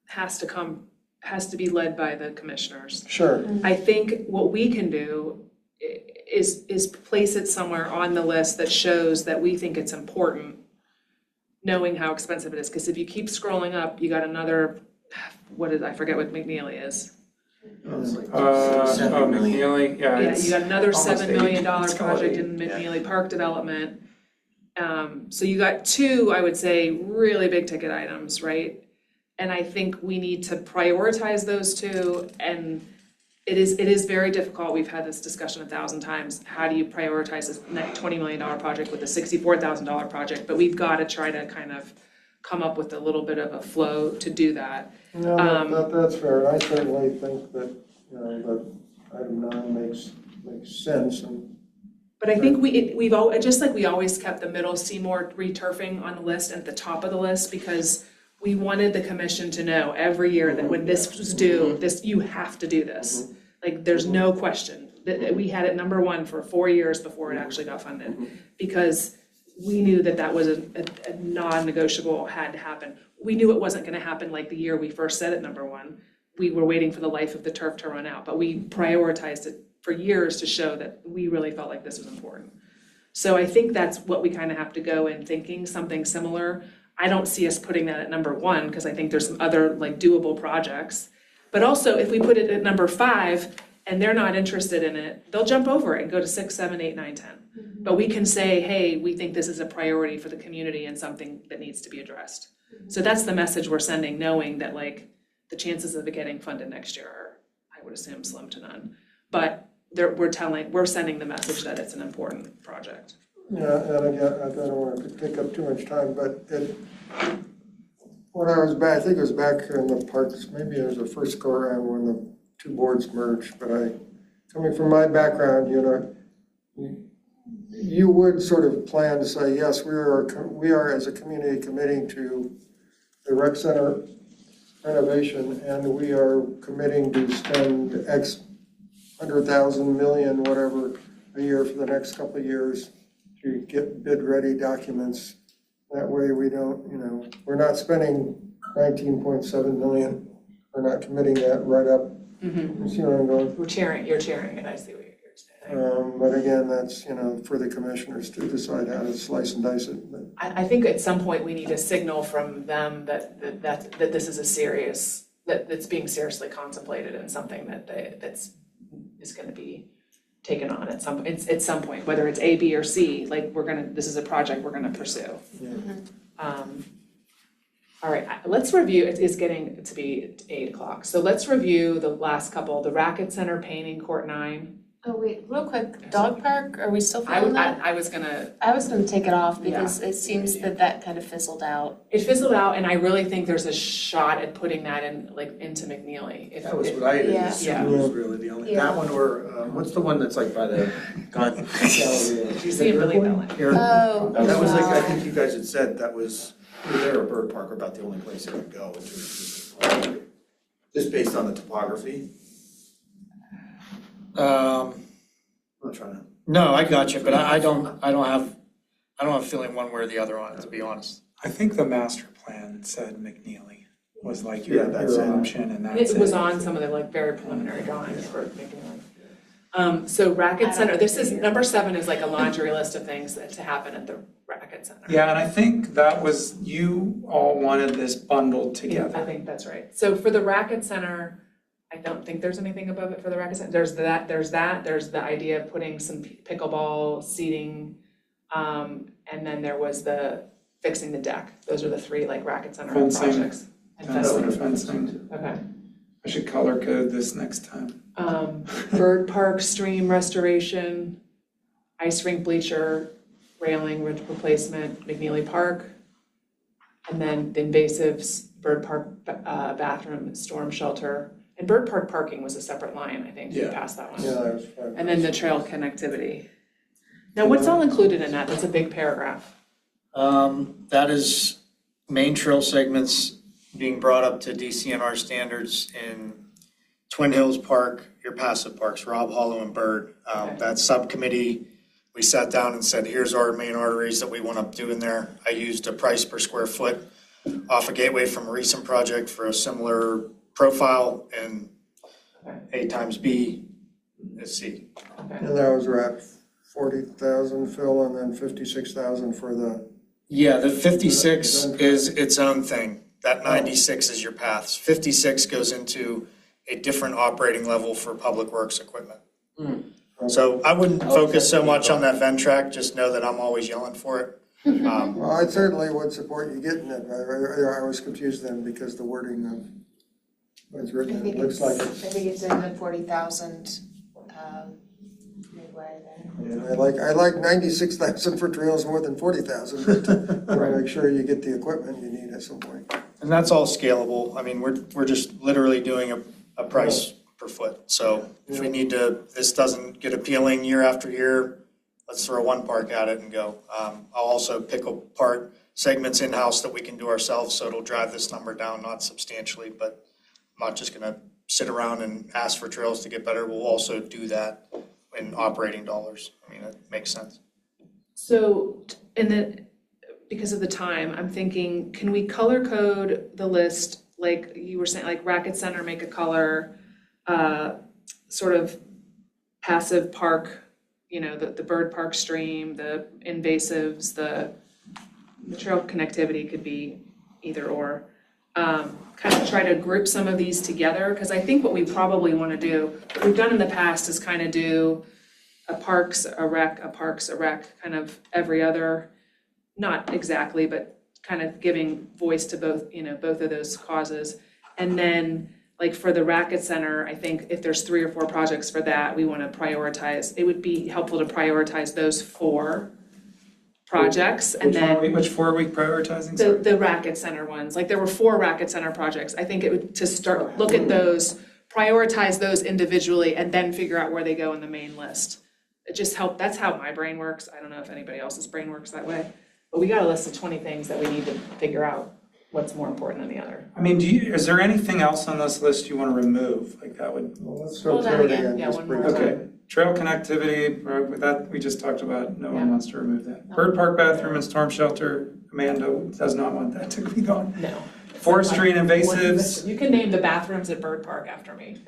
S1: has to be led by the commissioners.
S3: Sure.
S1: I think what we can do is place it somewhere on the list that shows that we think it's important, knowing how expensive it is, because if you keep scrolling up, you got another, I forget what McNeely is.
S2: McNeely, yeah,
S1: Yeah,
S2: it's
S1: you got another
S2: almost
S1: $7 million
S2: It's called
S1: project in McNeely Park development. So you got two, I would say, really big ticket items, right? And I think we need to prioritize those two, and it is very difficult. We've had this discussion 1,000 times. How do you prioritize this $20 million project with a $64,000 project? But we've got to try to kind of come up with a little bit of a flow to do that.
S3: No, that's fair, and I certainly think that, that item 9 makes sense, and
S1: But I think we've just like we always kept the Middle Seymour returfing on the list at the top of the list, because we wanted the commission to know every year that when this was due, you have to do this. Like, there's no question. That we had it number one for 4 years before it actually got funded, because we knew that was a non-negotiable, had to happen. We knew it wasn't gonna happen like the year we first set it number one. We were waiting for the life of the turf to run out, but we prioritized it for years to show that we really felt like this was important. So I think that's what we kind of have to go in thinking, something similar. I don't see us putting that at number one, because I think there's some other like doable projects. But also, if we put it at number 5 and they're not interested in it, they'll jump over it and go to 6, 7, 8, 9, 10. But we can say, hey, we think this is a priority for the community and something that needs to be addressed. So that's the message we're sending, knowing that like the chances of it getting funded next year are, I would assume, slim to none. But we're sending the message that it's an important project.
S3: Yeah, and again, I don't want to take up too much time, but when I was back, I think it was back in the parks, maybe it was the first go around when the two boards merged, but coming from my background, you would sort of plan to say, yes, we are as a community committing to the rec center renovation, and we are committing to spend X 100,000, million, whatever, a year for the next couple of years to get bid-ready documents. That way we don't, we're not spending 19.7 million. We're not committing that right up. You see where I'm going?
S1: You're cheering it, I see what you're saying.
S3: But again, that's, for the commissioners to decide how to slice and dice it. But
S1: I think at some point we need a signal from them that this is a serious, that's being seriously contemplated, and something that's going to be taken on at some point, whether it's A, B, or C. Like, this is a project we're gonna pursue.
S3: Yeah.
S1: All right, let's review. It's getting to be 8 o'clock, so let's review the last couple. The Racket Center painting, Court 9.
S7: Oh, wait, real quick, dog park, are we still
S1: I
S7: feeling that?
S1: was gonna.
S7: I was gonna take it off because it seems that kind of fizzled out.
S1: It fizzled out, and I really think there's a shot at putting that into McNeely.
S11: That was what I
S7: Yeah.
S11: assumed was really the only,
S7: Yeah.
S11: that one or, what's the one that's like by the
S5: Gone.
S1: Did you see it, Billy Bellin?
S7: Oh,
S11: That was like, I
S7: wow.
S11: think you guys had said that was, either there or Bird Park are about the only place it could go, which was just based on the topography. I'm not trying to.
S6: No, I got you, but I don't have a feeling one way or the other on it, to be honest.
S2: I think the master plan said McNeely was like
S11: Yeah,
S2: your
S11: that's it.
S2: option, and that's it.
S1: It was on some of the like very preliminary drawings for McNeely. So
S7: I
S1: Racket
S7: don't
S1: Center, this is,
S7: figure.
S1: number 7 is like a laundry list of things that to happen at the Racket Center.
S2: Yeah, and I think that was, you all wanted this bundled
S1: I
S2: together.
S1: think that's right. So for the Racket Center, I don't think there's anything above it for the Racket Center. There's the idea of putting some pickleball seating, and then there was the fixing the deck. Those are the 3 like Racket Center
S2: Fencing.
S1: projects. And
S2: Fencing.
S1: Okay.
S2: I should color code this next time.
S1: Bird park stream restoration, ice rink bleacher, railing replacement, McNeely Park. And then the invasives, bird park bathroom, storm shelter. And bird park parking was a separate line, I think, we
S6: Yeah.
S1: passed that one.
S3: Yeah, that was fine.
S1: And then the trail connectivity. Now, what's all included in that? That's a big paragraph.
S6: That is main trail segments being brought up to DCNR standards in Twin Hills Park, your passive parks, Rob Hollow and Bird.
S1: Okay.
S6: That subcommittee, we sat down and said, here's our main arteries that we want to do in there. I used a price per square foot off a Gateway from a recent project for a similar profile, and A times B is C.
S3: And that was at 40,000, Phil, and then 56,000 for the,
S6: Yeah, the 56 is its own thing. That 96 is your paths. 56 goes into a different operating level for public works equipment. So I wouldn't focus so much on that Ventrac, just know that I'm always yelling for it.
S3: well, I certainly would support you getting it. I was confused then because the wording of what's
S7: I
S3: written,
S7: think
S3: it looks like it's.
S7: I think it's in the 40,000 midway there.
S3: I like 96,000 for trails more than 40,000, but I want to make sure you get the equipment you need at some point.
S6: And that's all scalable. I mean, we're just literally doing a price per foot. So if we need to, this doesn't get appealing year after year, let's throw one park at it and go. I'll also pick apart segments in-house that we can do ourselves, so it'll drive this number down, not substantially, but I'm not just gonna sit around and ask for trails to get better. We'll also do that in operating dollars. I mean, it makes sense.
S1: So, because of the time, I'm thinking, can we color code the list, like you were saying, like Racket Center, make a color, sort of passive park, you know, the bird park stream, the invasives, the trail connectivity could be either or. Kind of try to group some of these together, because I think what we probably want to do, what we've done in the past is kind of do a parks, a rec, a parks, a rec, kind of every other, not exactly, but kind of giving voice to both, you know, both of those causes. And then, like for the Racket Center, I think if there's 3 or 4 projects for that, we want to prioritize, it would be helpful to prioritize those 4 projects, and then
S2: Which 4 are we prioritizing?
S1: the Racket Center ones, like there were 4 Racket Center projects. I think it would, to start, look at those, prioritize those individually, and then figure out where they go in the main list. It just helped, that's how my brain works. I don't know if anybody else's brain works that way. But we got a list of 20 things that we need to figure out what's more important than the other.
S2: I mean, is there anything else on this list you want to remove? Like that would,
S3: Well, let's
S1: Hold
S3: go
S1: on
S3: through it
S1: again.
S3: again.
S1: Yeah,
S3: just
S1: one more
S3: briefly.
S2: okay. Trail connectivity, with that, we just talked about, no one
S1: Yeah.
S2: wants to remove that.
S1: No.
S2: Bird park bathroom and storm shelter, Amanda does not want that to be gone.
S1: No.
S2: Forestry and invasives.
S1: You can name the bathrooms at Bird Park after me.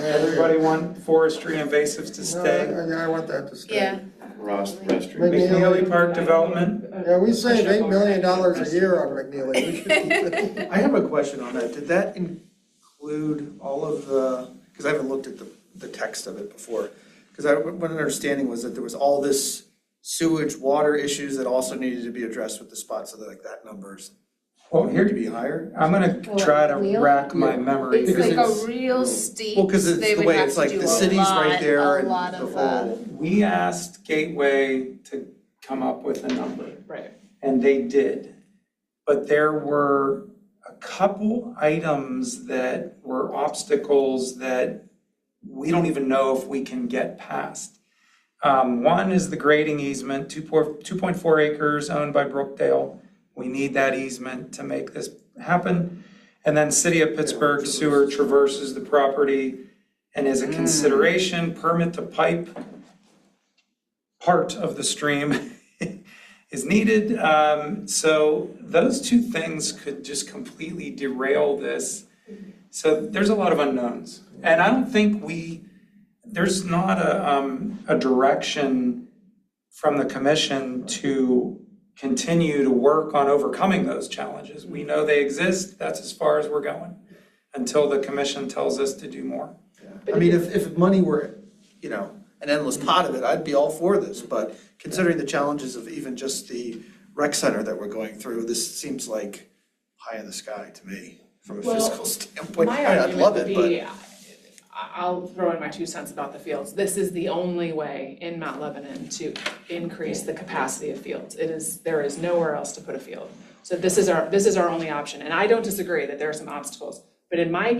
S2: Everybody want forestry and invasives to
S3: No,
S2: stay?
S3: I want that to stay.
S7: Yeah.
S11: Ross, restroom.
S2: McNeely Park development,
S3: Yeah, we save $8 million a year on McNeely. We should keep it.
S11: I have a question on that. Did that include all of the, because I haven't looked at the text of it before. Because one understanding was that there was all this sewage, water issues that also needed to be addressed with the spots, so like that number's
S2: well,
S11: here
S2: here,
S11: to be higher.
S2: I'm gonna try to rack my memory.
S7: It's
S11: Because
S7: like a
S11: it's-
S7: real steep,
S11: Well, because it's
S7: they
S11: the
S7: would
S11: way
S7: have
S11: it's
S7: to
S11: like
S7: do
S11: the
S7: a
S11: city's right there
S7: lot, a
S11: and
S7: lot
S11: the
S7: of,
S11: whole.
S2: We asked Gateway to come up with a number,
S1: Right.
S2: and they did. But there were a couple items that were obstacles that we don't even know if we can get past. One is the grading easement, 2.4 acres owned by Brookdale. We need that easement to make this happen. And then City of Pittsburgh Sewer traverses the property and is a consideration, permit to pipe part of the stream is needed. So those 2 things could just completely derail this. So there's a lot of unknowns. And I don't think there's not a direction from the commission to continue to work on overcoming those challenges. We know they exist, that's as far as we're going, until the commission tells us to do more.
S11: I mean, if money were, you know, an endless pot of it, I'd be all for this, but considering the challenges of even just the rec center that we're going through, this seems like pie in the sky to me, from a
S1: Well,
S11: fiscal standpoint.
S1: My
S11: I'd
S1: argument
S11: love
S1: would
S11: it, but.
S1: be, I'll throw in my 2 cents about the fields. This is the only way in Mount Lebanon to increase the capacity of fields. There is nowhere else to put a field. So this is our only option. And I don't disagree that there are some obstacles. But in my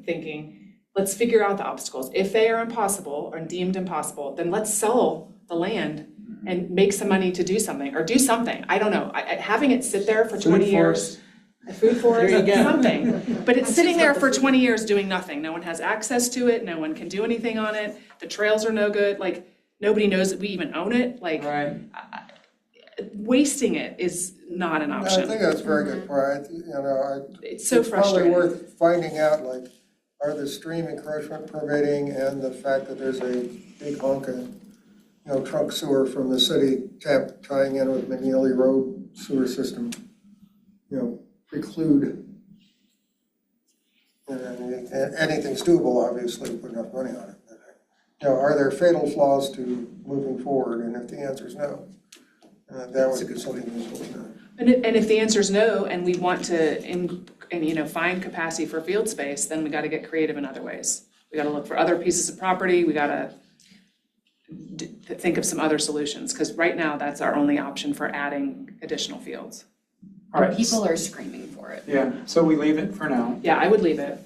S1: thinking, let's figure out the obstacles. If they are impossible or deemed impossible, then let's sell the land and make some money to do something, or do something. I don't know. Having it sit there for 20 years. A food forest, something, but it's sitting there for 20 years doing nothing. No one has access to it, no one can do anything on it, the trails are no good, like, nobody knows that we even own it, like, wasting it is not an
S3: I
S1: option.
S3: think that's a very good point,
S1: It's so
S3: it's probably
S1: frustrating.
S3: worth finding out, like, are the stream encroachment permitting and the fact that there's a big hunk of, trunk sewer from the city tying in with McNeely Road sewer system, preclude anything's doable, obviously, put enough money on it. But, are there fatal flaws to moving forward? And if the answer is no, that would be something useful to know.
S1: And if the answer is no, and we want to find capacity for field space, then we gotta get creative in other ways. We gotta look for other pieces of property, we gotta think of some other solutions, because right now, that's our only option for adding additional fields.
S2: All right.
S9: And people are screaming for it.
S2: Yeah, so we leave it for now.
S1: Yeah, I would leave it.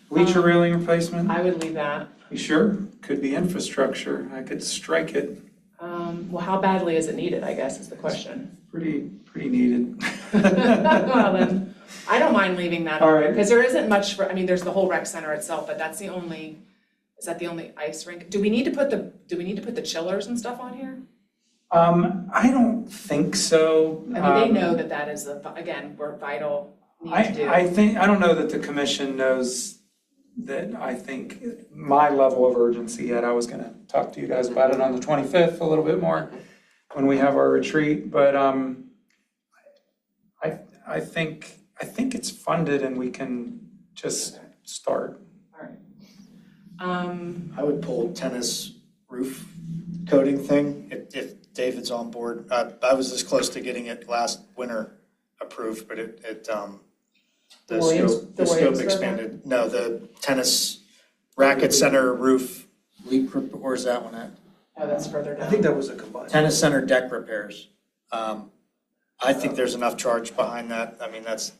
S2: Bleacher railing replacement?
S1: I would leave that.
S2: You sure? Could be infrastructure. I could strike it.
S1: Well, how badly is it needed, I guess, is the question.
S2: Pretty needed.
S1: Well, then, I don't mind leaving that.
S2: All right.
S1: Because there isn't much there's the whole rec center itself, but is that the only ice rink? Do we need to put the chillers and stuff on here?
S2: I don't think so.
S1: I mean, they know that is we're vital, need to do.
S2: I don't know that the commission knows that. I think my level of urgency yet. I was gonna talk to you guys about it on the 25th a little bit more when we have our retreat, but I think it's funded and we can just start.
S1: All right.
S6: I would pull tennis roof coating thing if David's on board. I was this close to getting it last winter approved, but the scope expanded. No, the tennis racket center roof leak, where's that one at?
S1: Oh, that's further down.
S11: I think that was a combined.
S6: Tennis center deck repairs. I think there's enough charge behind that. I mean, that's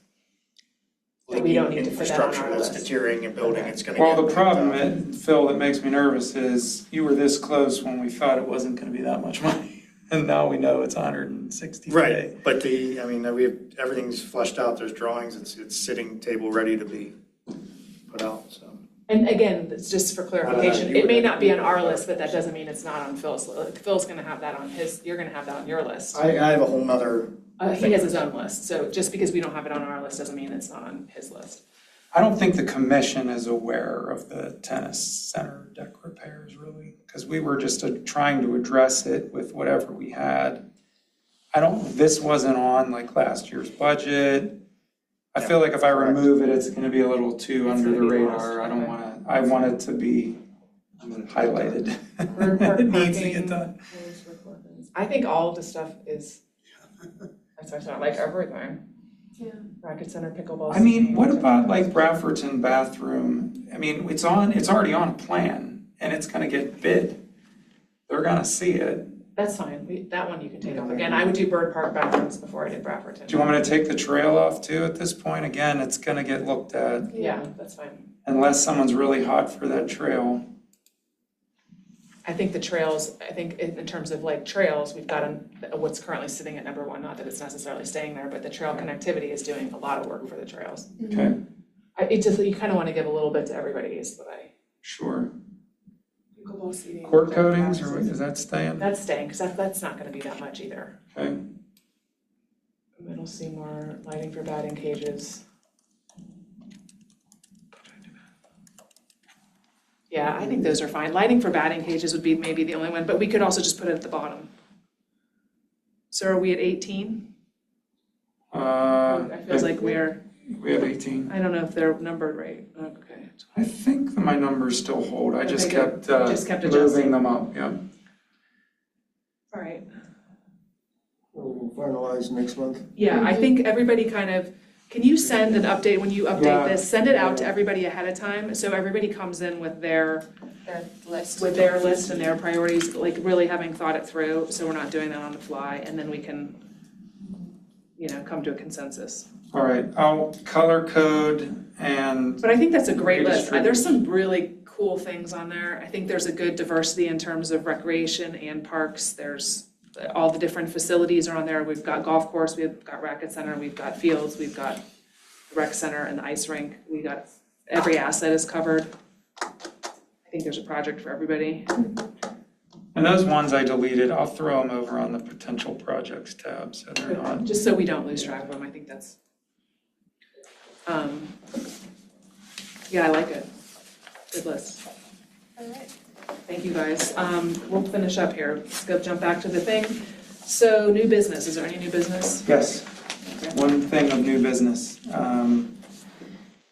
S1: We don't need to put that on
S6: infrastructure
S1: our
S6: that's
S1: list.
S6: deteriorating and building. It's gonna
S2: Well,
S6: get
S2: the problem, Phil, that makes me nervous is you were this close when we thought it wasn't gonna be that much money. And now we know it's 160K.
S6: Right, but we have, everything's fleshed out, there's drawings, it's sitting table ready to be put out, so.
S1: And again, it's just for clarification, it may not be on our list, but that doesn't mean it's not on Phil's. Phil's gonna have that on you're gonna have that on your list.
S6: I have a whole nother.
S1: He has his own list, so just because we don't have it on our list doesn't mean it's not on his list.
S2: I don't think the commission is aware of the tennis center deck repairs really, because we were just trying to address it with whatever we had. This wasn't on like last year's budget. I feel like if I remove it, it's gonna be a little too under the radar. I want it to be highlighted. It needs to get done.
S1: I think all of the stuff is, that's not like everything.
S7: Yeah.
S1: Racket center, pickleball.
S2: I mean, what about like Bradfordton bathroom? I mean, it's already on a plan and it's gonna get bid. They're gonna see it.
S1: That's fine, that one you can take off. Again, I would do Bird Park bathrooms before I did Bradfordton.
S2: Do you want me to take the trail off too at this point? Again, it's gonna get looked at
S1: Yeah, that's fine.
S2: unless someone's really hot for that trail.
S1: I think the trails, in terms of like trails, we've got what's currently sitting at number one, not that it's necessarily staying there, but the trail connectivity is doing a lot of work for the trails.
S2: Okay,
S1: You kind of want to give a little bit to everybody is what
S2: sure.
S1: pickleball seating.
S2: Court coatings, or is that staying?
S1: That's staying, because that's not going to be that much either.
S2: Okay,
S1: Middle Seymour, lighting for batting cages. Yeah, I think those are fine. Lighting for batting cages would be maybe the only one, but we could also just put it at the bottom. So are we at 18? I feel like
S2: we have 18.
S1: I don't know if they're numbered right. Okay.
S2: I think that my numbers still hold. I just
S1: Okay,
S2: kept,
S1: good. Just kept adjusting.
S2: moving them up, yeah.
S1: All right.
S3: We'll finalize next month.
S1: Yeah, I think everybody kind of, can you send an update when you update
S2: Yeah.
S1: this? Send it out to everybody ahead of time, so everybody comes in with their
S7: list.
S1: with their list and their priorities, like really having thought it through, so we're not doing that on the fly, and then we can, come to a consensus.
S2: All right, I'll color code and,
S1: But I think that's a great list.
S2: Redistribute.
S1: There's some really cool things on there. I think there's a good diversity in terms of recreation and parks. There's all the different facilities are on there. We've got golf course, we've got racket center, we've got fields, we've got the rec center and the ice rink. We got, every asset is covered. I think there's a project for everybody.
S2: and those ones I deleted, I'll throw them over on the potential projects tab, so they're not.
S1: Just so we don't lose track of them, I think that's, yeah, I like it. Good list.
S7: All right.
S1: Thank you, guys. We'll finish up here. Let's go jump back to the thing. So new business, is there any new business?
S2: Yes, one thing of new business.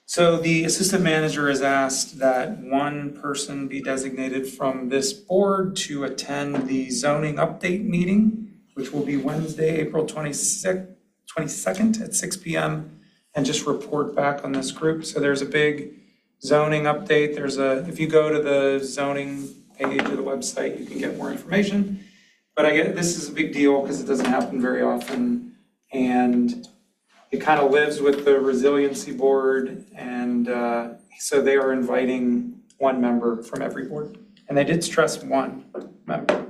S2: So the assistant manager has asked that one person be designated from this board to attend the zoning update meeting, which will be Wednesday, April 22nd at 6 p.m. and just report back on this group. So there's a big zoning update. If you go to the zoning page of the website, you can get more information. But this is a big deal because it doesn't happen very often. And it kind of lives with the resiliency board. And so they are inviting one member from every board. And they did stress one member,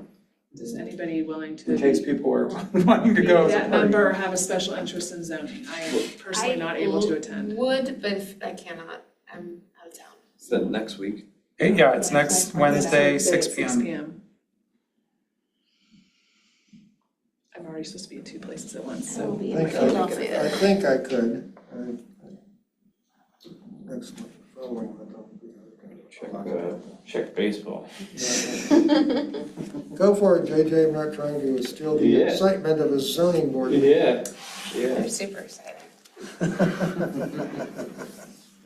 S1: Is anybody willing to
S2: in case people are wanting to go
S1: be
S2: as a
S1: that
S2: party.
S1: member or have a special interest in zoning? I am personally not able to attend.
S7: Would, but if I cannot, I'm out of town.
S12: Is that next week?
S2: Yeah, it's next Wednesday, 6 p.m.
S1: I'm already supposed to be in two places at once,
S7: I
S1: so.
S7: will be
S3: I
S7: in
S3: think
S7: Philadelphia.
S3: I think I could. Next month, following month, I'll be out of town.
S12: Check baseball.
S3: Go for it, JJ, I'm not trying to steal the
S12: Yeah.
S3: excitement of a zoning board.
S12: Yeah.
S7: They're super exciting.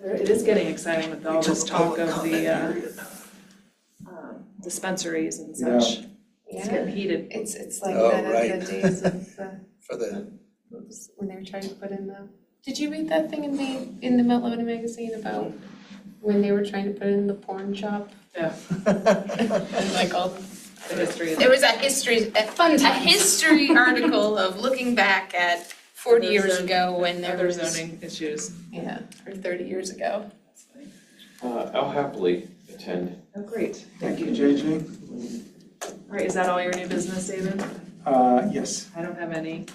S1: It is getting exciting with all this talk of the dispensaries and such. It's getting heated.
S7: It's like
S11: Oh,
S7: the
S11: right.
S7: days of
S11: For the,
S7: when they were trying to put in the. Did you read that thing in the Mount Lebanon magazine about when they were trying to put in the porn shop?
S1: Yeah.
S7: And like all
S1: The history of
S7: there was a history article of looking back at 40 years ago when there
S1: other
S7: was
S1: zoning issues.
S7: yeah, or 30 years ago.
S12: I'll happily attend.
S1: Oh, great.
S2: Thank you, JJ.
S1: All right, is that all your new business, David?
S2: Yes.
S1: I don't have any.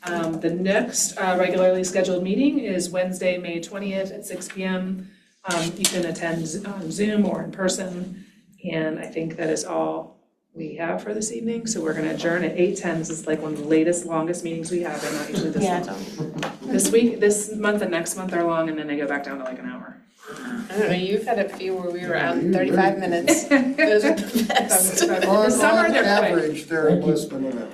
S1: The next regularly scheduled meeting is Wednesday, May 20th at 6 p.m. You can attend on Zoom or in person, and I think that is all we have for this evening. So we're going to adjourn at 8:10. This is like one of the latest, longest meetings we have, and not usually this long. This month and next month are long, and then they go back down to like an hour.
S7: I don't know, you've had a few where we were out in 35 minutes. Those are the best.
S1: The summer,
S3: On
S1: they're quick.
S3: average, they're less than an hour.